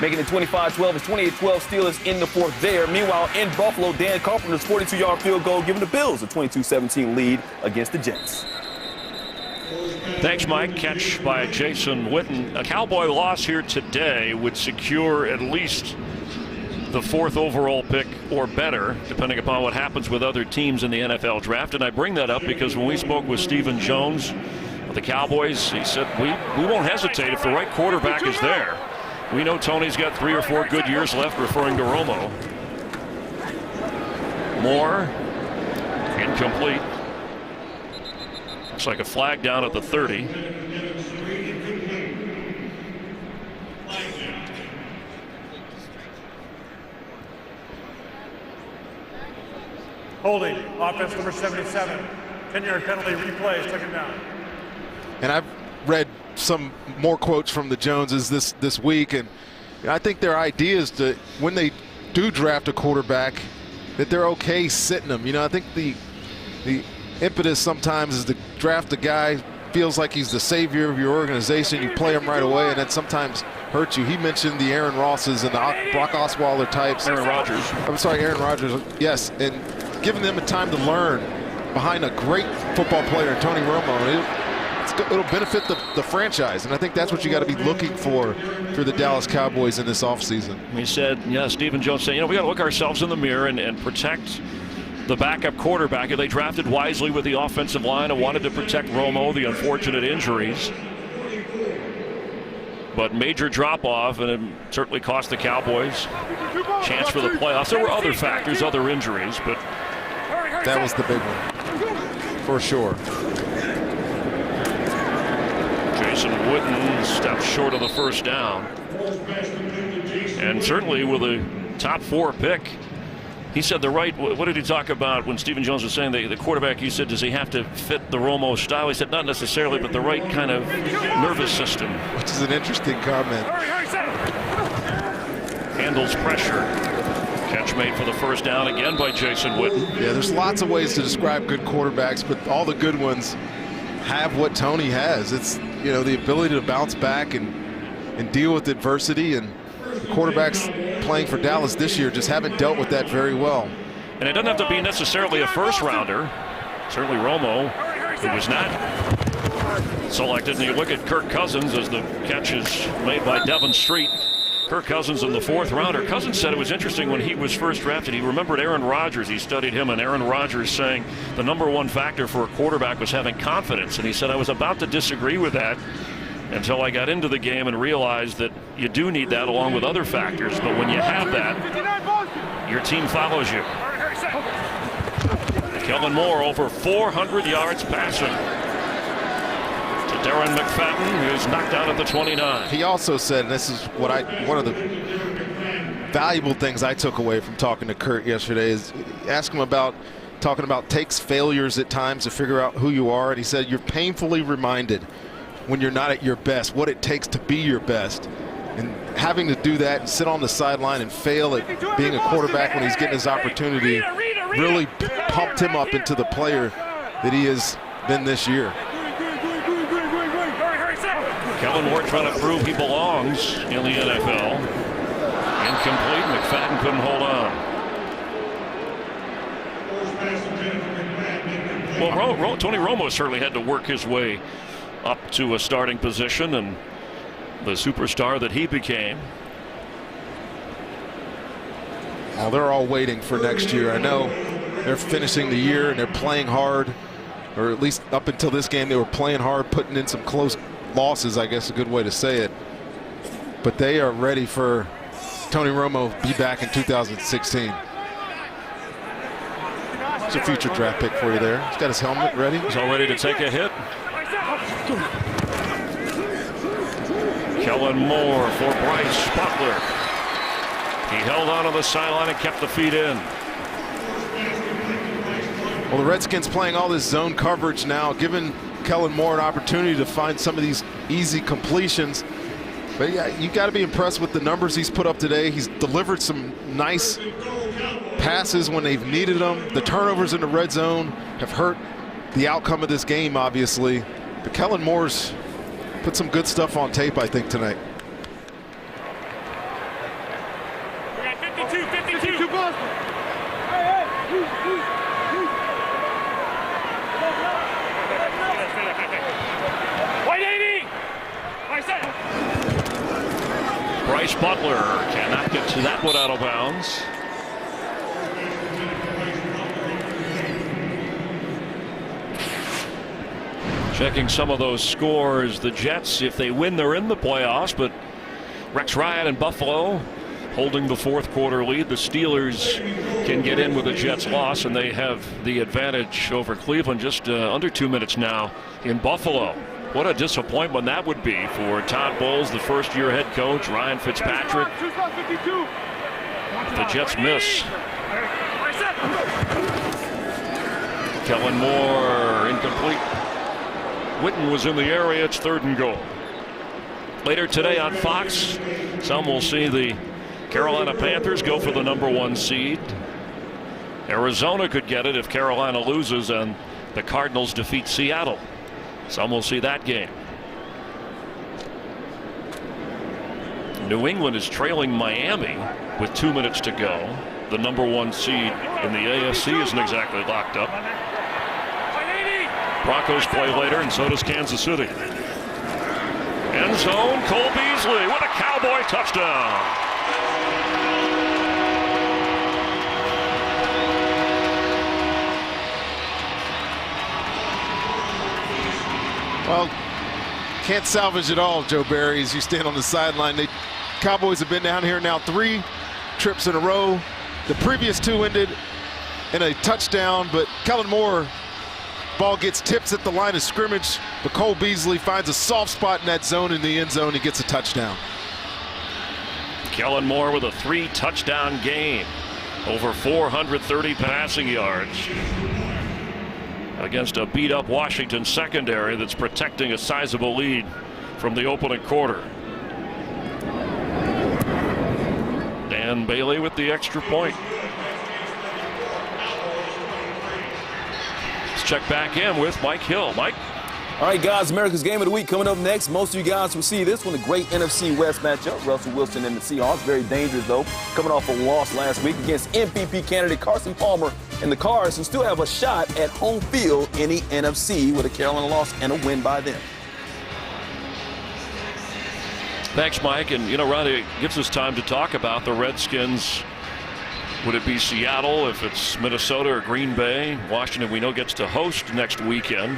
Making it 25-12. It's 28-12 Steelers in the 4th there. Meanwhile, in Buffalo, Dan Carpenter's 42-yard field goal giving the Bills a 22-17 lead against the Jets. Thanks, Mike. Catch by Jason Witten. A Cowboy loss here today would secure at least the 4th overall pick or better, depending upon what happens with other teams in the NFL draft. And I bring that up because when we spoke with Stephen Jones of the Cowboys, he said we won't hesitate if the right quarterback is there. We know Tony's got 3 or 4 good years left, referring to Romo. Moore, incomplete. Looks like a flag down at the 30. Holding, offense number 77. 10-yard penalty, replays, took him down. And I've read some more quotes from the Joneses this week, and I think their idea is to, when they do draft a quarterback, that they're okay sitting them. You know, I think the impetus sometimes is to draft a guy, feels like he's the savior of your organization, you play him right away, and that sometimes hurts you. He mentioned the Aaron Rosses and the Brock Osweiler types. Aaron Rodgers. I'm sorry, Aaron Rodgers. Yes, and giving them a time to learn behind a great football player, Tony Romo. It'll benefit the franchise, and I think that's what you got to be looking for the Dallas Cowboys in this offseason. He said, yeah, Stephen Jones said, we got to look ourselves in the mirror and protect the backup quarterback. They drafted wisely with the offensive line and wanted to protect Romo, the unfortunate injuries. But major drop-off, and it certainly cost the Cowboys chance for the playoffs. There were other factors, other injuries, but that was the big one, for sure. Jason Witten steps short of the first down. And certainly with a top 4 pick, he said what did he talk about when Stephen Jones was saying the quarterback, he said, does he have to fit the Romo style? He said not necessarily, but the right kind of nervous system. Which is an interesting comment. Handles pressure. Catch made for the first down again by Jason Witten. Yeah, there's lots of ways to describe good quarterbacks, but all the good ones have what Tony has. It's, the ability to bounce back and deal with adversity, and the quarterbacks playing for Dallas this year just haven't dealt with that very well. And it doesn't have to be necessarily a first rounder. Certainly Romo, who was not selected. And you look at Kirk Cousins as the catch is made by Devon Street. Kirk Cousins in the 4th rounder. Cousins said it was interesting when he was first drafted. He remembered Aaron Rodgers. He studied him, and Aaron Rodgers saying the #1 factor for a quarterback was having confidence. And he said, I was about to disagree with that until I got into the game and realized that you do need that along with other factors. But when you have that, your team follows you. Kellen Moore over 400 yards passing. Darren McFadden, who's knocked out at the 29. He also said, and this is one of the valuable things I took away from talking to Kurt yesterday, is ask him about talking about takes failures at times to figure out who you are. And he said, you're painfully reminded when you're not at your best what it takes to be your best. And having to do that and sit on the sideline and fail at being a quarterback when he's getting his opportunity really pumped him up into the player that he has been this year. Kellen Moore trying to prove he belongs in the NFL. Incomplete. McFadden couldn't hold on. Well, Tony Romo certainly had to work his way up to a starting position and the superstar that he became. Well, they're all waiting for next year. I know they're finishing the year and they're playing hard, or at least up until this game they were playing hard, putting in some close losses, I guess a good way to say it. But they are ready for Tony Romo to be back in 2016. It's a future draft pick for you there. He's got his helmet ready. He's all ready to take a hit. Kellen Moore for Bryce Butler. He held on the sideline and kept the feet in. Well, the Redskins playing all this zone coverage now, giving Kellen Moore an opportunity to find some of these easy completions. But yeah, you got to be impressed with the numbers he's put up today. He's delivered some nice passes when they've needed them. The turnovers in the red zone have hurt the outcome of this game, obviously. But Kellen Moore's put some good stuff on tape, I think, tonight. We got 52 Boston. Bryce Butler cannot get to that one out of bounds. Checking some of those scores, the Jets, if they win, they're in the playoffs, but Rex Ryan and Buffalo holding the 4th quarter lead. The Steelers can get in with a Jets loss, and they have the advantage over Cleveland just under 2 minutes now in Buffalo. What a disappointment that would be for Todd Bowles, the first-year head coach, Ryan Fitzpatrick. The Jets miss. Kellen Moore incomplete. Witten was in the area. It's 3rd and goal. Later today on Fox, some will see the Carolina Panthers go for the #1 seed. Arizona could get it if Carolina loses and the Cardinals defeat Seattle. Some will see that game. New England is trailing Miami with 2 minutes to go. the #1 seed in the AFC isn't exactly locked up. Broncos play later, and so does Kansas City. End zone, Cole Beasley with a Cowboy touchdown. Well, can't salvage it all, Joe Barry, as you stand on the sideline. The Cowboys have been down here now 3 trips in a row. The previous 2 ended in a touchdown, but Kellen Moore, ball gets tipped at the line of scrimmage, but Cole Beasley finds a soft spot in that zone in the end zone. He gets a touchdown. Kellen Moore with a 3-touchdown game, over 430 passing yards against a beat-up Washington secondary that's protecting a sizable lead from the opening quarter. Dan Bailey with the extra point. Let's check back in with Mike Hill. Mike? All right, guys, America's Game of the Week coming up next. Most of you guys will see this one, a great NFC West matchup. Russell Wilson and the Seahawks, very dangerous, though, coming off a loss last week against MVP candidate Carson Palmer and the Cards, who still have a shot at home field in the NFC with a Carolina loss and a win by them. Thanks, Mike. And, you know, Ronnie, it gives us time to talk about the Redskins. Would it be Seattle if it's Minnesota or Green Bay? Washington, we know, gets to host next weekend.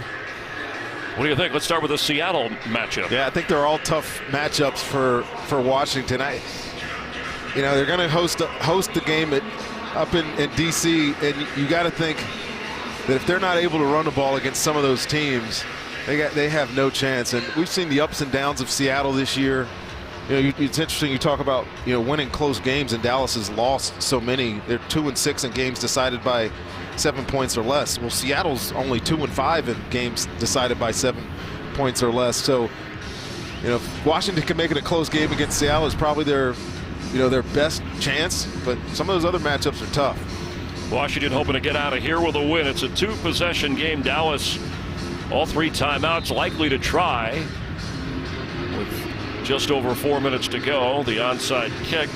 What do you think? Let's start with the Seattle matchup. Yeah, I think they're all tough matchups for Washington. They're going to host the game up in D.C., and you got to think that if they're not able to run the ball against some of those teams, they have no chance. And we've seen the ups and downs of Seattle this year. It's interesting you talk about winning close games, and Dallas has lost so many. They're 2-6 in games decided by 7 points or less. Well, Seattle's only 2-5 in games decided by 7 points or less. So, if Washington can make it a close game against Seattle, is probably their best chance. But some of those other matchups are tough. Washington hoping to get out of here with a win. It's a 2-possession game. Dallas, all 3 timeouts, likely to try. With just over 4 minutes to go, the onside kick.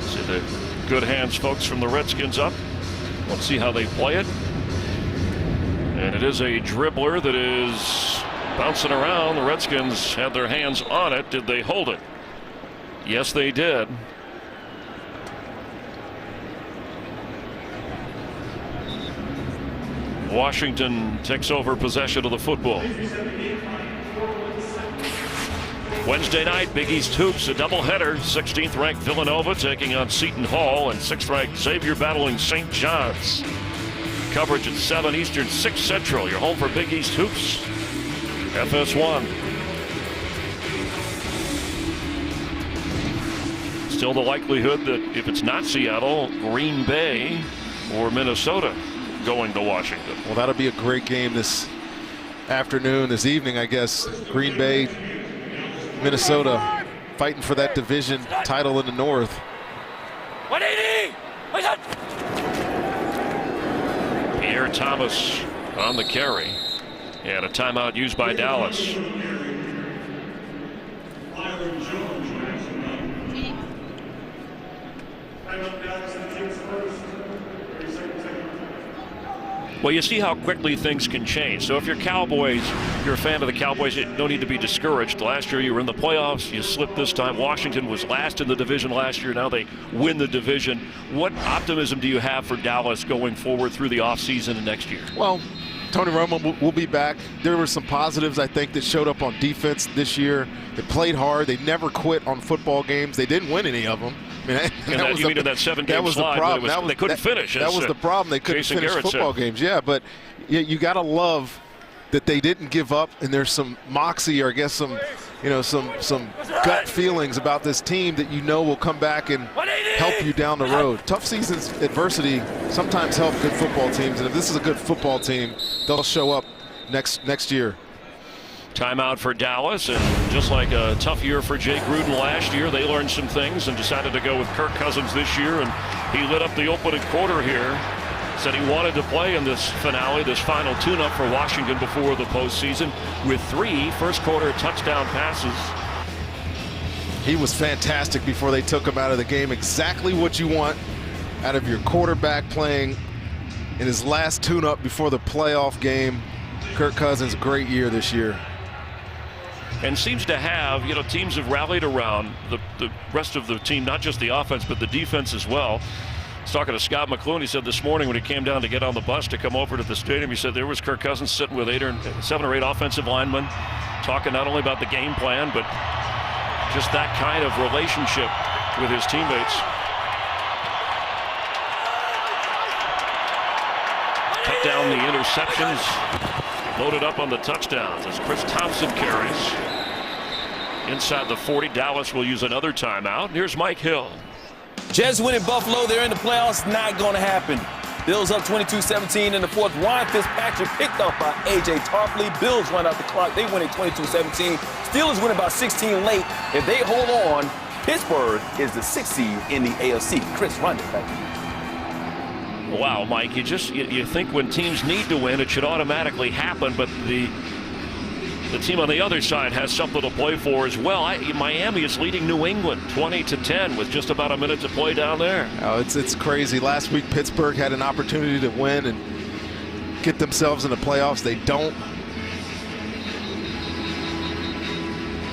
See the good hands, folks, from the Redskins up. Let's see how they play it. And it is a dribbler that is bouncing around. The Redskins had their hands on it. Did they hold it? Yes, they did. Washington takes over possession of the football. Wednesday night, Big East Hoops, a doubleheader. 16th ranked Villanova taking on Seton Hall, and 6th ranked Xavier battling St. John's. Coverage at 7 Eastern, 6 Central. Your home for Big East Hoops, FS1. Still the likelihood that if it's not Seattle, Green Bay or Minnesota going to Washington. Well, that'll be a great game this afternoon, this evening, I guess. Green Bay, Minnesota fighting for that division title in the North. 180! Pierre Thomas on the carry, and a timeout used by Dallas. Well, you see how quickly things can change. So if you're Cowboys, you're a fan of the Cowboys, you don't need to be discouraged. Last year you were in the playoffs, you slipped this time. Washington was last in the division last year. Now they win the division. What optimism do you have for Dallas going forward through the offseason and next year? Well, Tony Romo will be back. There were some positives, I think, that showed up on defense this year. They played hard. They never quit on football games. They didn't win any of them. I mean, that 7-game slide, problem. They couldn't finish. That was the problem. They couldn't Jason finish Garrett football games. Yeah, but you got to love that they didn't give up, and there's some moxie, or I guess some gut feelings about this team that will come back and help you down the road. Tough seasons, adversity sometimes help good football teams, and if this is a good football team, they'll show up next year. Timeout for Dallas, and just like a tough year for Jay Gruden last year, they learned some things and decided to go with Kirk Cousins this year, and he lit up the opening quarter here. Said he wanted to play in this finale, this final tune-up for Washington before the postseason, with 3 first-quarter touchdown passes. He was fantastic before they took him out of the game. Exactly what you want out of your quarterback playing in his last tune-up before the playoff game. Kirk Cousins, great year this year. And seems to have, you know, teams have rallied around the rest of the team, not just the offense, but the defense as well. I was talking to Scott McCloughan. He said this morning when he came down to get on the bus to come over to the stadium, he said there was Kirk Cousins sitting with 7 or 8 offensive linemen, talking not only about the game plan, but just that kind of relationship with his teammates. Cut down the interceptions, loaded up on the touchdowns as Chris Thompson carries. Inside the 40, Dallas will use another timeout. Here's Mike Hill. Jets winning Buffalo. They're in the playoffs. Not going to happen. Bills up 22-17 in the fourth. Ryan Fitzpatrick picked off by A.J. Tarpley. Bills run out the clock. They win at 22-17. Steelers win about 16 late. If they hold on, Pittsburgh is the 6th seed in the AFC. Chris, run it back. Wow, Mike, you think when teams need to win, it should automatically happen, but the team on the other side has something to play for as well. Miami is leading New England 20-10 with just about a minute to play down there. Oh, it's crazy. Last week, Pittsburgh had an opportunity to win and get themselves in the playoffs. They don't.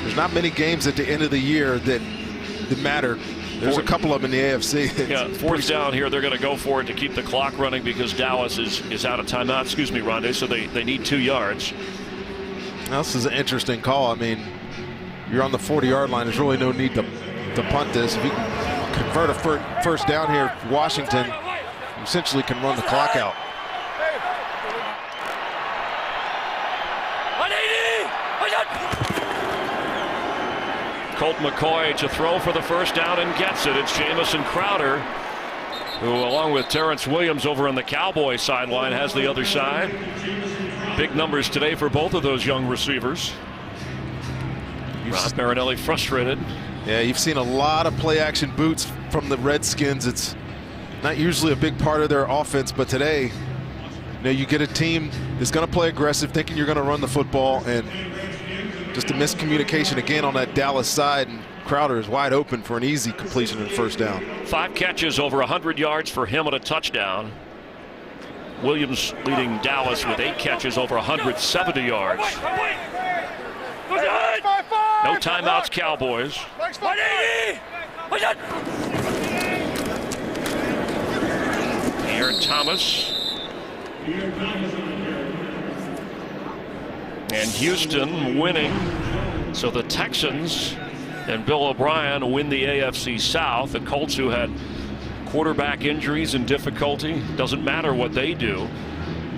There's not many games at the end of the year that matter. There's a couple of them in the AFC. Yeah, fourth down here. They're going to go for it to keep the clock running because Dallas is out of timeout. Excuse me, Rondé. So they need 2 yards. Now, this is an interesting call. I mean, you're on the 40-yard line. There's really no need to punt this. If you can convert a first down here, Washington you essentially can run the clock out. Colt McCoy to throw for the first down and gets it. It's Jamison Crowder, who, along with Terrence Williams over on the Cowboys sideline, has the other side. Big numbers today for both of those young receivers. Ron Marinelli frustrated. Yeah, you've seen a lot of play-action boots from the Redskins. It's not usually a big part of their offense, but today, you know, you get a team that's going to play aggressive, thinking you're going to run the football, and just a miscommunication again on that Dallas side, and Crowder is wide open for an easy completion and first down. 5 catches, over 100 yards for him and a touchdown. Williams leading Dallas with 8 catches, over 170 yards. No timeouts, Cowboys. Aaron Thomas. And Houston winning. So the Texans and Bill O'Brien win the AFC South. The Colts, who had quarterback injuries and difficulty, doesn't matter what they do.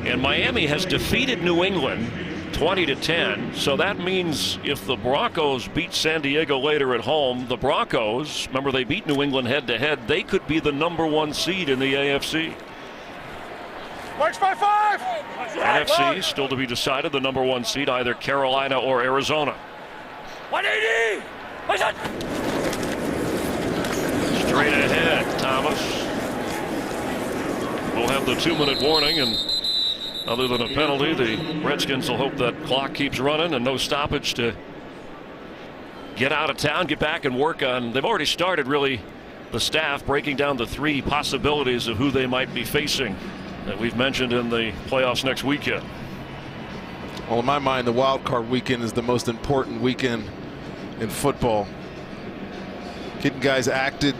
And Miami has defeated New England 20-10. So that means if the Broncos beat San Diego later at home, the Broncos, remember they beat New England head-to-head, they could be the #1 seed in the AFC. March 5-5. NFC still to be decided, the #1 seed, either Carolina or Arizona. 180. Straight ahead, Thomas. We'll have the 2-minute warning, and other than a penalty, the Redskins will hope that clock keeps running and no stoppage to get out of town, get back and work on. They've already started, really, the staff breaking down the 3 possibilities of who they might be facing that we've mentioned in the playoffs next weekend. Well, in my mind, the wild card weekend is the most important weekend in football. Getting guys active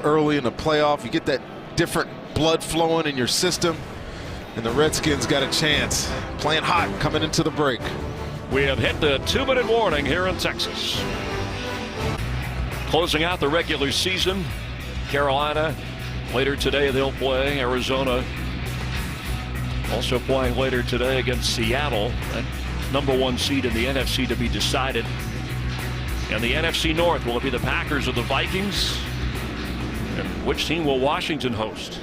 early in the playoff. You get that different blood flowing in your system, and the Redskins got a chance. Playing hot coming into the break. We have hit the 2-minute warning here in Texas. Closing out the regular season, Carolina later today they'll play Arizona. Also playing later today against Seattle, that #1 seed in the NFC to be decided. And the NFC North, will it be the Packers or the Vikings? And which team will Washington host?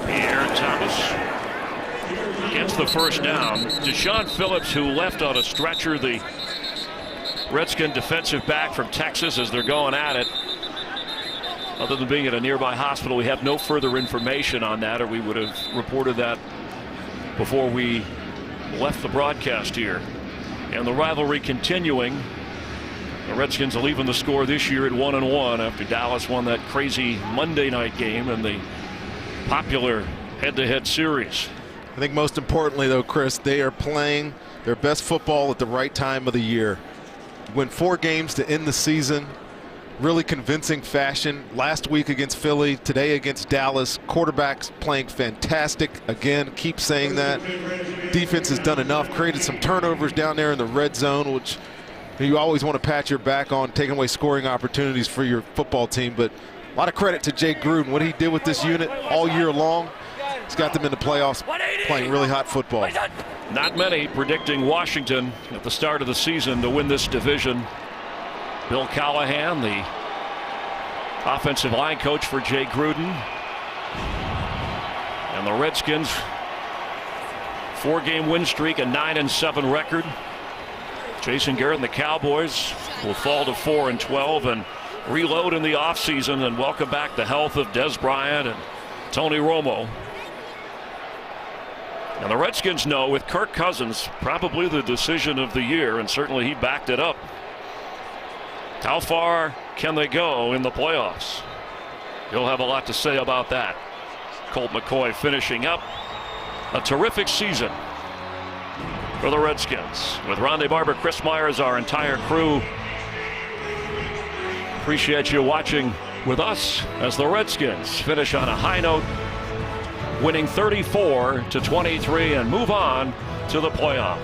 Pierre Thomas gets the first down. Deshaun Phillips, who left on a stretcher, the Redskin defensive back from Texas, as they're going at it. Other than being at a nearby hospital, we have no further information on that, or we would have reported that before we left the broadcast here. And the rivalry continuing. The Redskins will even the score this year at 1-1 after Dallas won that crazy Monday night game in the popular head-to-head series. I think most importantly, though, Chris, they are playing their best football at the right time of the year. Win 4 games to end the season. Really convincing fashion. Last week against Philly, today against Dallas. Quarterbacks playing fantastic. Again, keep saying that. Defense has done enough. Created some turnovers down there in the red zone, which you always want to pat your back on, taking away scoring opportunities for your football team. But a lot of credit to Jay Gruden. What he did with this unit all year long, he's got them in the playoffs playing really hot football. Not many predicting Washington at the start of the season to win this division. Bill Callahan, the offensive line coach for Jay Gruden. And the Redskins, 4-game win streak, a 9-7 record. Jason Garrett and the Cowboys will fall to 4-12 and reload in the offseason and welcome back the health of Des Bryant and Tony Romo. And the Redskins know with Kirk Cousins probably the decision of the year, and certainly he backed it up. How far can they go in the playoffs? He'll have a lot to say about that. Colt McCoy finishing up a terrific season for the Redskins. With Rondé Barber, Chris Myers, our entire crew. Appreciate you watching with us as the Redskins finish on a high note, winning 34-23 and move on to the playoffs.